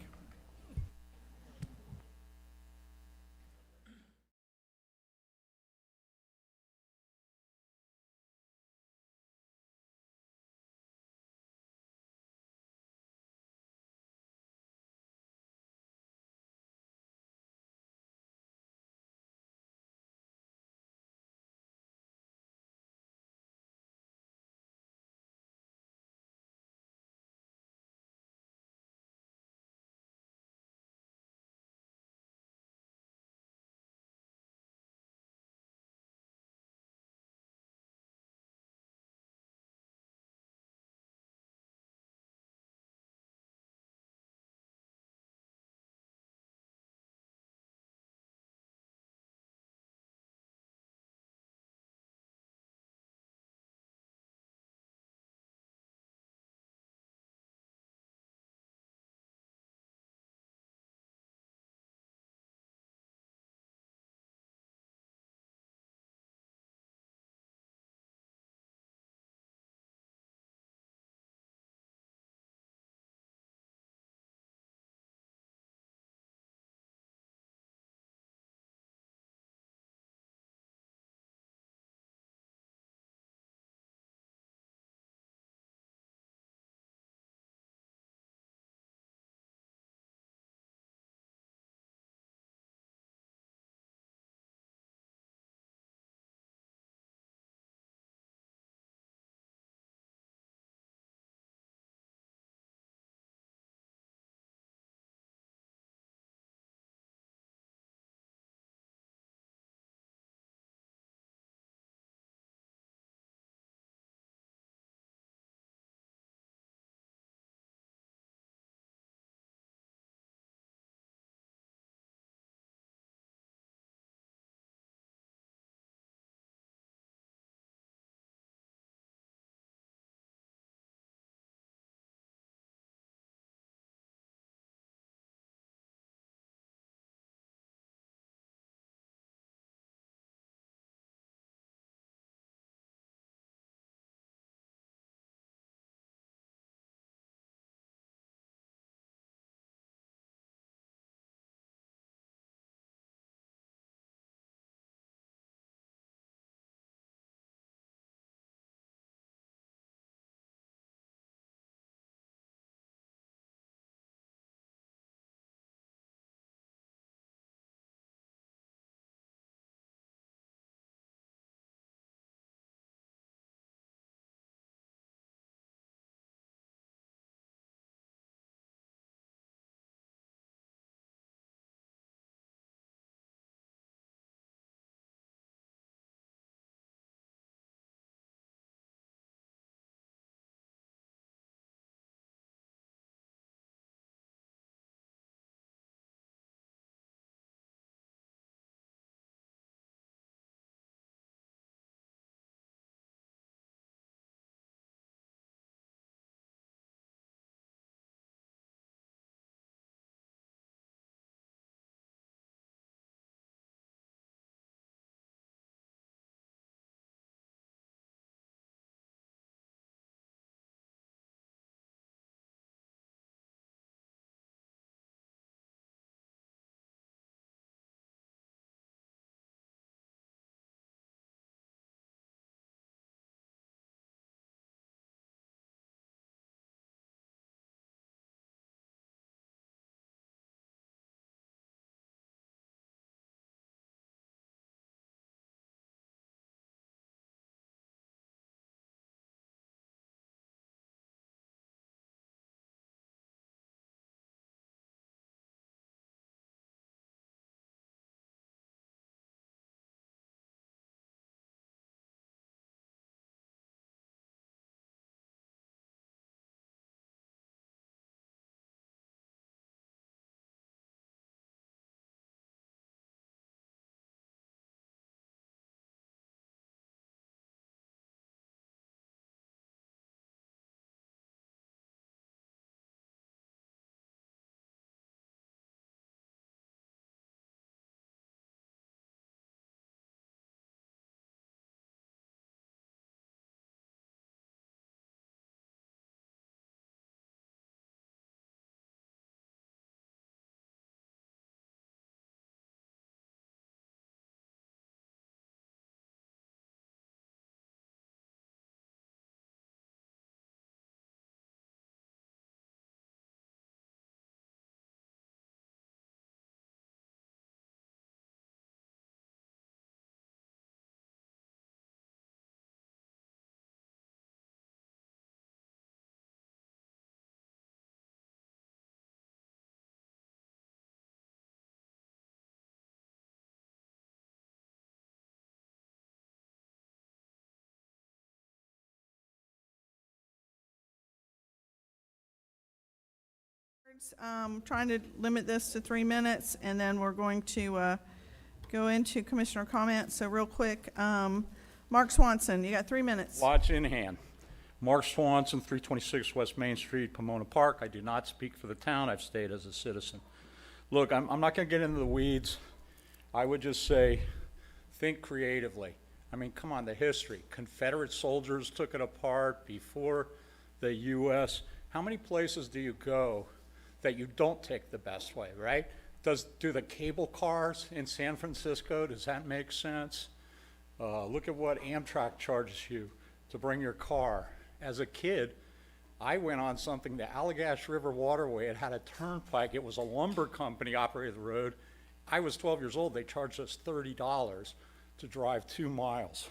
words. Trying to limit this to 3 minutes, and then we're going to go into commissioner comments. So real quick, Mark Swanson, you got 3 minutes. Watch in hand. Mark Swanson, 326 West Main Street, Pomona Park. I do not speak for the town. I've stayed as a citizen. Look, I'm not going to get into the weeds. I would just say, think creatively. I mean, come on, the history. Confederate soldiers took it apart before the U.S. How many places do you go that you don't take the best way, right? Do the cable cars in San Francisco, does that make sense? Look at what Amtrak charges you to bring your car. As a kid, I went on something, the Allagash River Waterway. It had a turnpike. It was a lumber company operated the road. I was 12 years old. They charged us $30 to drive 2 miles.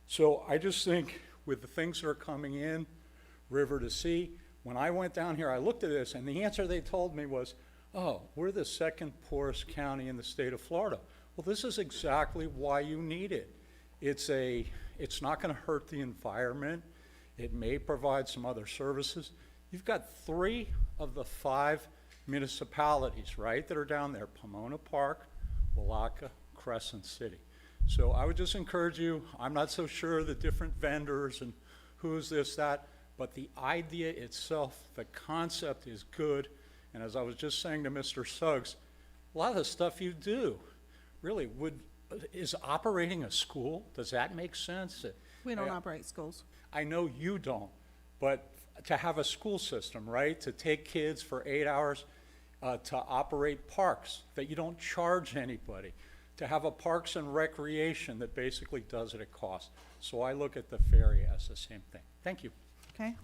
So I just think with the things that are coming in, river to sea, when I went down here, I looked at this, and the answer they told me was, oh, we're the second poorest county in the state of Florida. Well, this is exactly why you need it. It's not going to hurt the environment. It may provide some other services. You've got 3 of the 5 municipalities, right, that are down there: Pomona Park, Palatka, Crescent City. So I would just encourage you. I'm not so sure the different vendors and who's this, that, but the idea itself, the concept is good. And as I was just saying to Mr. Suggs, a lot of the stuff you do really is operating a school. Does that make sense? We don't operate schools. I know you don't, but to have a school system, right, to take kids for 8 hours, to operate parks that you don't charge anybody, to have a parks and recreation that basically does it at cost. So I look at the ferry as the same thing. Thank you. Okay.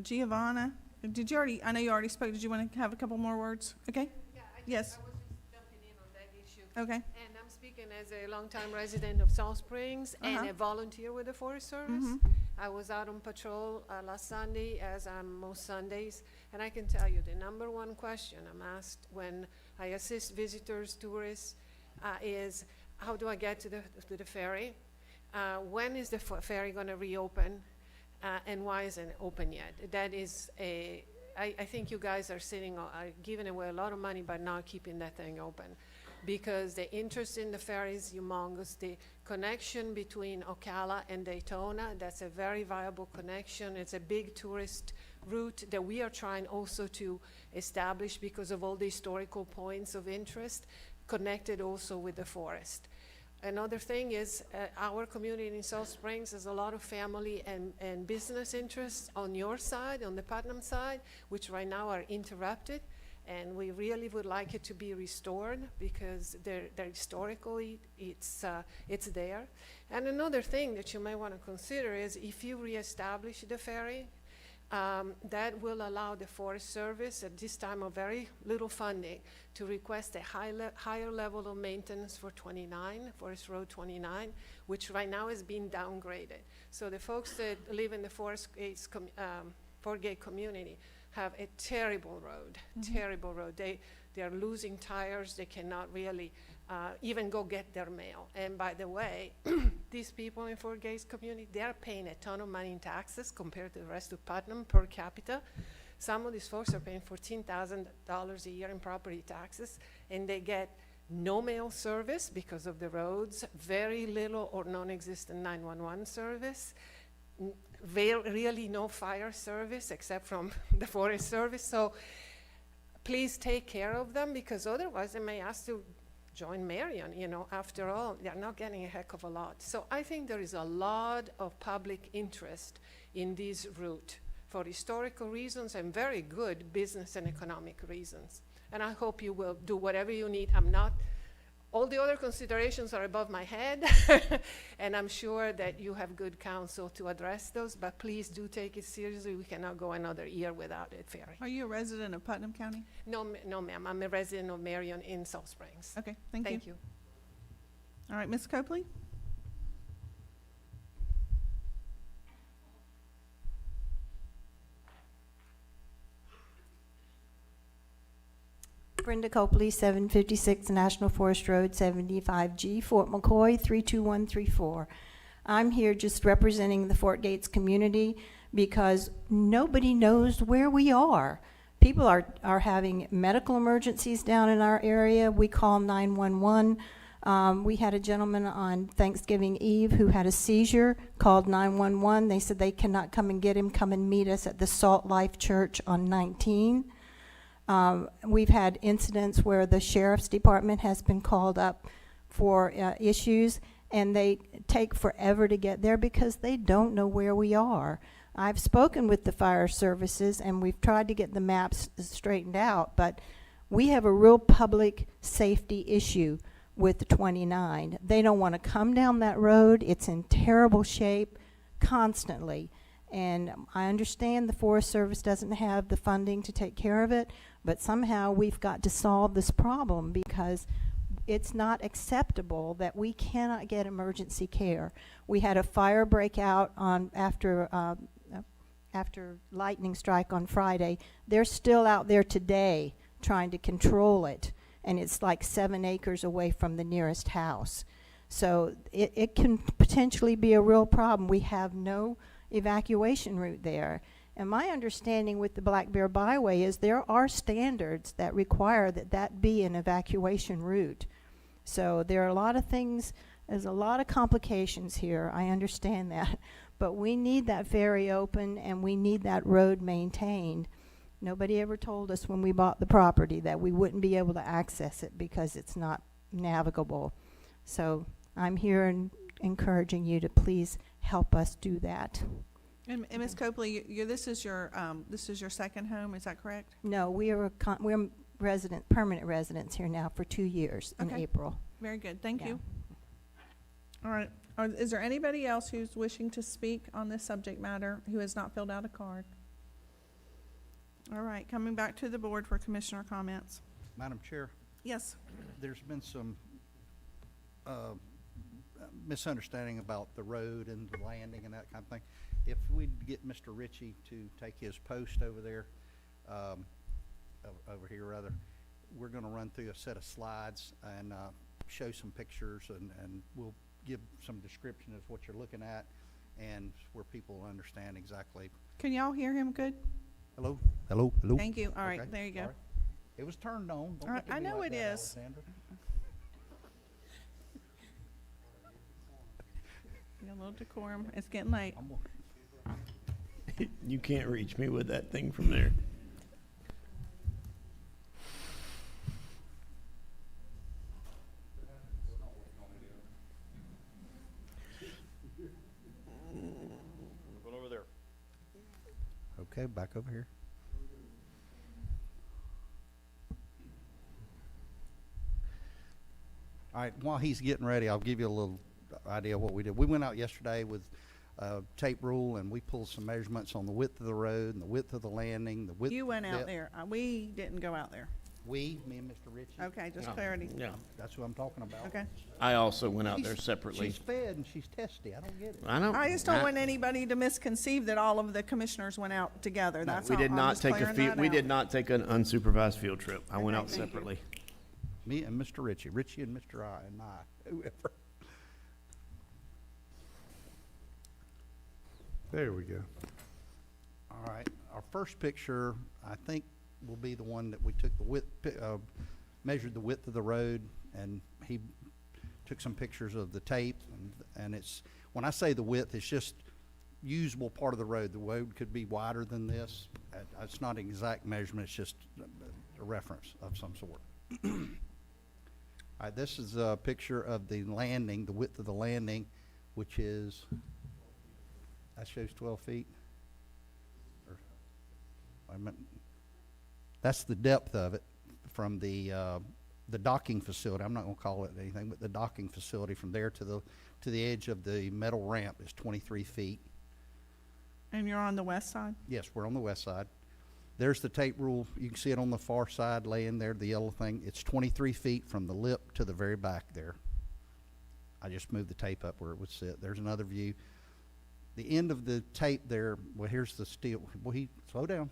Giovanna, I know you already spoke. Did you want to have a couple more words? Okay. Yes. I was just jumping in on that issue. Okay. And I'm speaking as a longtime resident of Salt Springs and a volunteer with the Forest Service. I was out on patrol last Sunday, as I'm most Sundays, and I can tell you the number one question I'm asked when I assist visitors, tourists, is how do I get to the ferry? When is the ferry going to reopen? And why isn't it open yet? That is I think you guys are giving away a lot of money by not keeping that thing open, because the interest in the ferry is humongous. The connection between Ocala and Daytona, that's a very viable connection. It's a big tourist route that we are trying also to establish because of all the historical points of interest, connected also with the forest. Another thing is our community in Salt Springs has a lot of family and business interests on your side, on the Putnam side, which right now are interrupted. And we really would like it to be restored because they're historically, it's there. And another thing that you may want to consider is if you reestablish the ferry, that will allow the Forest Service at this time of very little funding to request a higher level of maintenance for 29, Forest Road 29, which right now is being downgraded. So the folks that live in the Fort Gate community have a terrible road, terrible road. They are losing tires. They cannot really even go get their mail. And by the way, these people in Fort Gates community, they are paying a ton of money in taxes compared to the rest of Putnam per capita. Some of these folks are paying $14,000 a year in property taxes, and they get no mail service because of the roads, very little or non-existent 911 service, really no fire service except from the Forest Service. So please take care of them, because otherwise they may ask to join Marion. After all, they're not getting a heck of a lot. So I think there is a lot of public interest in this route for historical reasons and very good business and economic reasons. And I hope you will do whatever you need. All the other considerations are above my head, and I'm sure that you have good counsel to address those, but please do take it seriously. We cannot go another year without a ferry. Are you a resident of Putnam County? No, ma'am. I'm a resident of Marion in Salt Springs. Okay, thank you. Thank you. All right, Ms. Copley? Brenda Copley, 756 National Forest Road, 75G, Fort McCoy, 32134. I'm here just representing the Fort Gates community because nobody knows where we are. People are having medical emergencies down in our area. We call 911. We had a gentleman on Thanksgiving Eve who had a seizure, called 911. They said they cannot come and get him. Come and meet us at the Salt Life Church on 19. We've had incidents where the sheriff's department has been called up for issues, and they take forever to get there because they don't know where we are. I've spoken with the fire services, and we've tried to get the maps straightened out, but we have a real public safety issue with the 29. They don't want to come down that road. It's in terrible shape constantly. And I understand the Forest Service doesn't have the funding to take care of it, but somehow we've got to solve this problem because it's not acceptable that we cannot get emergency care. We had a fire breakout on after lightning strike on Friday. They're still out there today trying to control it, and it's like 7 acres away from the nearest house. So it can potentially be a real problem. We have no evacuation route there. And my understanding with the Black Bear Byway is there are standards that require that be an evacuation route. So there are a lot of things, there's a lot of complications here, I understand that. But we need that ferry open and we need that road maintained. Nobody ever told us when we bought the property that we wouldn't be able to access it because it's not navigable. So I'm here and encouraging you to please help us do that. And Ms. Copley, this is your second home, is that correct? No, we're permanent residents here now for 2 years in Okay. April. Very good, thank Yeah. you. All right, is there anybody else who's wishing to speak on this subject matter who has not filled out a card? All right, coming back to the board for commissioner comments. Madam Chair, Yes. there's been some misunderstanding about the road and the landing and that kind of thing. If we'd get Mr. Ritchie to take his post over there, over here rather, we're going to run through a set of slides and show some pictures, and we'll give some description of what you're looking at and where people will understand exactly. Can y'all hear him good? Hello? Hello? Hello? Thank you. All right, Okay, there you go. all right. It was turned on. Don't All right, look at I me know like it that, is. Alexander. A little decorum. It's getting late. You can't reach me with that thing from there. One over there. Okay, back over here. All right, while he's getting ready, I'll give you a little idea of what we did. We went out yesterday with tape rule, and we pulled some measurements on the width of the road and the width of the landing, the width. You went out depth. there. We didn't go out there. We, me and Mr. Ritchie. Okay, just No. clarity. Yeah. That's who I'm talking about. Okay. I also went out there She's- separately. She's fed and she's testy. I don't get it. I know. I just don't want anybody to misconceive that all of the commissioners went out together. That's We all. did I'm not just take a clearing field, that we out. did not take an unsupervised field trip. I went Okay, out thank you. separately. Me and Mr. Ritchie. Ritchie and Mr. I and whoever. There we go. All right, our first picture, I think, will be the one that we took the width, measured the width of the road, and he took some pictures of the tape, and it's, when I say the width, it's just usable part of the road. The road could be wider than this. It's not an exact measurement, it's just a reference of some sort. All right, this is a picture of the landing, the width of the landing, which is, that shows 12 feet. That's the depth of it from the docking facility. I'm not going to call it anything, but the docking facility from there to the edge of the metal ramp is 23 feet. And you're on the west side? Yes, we're on the west side. There's the tape rule. You can see it on the far side laying there, the yellow thing. It's 23 feet from the lip to the very back there. I just moved the tape up where it would sit. There's another view. The end of the tape there, well, here's the steel. Well, slow down.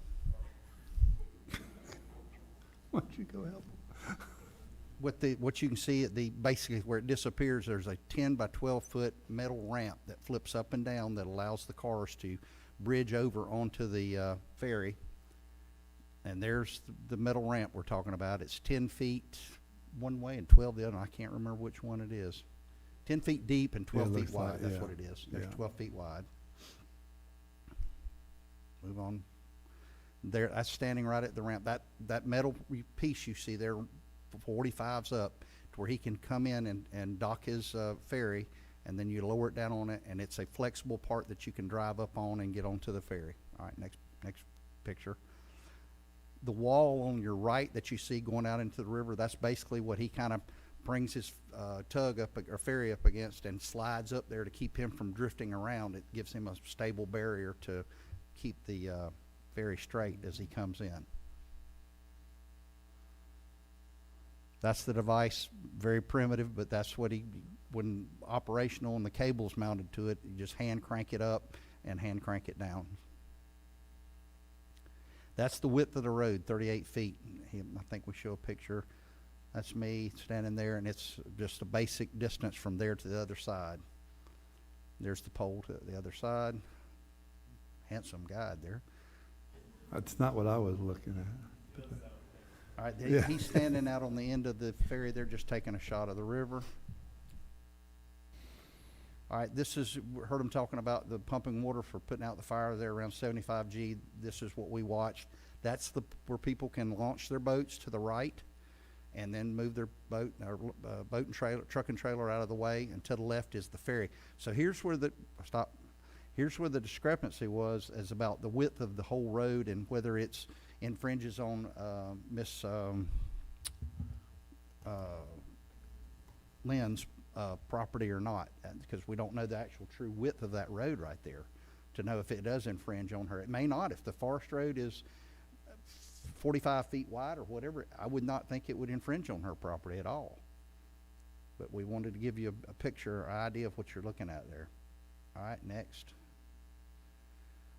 Why don't you go help him? What you can see at basically where it disappears, there's a 10 by 12 foot metal ramp that flips up and down that allows the cars to bridge over onto the ferry. And there's the metal ramp we're talking about. It's 10 feet one way and 12 the other. I can't remember which one it is. 10 feet deep and 12 feet looks wide. like- That's yeah, what it is. There's yeah. 12 feet wide. Move on. There, that's standing right at the ramp. That metal piece you see there, 45's up, to where he can come in and dock his ferry, and then you lower it down on it, and it's a flexible part that you can drive up on and get onto the ferry. All right, next picture. The wall on your right that you see going out into the river, that's basically what he kind of brings his tug up or ferry up against and slides up there to keep him from drifting around. It gives him a stable barrier to keep the ferry straight as he comes in. That's the device, very primitive, but that's what when operational and the cable's mounted to it, you just hand crank it up and hand crank it down. That's the width of the road, 38 feet. I think we show a picture. That's me standing there, and it's just a basic distance from there to the other side. There's the pole to the other side. Handsome guide there. That's not what I was looking at. All right, Yeah. he's standing out on the end of the ferry there, just taking a shot of the river. All right, this is, we heard him talking about the pumping water for putting out the fire there around 75G. This is what we watched. That's where people can launch their boats to the right and then move their boat and trailer, truck and trailer out of the way, and to the left is the ferry. So here's where here's where the discrepancy was, is about the width of the whole road and whether it's infringes on Miss Lynn's property or not, because we don't know the actual true width of that road right there to know if it does infringe on her. It may not. If the forest road is 45 feet wide or whatever, I would not think it would infringe on her property at all. But we wanted to give you a picture, an idea of what you're looking at there. All right, next.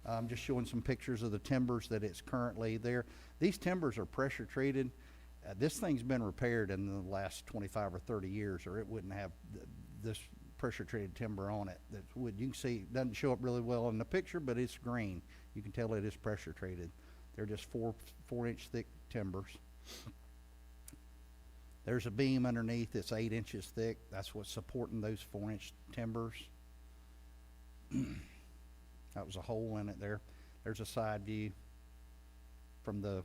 I'm just showing some pictures of the timbers that it's currently there. These timbers are pressure treated. This thing's been repaired in the last 25 or 30 years, or it wouldn't have this pressure treated timber on it. That's wood. You can see it doesn't show up really well in the picture, but it's green. You can tell it is pressure treated. They're just 4-inch thick timbers. There's a beam underneath that's 8 inches thick. That's what's supporting those 4-inch timbers. That was a hole in it there. There's a side view from the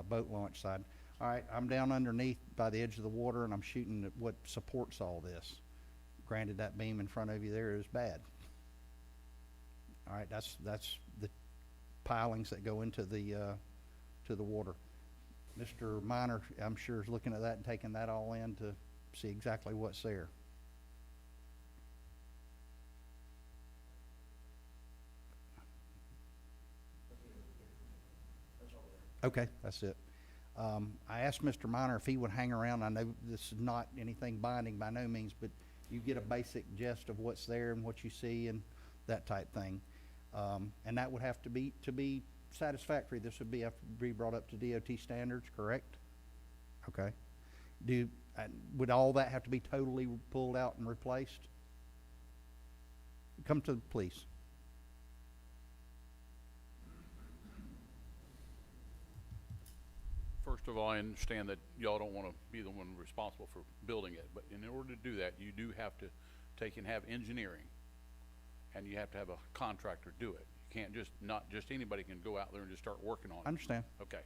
boat launch side. All right, I'm down underneath by the edge of the water, and I'm shooting at what supports all this. Granted, that beam in front of you there is bad. All right, that's the pilings that go into the to the water. Mr. Minor, I'm sure, is looking at that and taking that all in to see exactly what's there. Okay, that's it. I asked Mr. Minor if he would hang around. I know this is not anything binding by no means, but you get a basic gist of what's there and what you see and that type thing. And that would have to be satisfactory. This would have to be brought up to DOT standards, correct? Okay. Would all that have to be totally pulled out and replaced? Come to the police. First of all, I understand that y'all don't want to be the one responsible for building it, but in order to do that, you do have to take and have engineering, and you have to have a contractor do it. You can't not just anybody can go out there and just start working on it. I understand. Okay.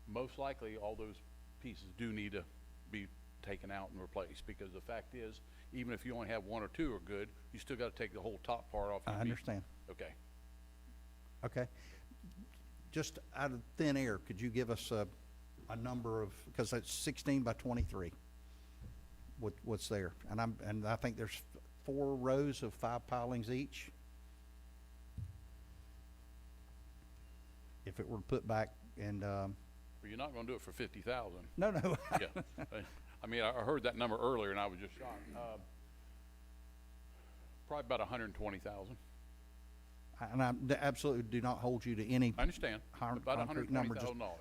Most likely, all those pieces do need to be taken out and replaced, because the fact is, even if you only have one or two are good, you still got to take the whole top part off. I understand. Okay. Okay. Just out of thin air, could you give us a number of, because it's 16 by 23, what's there? And I think there's 4 rows of 5 pilings each. If it were put back and Well, you're not going to do it for 50,000. no. Yeah. I mean, I heard that number earlier and I was just shocked. Probably about 120,000. And I absolutely do not hold you to any I understand. About concrete number. $120,000.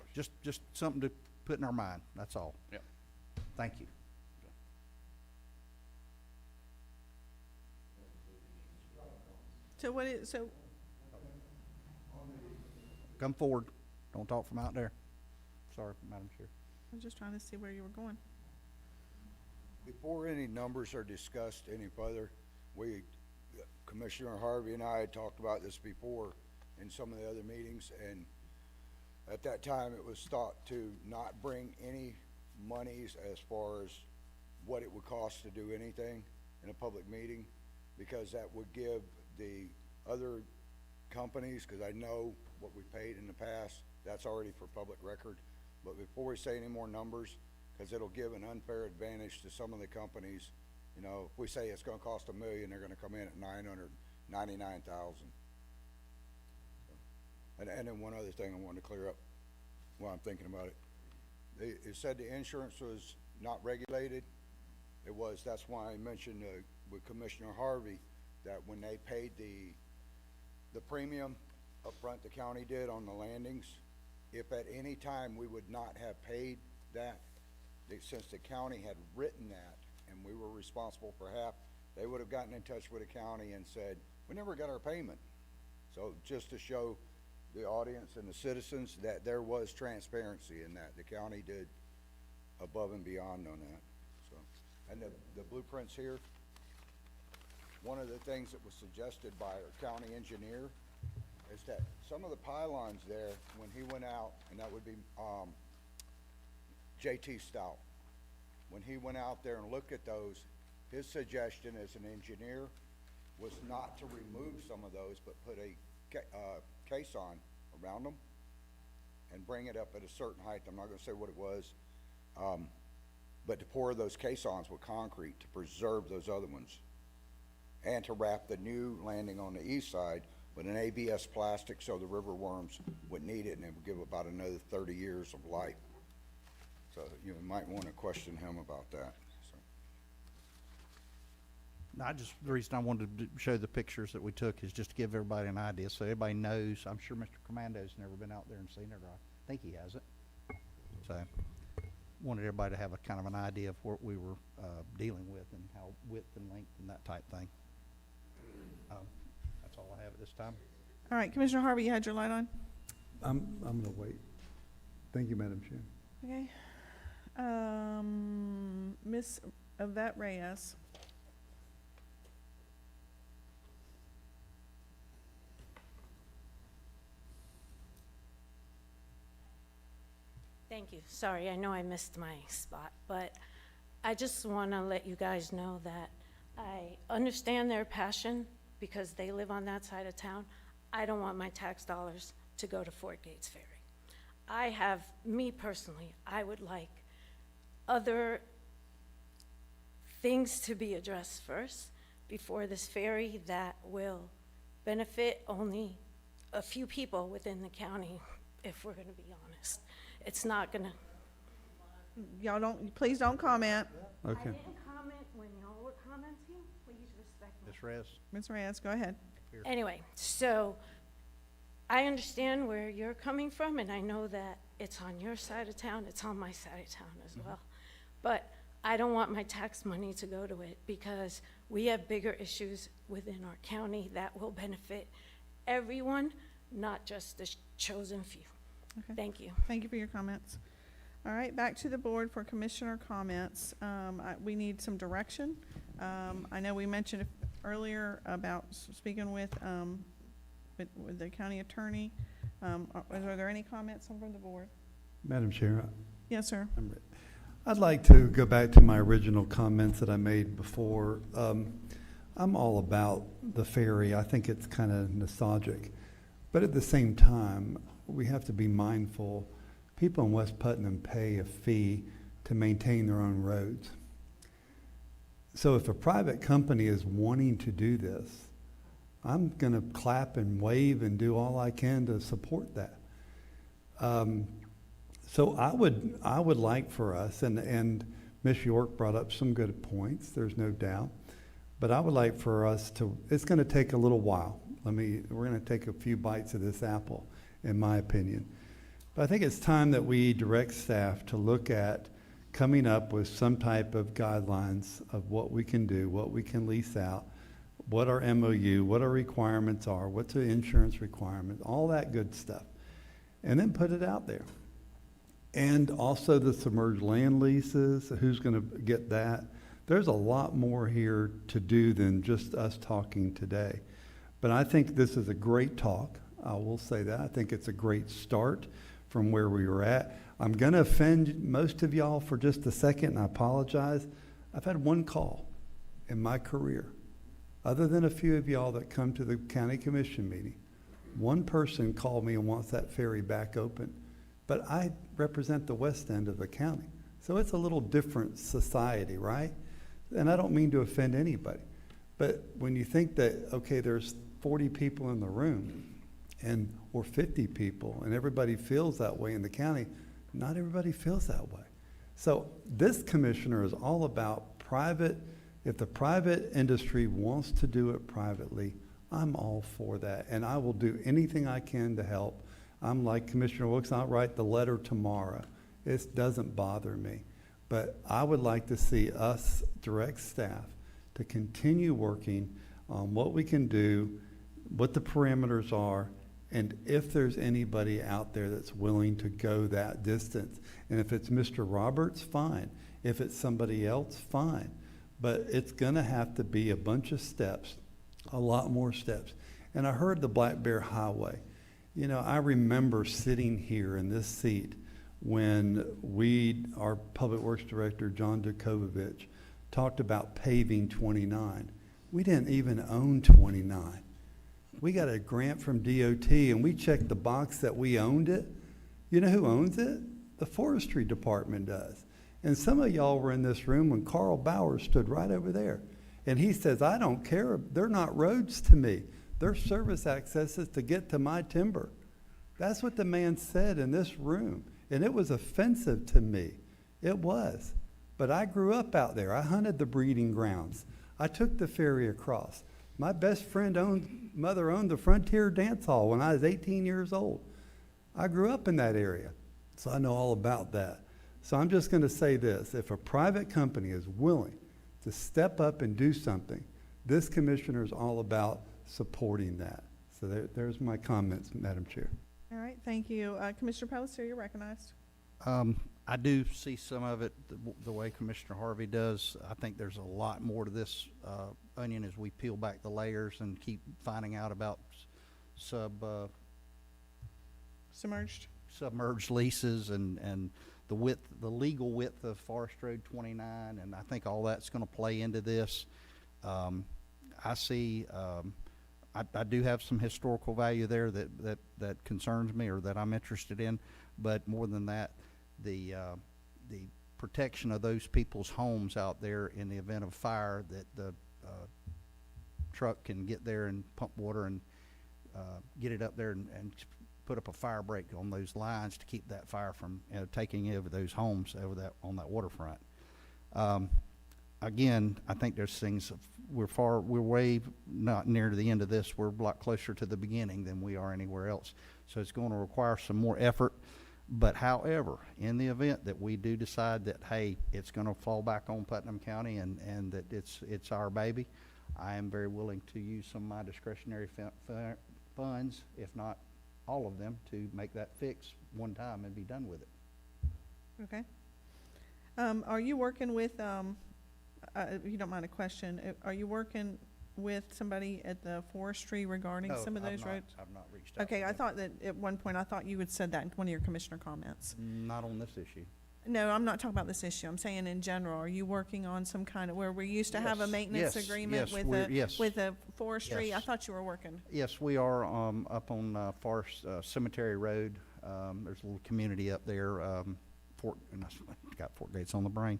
Just something to put in our mind. That's all. Yep. Thank you. So what is, so, Come forward Don't talk from out there. Sorry, Madam Chair. I was just trying to see where you were going. Before any numbers are discussed any further, Commissioner Harvey and I had talked about this before in some of the other meetings, and at that time, it was thought to not bring any monies as far as what it would cost to do anything in a public meeting, because that would give the other companies, because I know what we paid in the past, that's already for public record. But before we say any more numbers, because it'll give an unfair advantage to some of the companies, you know, if we say it's gonna cost $1 million, they're gonna come in at $999,000. And then one other thing I wanted to clear up while I'm thinking about it. It said the insurance was not regulated. It was. That's why I mentioned with Commissioner Harvey that when they paid the premium up front, the county did on the landings, if at any time we would not have paid that, since the county had written that and we were responsible for half, they would have gotten in touch with the county and said, we never got our payment. So just to show the audience and the citizens that there was transparency in that. The county did above and beyond on that. So, and the blueprints here, one of the things that was suggested by our county engineer is that some of the pylons there, when he went out, and that would be JT Stout, when he went out there and looked at those, his suggestion as an engineer was not to remove some of those, but put a caisson around them and bring it up at a certain height. I'm not going to say what it was, but to pour those caissons with concrete to preserve those other ones, and to wrap the new landing on the east side with an ABS plastic so the river worms would need it, and it would give about another 30 years of life. So you might want to question him about that. So. The reason I wanted to show the pictures that we took is just to give everybody an idea, so everybody knows. I'm sure Mr. Commando's never been out there and seen it, or I think he hasn't. So, wanted everybody to have a kind of an idea of what we were dealing with and how width and length and that type thing. That's all I have at this time. All right, Commissioner Harvey, you had your light on? I'm gonna wait. Thank you, Madam Chair. Okay. Ms. Yvette Reyes. Thank you. Sorry, I know I missed my spot, but I just want to let you guys know that I understand their passion because they live on that side of town. I don't want my tax dollars to go to Fort Gates Ferry. Me personally, I would like other things to be addressed first before this ferry that will benefit only a few people within the county, if we're going to be honest. It's not gonna. Y'all don't, please don't comment. Okay. I didn't comment when y'all were commenting. Please respect me. Ms. Reyes? Ms. Reyes, go ahead. Anyway, so I understand where you're coming from, and I know that it's on your side of town, it's on my side of town as well. But I don't want my tax money to go to it because we have bigger issues within our county that will benefit everyone, not just the chosen few. Okay. Thank you. Thank you for your comments. All right, back to the board for commissioner comments. We need some direction. I know we mentioned earlier about speaking with the county attorney. Are there any comments from the board? Madam Chair. Yes, sir. I'd like to go back to my original comments that I made before. I'm all about the ferry. I think it's kind of nostalgic. But at the same time, we have to be mindful. People in West Putnam pay a fee to maintain their own roads. So if a private company is wanting to do this, I'm going to clap and wave and do all I can to support that. So I would like for us, and Ms. York brought up some good points, there's no doubt, but I would like for us to, it's going to take a little while. We're going to take a few bites of this apple, in my opinion. But I think it's time that we direct staff to look at coming up with some type of guidelines of what we can do, what we can lease out, what our MOU, what our requirements are, what's the insurance requirement, all that good stuff. and then put it out there. And also the submerged land leases, who's going to get that? There's a lot more here to do than just us talking today. But I think this is a great talk. I will say that. I think it's a great start from where we were at. I'm going to offend most of y'all for just a second, and I apologize. I've had one call in my career, other than a few of y'all that come to the county commission meeting. One person called me and wants that ferry back open, but I represent the west end of the county. So it's a little different society, right? And I don't mean to offend anybody, but when you think that, okay, there's 40 people in the room or 50 people, and everybody feels that way in the county, not everybody feels that way. So this commissioner is all about private. If the private industry wants to do it privately, I'm all for that, and I will do anything I can to help. I'm like Commissioner Wilkes, I'll write the letter tomorrow. It doesn't bother me. But I would like to see us direct staff to continue working on what we can do, what the parameters are, and if there's anybody out there that's willing to go that distance. And if it's Mr. Roberts, fine. If it's somebody else, fine. But it's gonna have to be a bunch of steps, a lot more steps. And I heard the Black Bear Highway. You know, I remember sitting here in this seat when our Public Works Director, John Dukovich, talked about paving 29. We didn't even own 29. We got a grant from DOT, and we checked the box that we owned it. You know who owns it? The Forestry Department does. And some of y'all were in this room when Carl Bauer stood right over there. And he says, I don't care. They're not roads to me. They're service accesses to get to my timber. That's what the man said in this room. And it was offensive to me. It was. But I grew up out there. I hunted the breeding grounds. I took the ferry across. My best friend mother owned the Frontier Dance Hall when I was 18 years old. I grew up in that area, so I know all about that. So I'm just going to say this. If a private company is willing to step up and do something, this commissioner is all about supporting that. So there's my comments, Madam Chair. All right, thank you. Commissioner Palatka, you're recognized. I do see some of it the way Commissioner Harvey does. I think there's a lot more to this onion as we peel back the layers and keep finding out about submerged leases and the legal width of Forest Road 29, and I think all that's going to play into this. I see. I do have some historical value there that concerns me or that I'm interested in, but more than that, the protection of those people's homes out there in the event of fire, that the truck can get there and pump water and get it up there and put up a fire break on those lines to keep that fire from taking over those homes on that waterfront. Again, I think there's things, we're way not near to the end of this. We're a lot closer to the beginning than we are anywhere else. So it's going to require some more effort. But however, in the event that we do decide that, hey, it's going to fall back on Putnam County and that it's our baby, I am very willing to use some of my discretionary funds, if not all of them, to make that fix one time and be done with it. Okay. Are you working with, if you don't mind a question, are you working with somebody at the forestry regarding some of those roads? I've not reached out. Okay, I thought that at one point, I thought you had said that in one of your commissioner comments. Not on this issue. No, I'm not talking about this issue. I'm saying in general, are you working on some kind of, where we used to have a maintenance agreement with the forestry? Yes. I thought you were working. Yes, we are up on Forest Cemetery Road. There's a little community up there. And I got Fort Gates on the brain.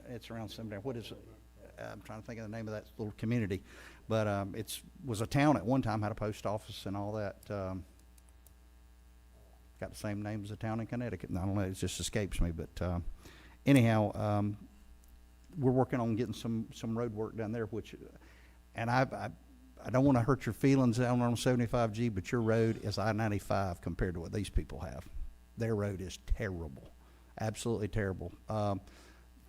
It's around Cemetery. What is it? I'm trying to think of the name of that little community, but was a town at one time, had a post office and all that. Got the same name as a town in Connecticut. I don't know, it just escapes me. But anyhow, we're working on getting some road work done there. And I don't want to hurt your feelings down on 75G, but your road is I-95 compared to what these people have. Their road is terrible, absolutely terrible.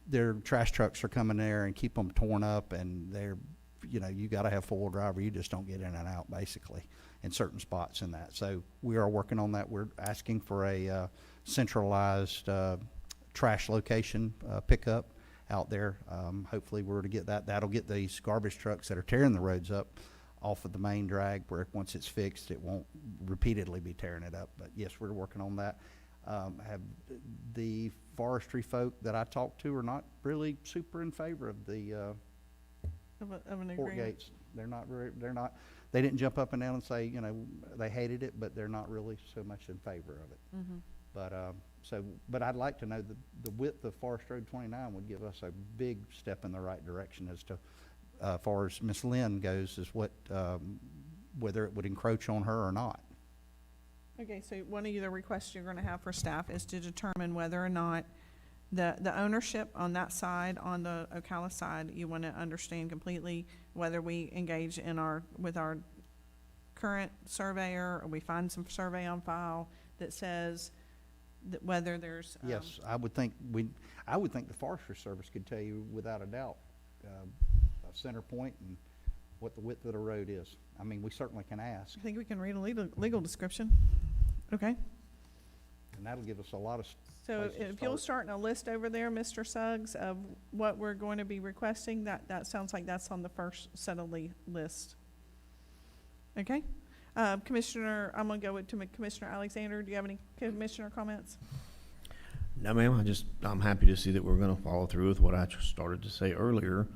Their trash trucks are coming there and keep them torn up, and they're you know, you gotta have four-wheel drive or you just don't get in and out, basically, in certain spots in that. So we are working on that. We're asking for a centralized trash location pickup out there. Hopefully we're to get that. That'll get these garbage trucks that are tearing the roads up off of the main drag, where once it's fixed, it won't repeatedly be tearing it up. But yes, we're working on that. Have the forestry folk that I talked to are not really super in favor of the Of an port agreement. gates. They didn't jump up and down and say, you know, they hated it, but they're not really so much in favor of it. Mhm. But I'd like to know the width of Forest Road 29 would give us a big step in the right direction as to, far as Miss Lynn goes, is what, whether it would encroach on her or not. Okay, so one of the requests you're gonna have for staff is to determine whether or not the ownership on that side, on the Ocala side, you wanna understand completely whether we engage with our current surveyor, or we find some survey on file that says that whether there's. Yes, I would think the Forestry Service could tell you without a doubt, a center point and what the width of the road is. I mean, we certainly can ask, I think we can read a legal description. Okay, and that'll give us a lot of so places to if you'll start. start a list over there, Mr. Suggs, of what we're going to be requesting, that sounds like that's on the first set of list. Okay, Commissioner, I'm gonna go to Commissioner Alexander. Do you have any commissioner comments? No, ma'am, I'm happy to see that we're gonna follow through with what I just started to say earlier.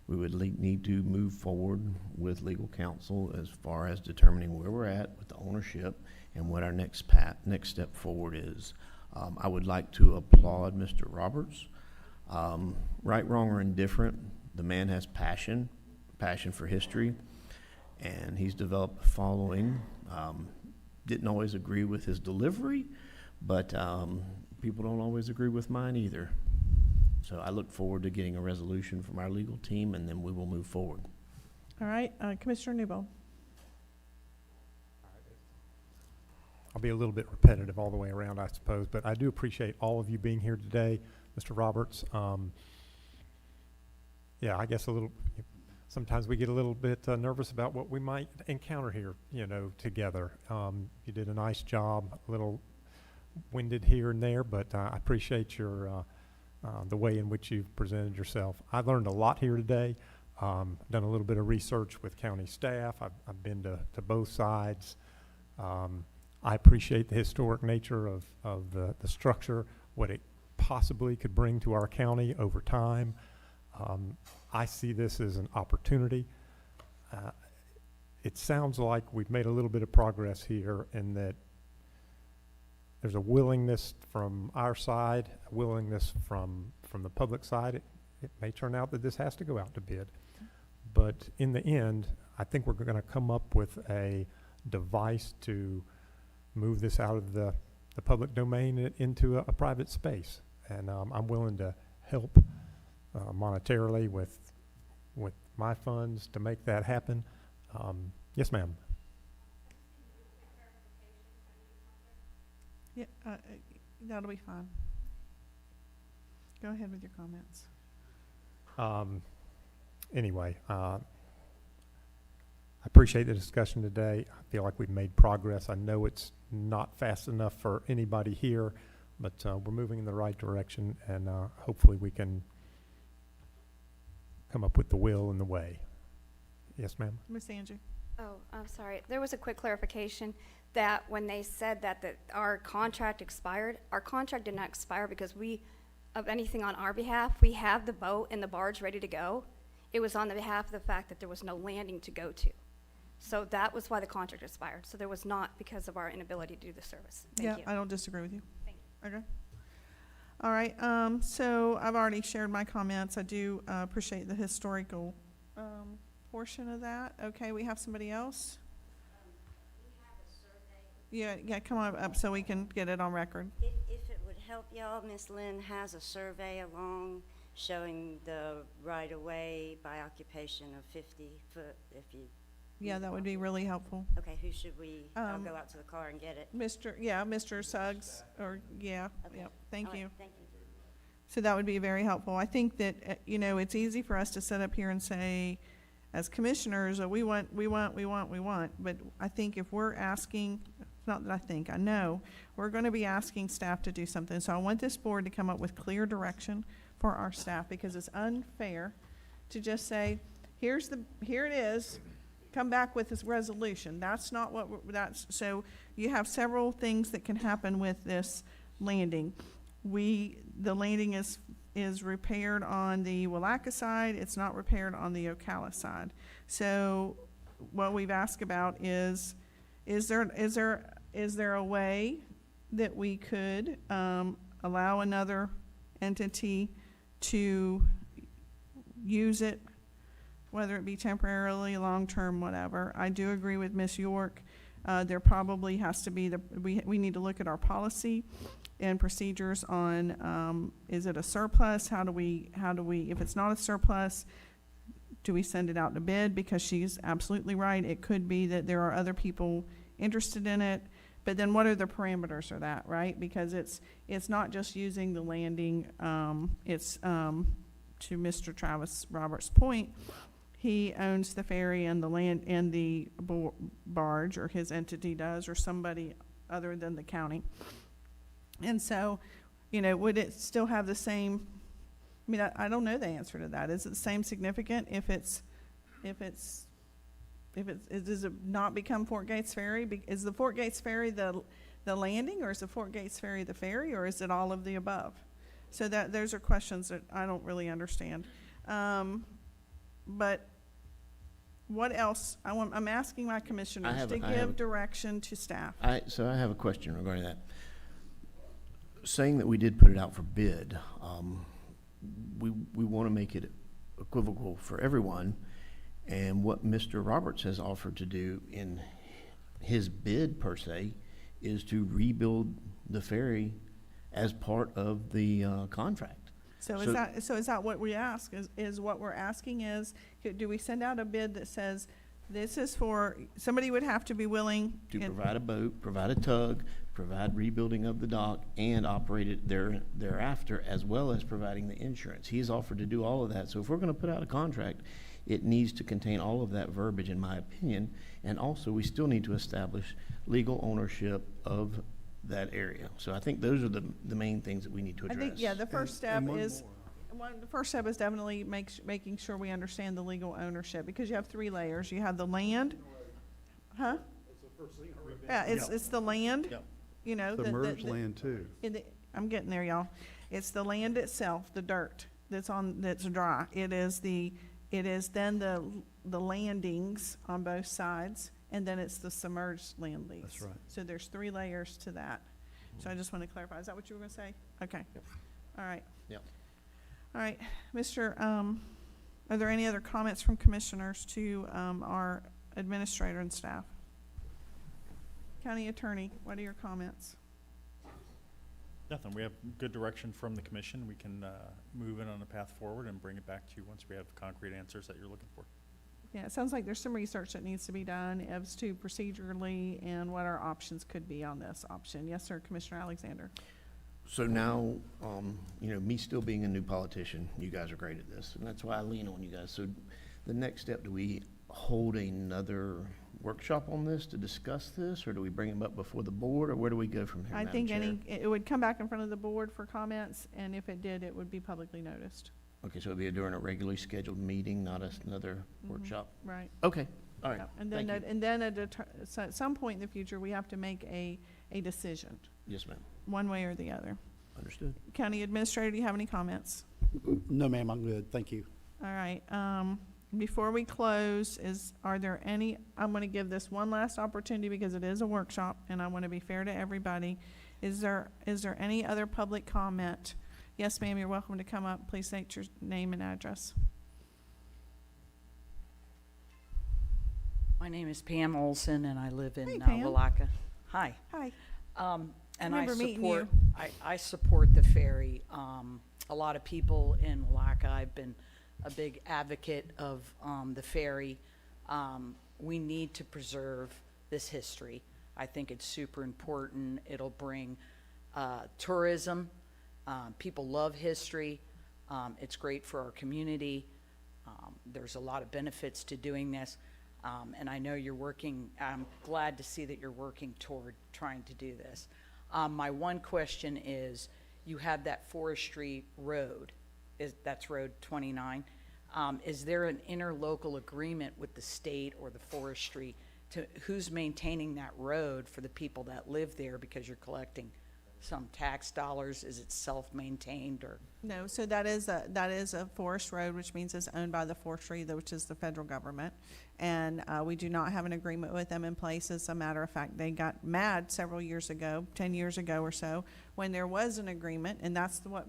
We would need to move forward with legal counsel as far as determining where we're at with the ownership and what our next step forward is. I would like to applaud Mr. Roberts. Right, wrong, or indifferent, the man has passion for history, and he's developed a following. Didn't always agree with his delivery, but people don't always agree with mine either. So I look forward to getting a resolution from our legal team, and then we will move forward. All right, Commissioner Newbold. I'll be a little bit repetitive all the way around, I suppose, but I do appreciate all of you being here today, Mr. Roberts. Yeah, I guess sometimes we get a little bit nervous about what we might encounter here, together. You did a nice job, a little winded here and there, but I appreciate the way in which you've presented yourself. I learned a lot here today. Done a little bit of research with county staff. I've been to both sides. I appreciate the historic nature of the structure, what it possibly could bring to our county over time. I see this as an opportunity. It sounds like we've made a little bit of progress here in that there's a willingness from our side, a willingness from the public side. It may turn out that this has to go out to bid. But in the end, I think we're going to come up with a device to move this out of the public domain and into a private space. And I'm willing to help monetarily with my funds to make that happen. Yes, ma'am. Yeah, that'll be fine. Go ahead with your comments. Anyway, I appreciate the discussion today. I feel like we've made progress. I know it's not fast enough for anybody here, but we're moving in the right direction, and hopefully we can come up with the will and the way. Yes, ma'am? Ms. Angie? Oh, I'm sorry. There was a quick clarification that when they said that our contract expired, our contract did not expire because of anything on our behalf. We have the boat and the barge ready to go. It was on the behalf of the fact that there was no landing to go to. So that was why the contract expired. So there was not because of our inability to do the service. Thank you. I don't disagree with you. Thank you. Okay. All right, so I've already shared my comments. I do appreciate the historical portion of that. Okay, we have somebody else? Yeah, come on up so we can get it on record. If it would help y'all, Miss Lynn has a survey along showing the right-of-way by occupation of 50 foot if you. Yeah, that would be really helpful. Okay, who should we, I'll go out to the car and get it. Mr. Suggs, or, yeah, Okay. yep, thank All right, you. Thank you. So that would be very helpful. I think that, it's easy for us to sit up here and say, as commissioners, we want, but I think if we're asking, not that I think, I know, we're gonna be asking staff to do something. So I want this board to come up with clear direction for our staff, because it's unfair to just say, here it is, come back with this resolution. That's not what, so you have several things that can happen with this landing. The landing is repaired on the Palatka side, it's not repaired on the Ocala side. So what we've asked about is there a way that we could allow another entity to use it, whether it be temporarily, long-term, whatever? I do agree with Ms. York. There probably has to be, we need to look at our policy and procedures on, is it a surplus? How do we, if it's not a surplus, do we send it out to bid? Because she's absolutely right. It could be that there are other people interested in it. But then what are the parameters of that, right? Because it's not just using the landing. To Mr. Travis Roberts' point, he owns the ferry and the land and the barge, or his entity does, or somebody other than the county. And so, would it still have the same, I mean, I don't know the answer to that. Is it the same significant does it not become Fort Gates Ferry? Is the Fort Gates Ferry the landing, or is the Fort Gates Ferry the ferry, or is it all of the above? So those are questions that I don't really understand. But what else? I'm asking my commissioners to give direction to staff. So I have a question regarding that. Saying that we did put it out for bid, we want to make it equivocal for everyone. And what Mr. Roberts has offered to do in his bid, per se, is to rebuild the ferry as part of the contract. So is that what we ask? Is what we're asking is, do we send out a bid that says, this is for, somebody would have to be willing to provide a boat, provide a tug, provide rebuilding of the dock, and operate it thereafter, as well as providing the insurance. He's offered to do all of that. So if we're going to put out a contract, it needs to contain all of that verbiage, in my opinion. And also, we still need to establish legal ownership of that area. So I think those are the main things that we need to address. I think, the first step is, the first step is definitely making sure we understand the legal ownership, because you have 3 layers. You have the land, huh? Yeah, it's the land, The merged land too. I'm getting there, y'all. It's the land itself, the dirt that's dry. It is then the landings on both sides, and then it's the submerged land lease. That's right. So there's 3 layers to that. So I just want to clarify. Is that what you were going to say? Okay. Yep. All right. Yep. All right, are there any other comments from commissioners to our administrator and staff? County Attorney, what are your comments? Nothing. We have good direction from the commission. We can move it on a path forward and bring it back to you once we have concrete answers that you're looking for. Yeah, it sounds like there's some research that needs to be done as to procedurally and what our options could be on this option. Yes, sir, Commissioner Alexander. So now, me still being a new politician, you guys are great at this, and that's why I lean on you guys. So the next step, do we hold another workshop on this to discuss this, or do we bring them up before the board, or where do we go from here, I Madam think Chair? it would come back in front of the board for comments, and if it did, it would be publicly noticed. Okay, so it'll be during a regularly scheduled meeting, not another workshop? Right. Okay, all right, Yep. And thank you. then at some point in the future, we have to make a decision, Yes, ma'am. one way or the other. Understood. County Administrator, do you have any comments? No, ma'am, I'm good. Thank you. All right, before we close, I'm going to give this one last opportunity because it is a workshop and I want to be fair to everybody. Is there any other public comment? Yes, ma'am, you're welcome to come up. Please state your name and address. My name is Pam Olson and I live in Hey, Pam. Palatka. Hi. Hi. And Remember meeting you. I support the ferry. A lot of people in Palatka, I've been a big advocate of the ferry. We need to preserve this history. I think it's super important. It'll bring tourism. People love history. It's great for our community. there's a lot of benefits to doing this. And I know you're working, I'm glad to see that you're working toward trying to do this. My one question is, you have that forestry road, that's Road 29. Is there an interlocal agreement with the state or the forestry to, who's maintaining that road for the people that live there, because you're collecting some tax dollars? Is it self-maintained, or? No, so that is a forest road, which means it's owned by the forestry, which is the federal government. And we do not have an agreement with them in place. As a matter of fact, they got mad several years ago, 10 years ago or so, when there was an agreement, and that's what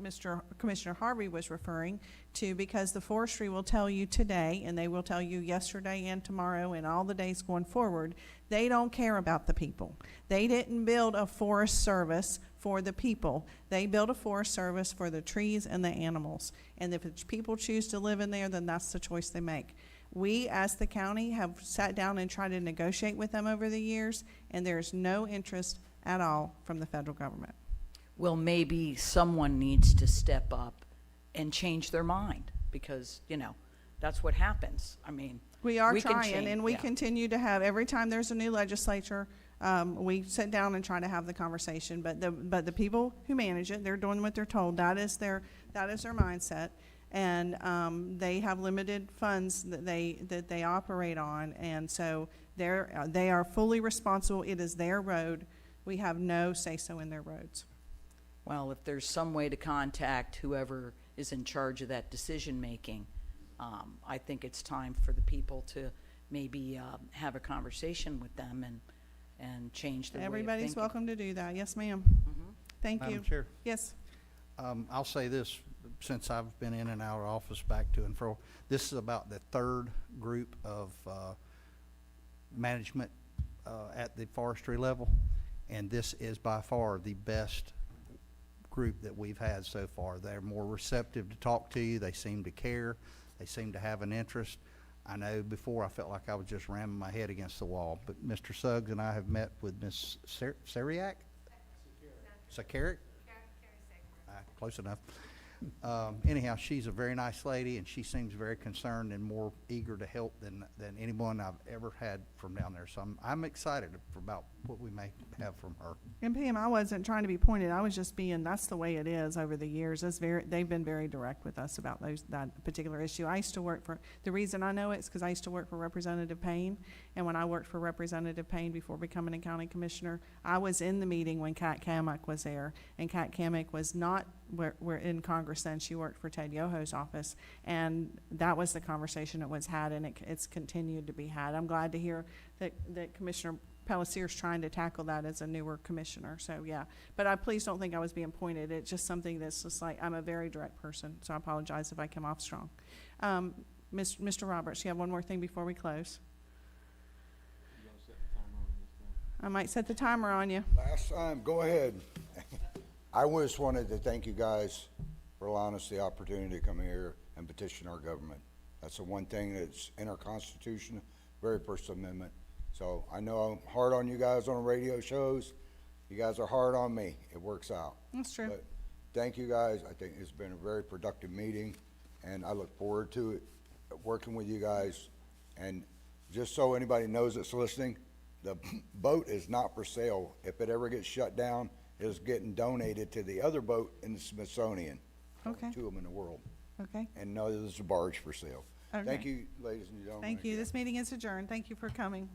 Commissioner Harvey was referring to, because the forestry will tell you today, and they will tell you yesterday and tomorrow and all the days going forward, they don't care about the people. They didn't build a forest service for the people. They built a forest service for the trees and the animals. And if people choose to live in there, then that's the choice they make. We, as the county, have sat down and tried to negotiate with them over the years, and there's no interest at all from the federal government. Well, maybe someone needs to step up and change their mind, because, you know, that's what happens. I mean, we are can trying, change, and we yeah. continue to have, every time there's a new legislature, we sit down and try to have the conversation. But the people who manage it, they're doing what they're told. That is their mindset. And they have limited funds that they operate on, and so they are fully responsible. It is their road. We have no say-so in their roads. Well, if there's some way to contact whoever is in charge of that decision-making, I think it's time for the people to maybe have a conversation with them and change their way of Everybody's thinking. welcome to do that. Yes, ma'am. Thank you. Madam Chair. Yes. I'll say this, since I've been in and out of office, back to and fro, this is about the third group of management at the forestry level, and this is by far the best group that we've had so far. They're more receptive to talk to you. They seem to care. They seem to have an interest. I know before I felt like I was just ramming my head against the wall, but Mr. Suggs and I have met with Ms. Sariak? Sakaric? Close enough. Anyhow, she's a very nice lady, and she seems very concerned and more eager to help than anyone I've ever had from down there. So I'm excited about what we may have from her. And Pam, I wasn't trying to be pointed. I was just being, that's the way it is over the years. They've been very direct with us about that particular issue. I used to work for, the reason I know it is because I used to work for Representative Payne. And when I worked for Representative Payne before becoming a county commissioner, I was in the meeting when Kat Kamek was there. And Kat Kamek was not, we're in Congress then. She worked for Ted Yoho's office. And that was the conversation that was had, and it's continued to be had. I'm glad to hear that Commissioner Pellicier's trying to tackle that as a newer commissioner. So yeah, but please don't think I was being pointed. It's just something that's just like, I'm a very direct person, so I apologize if I come off strong. Mr. Roberts, you have one more thing before we close? I might set the timer on you. Last time, go ahead. I just wanted to thank you guys for allowing us the opportunity to come here and petition our government. That's the one thing that's in our Constitution, very First Amendment. So I know I'm hard on you guys on radio shows. You guys are hard on me. It works out. That's true. But thank you guys. I think it's been a very productive meeting, and I look forward to it, working with you guys. And just so anybody knows that's listening, the boat is not for sale. If it ever gets shut down, it's getting donated to the other boat in the Smithsonian. Okay. Two of them in the world. Okay. And no, there's a barge for sale. Okay. Thank you, ladies and gentlemen. Thank you. This meeting is adjourned. Thank you for coming.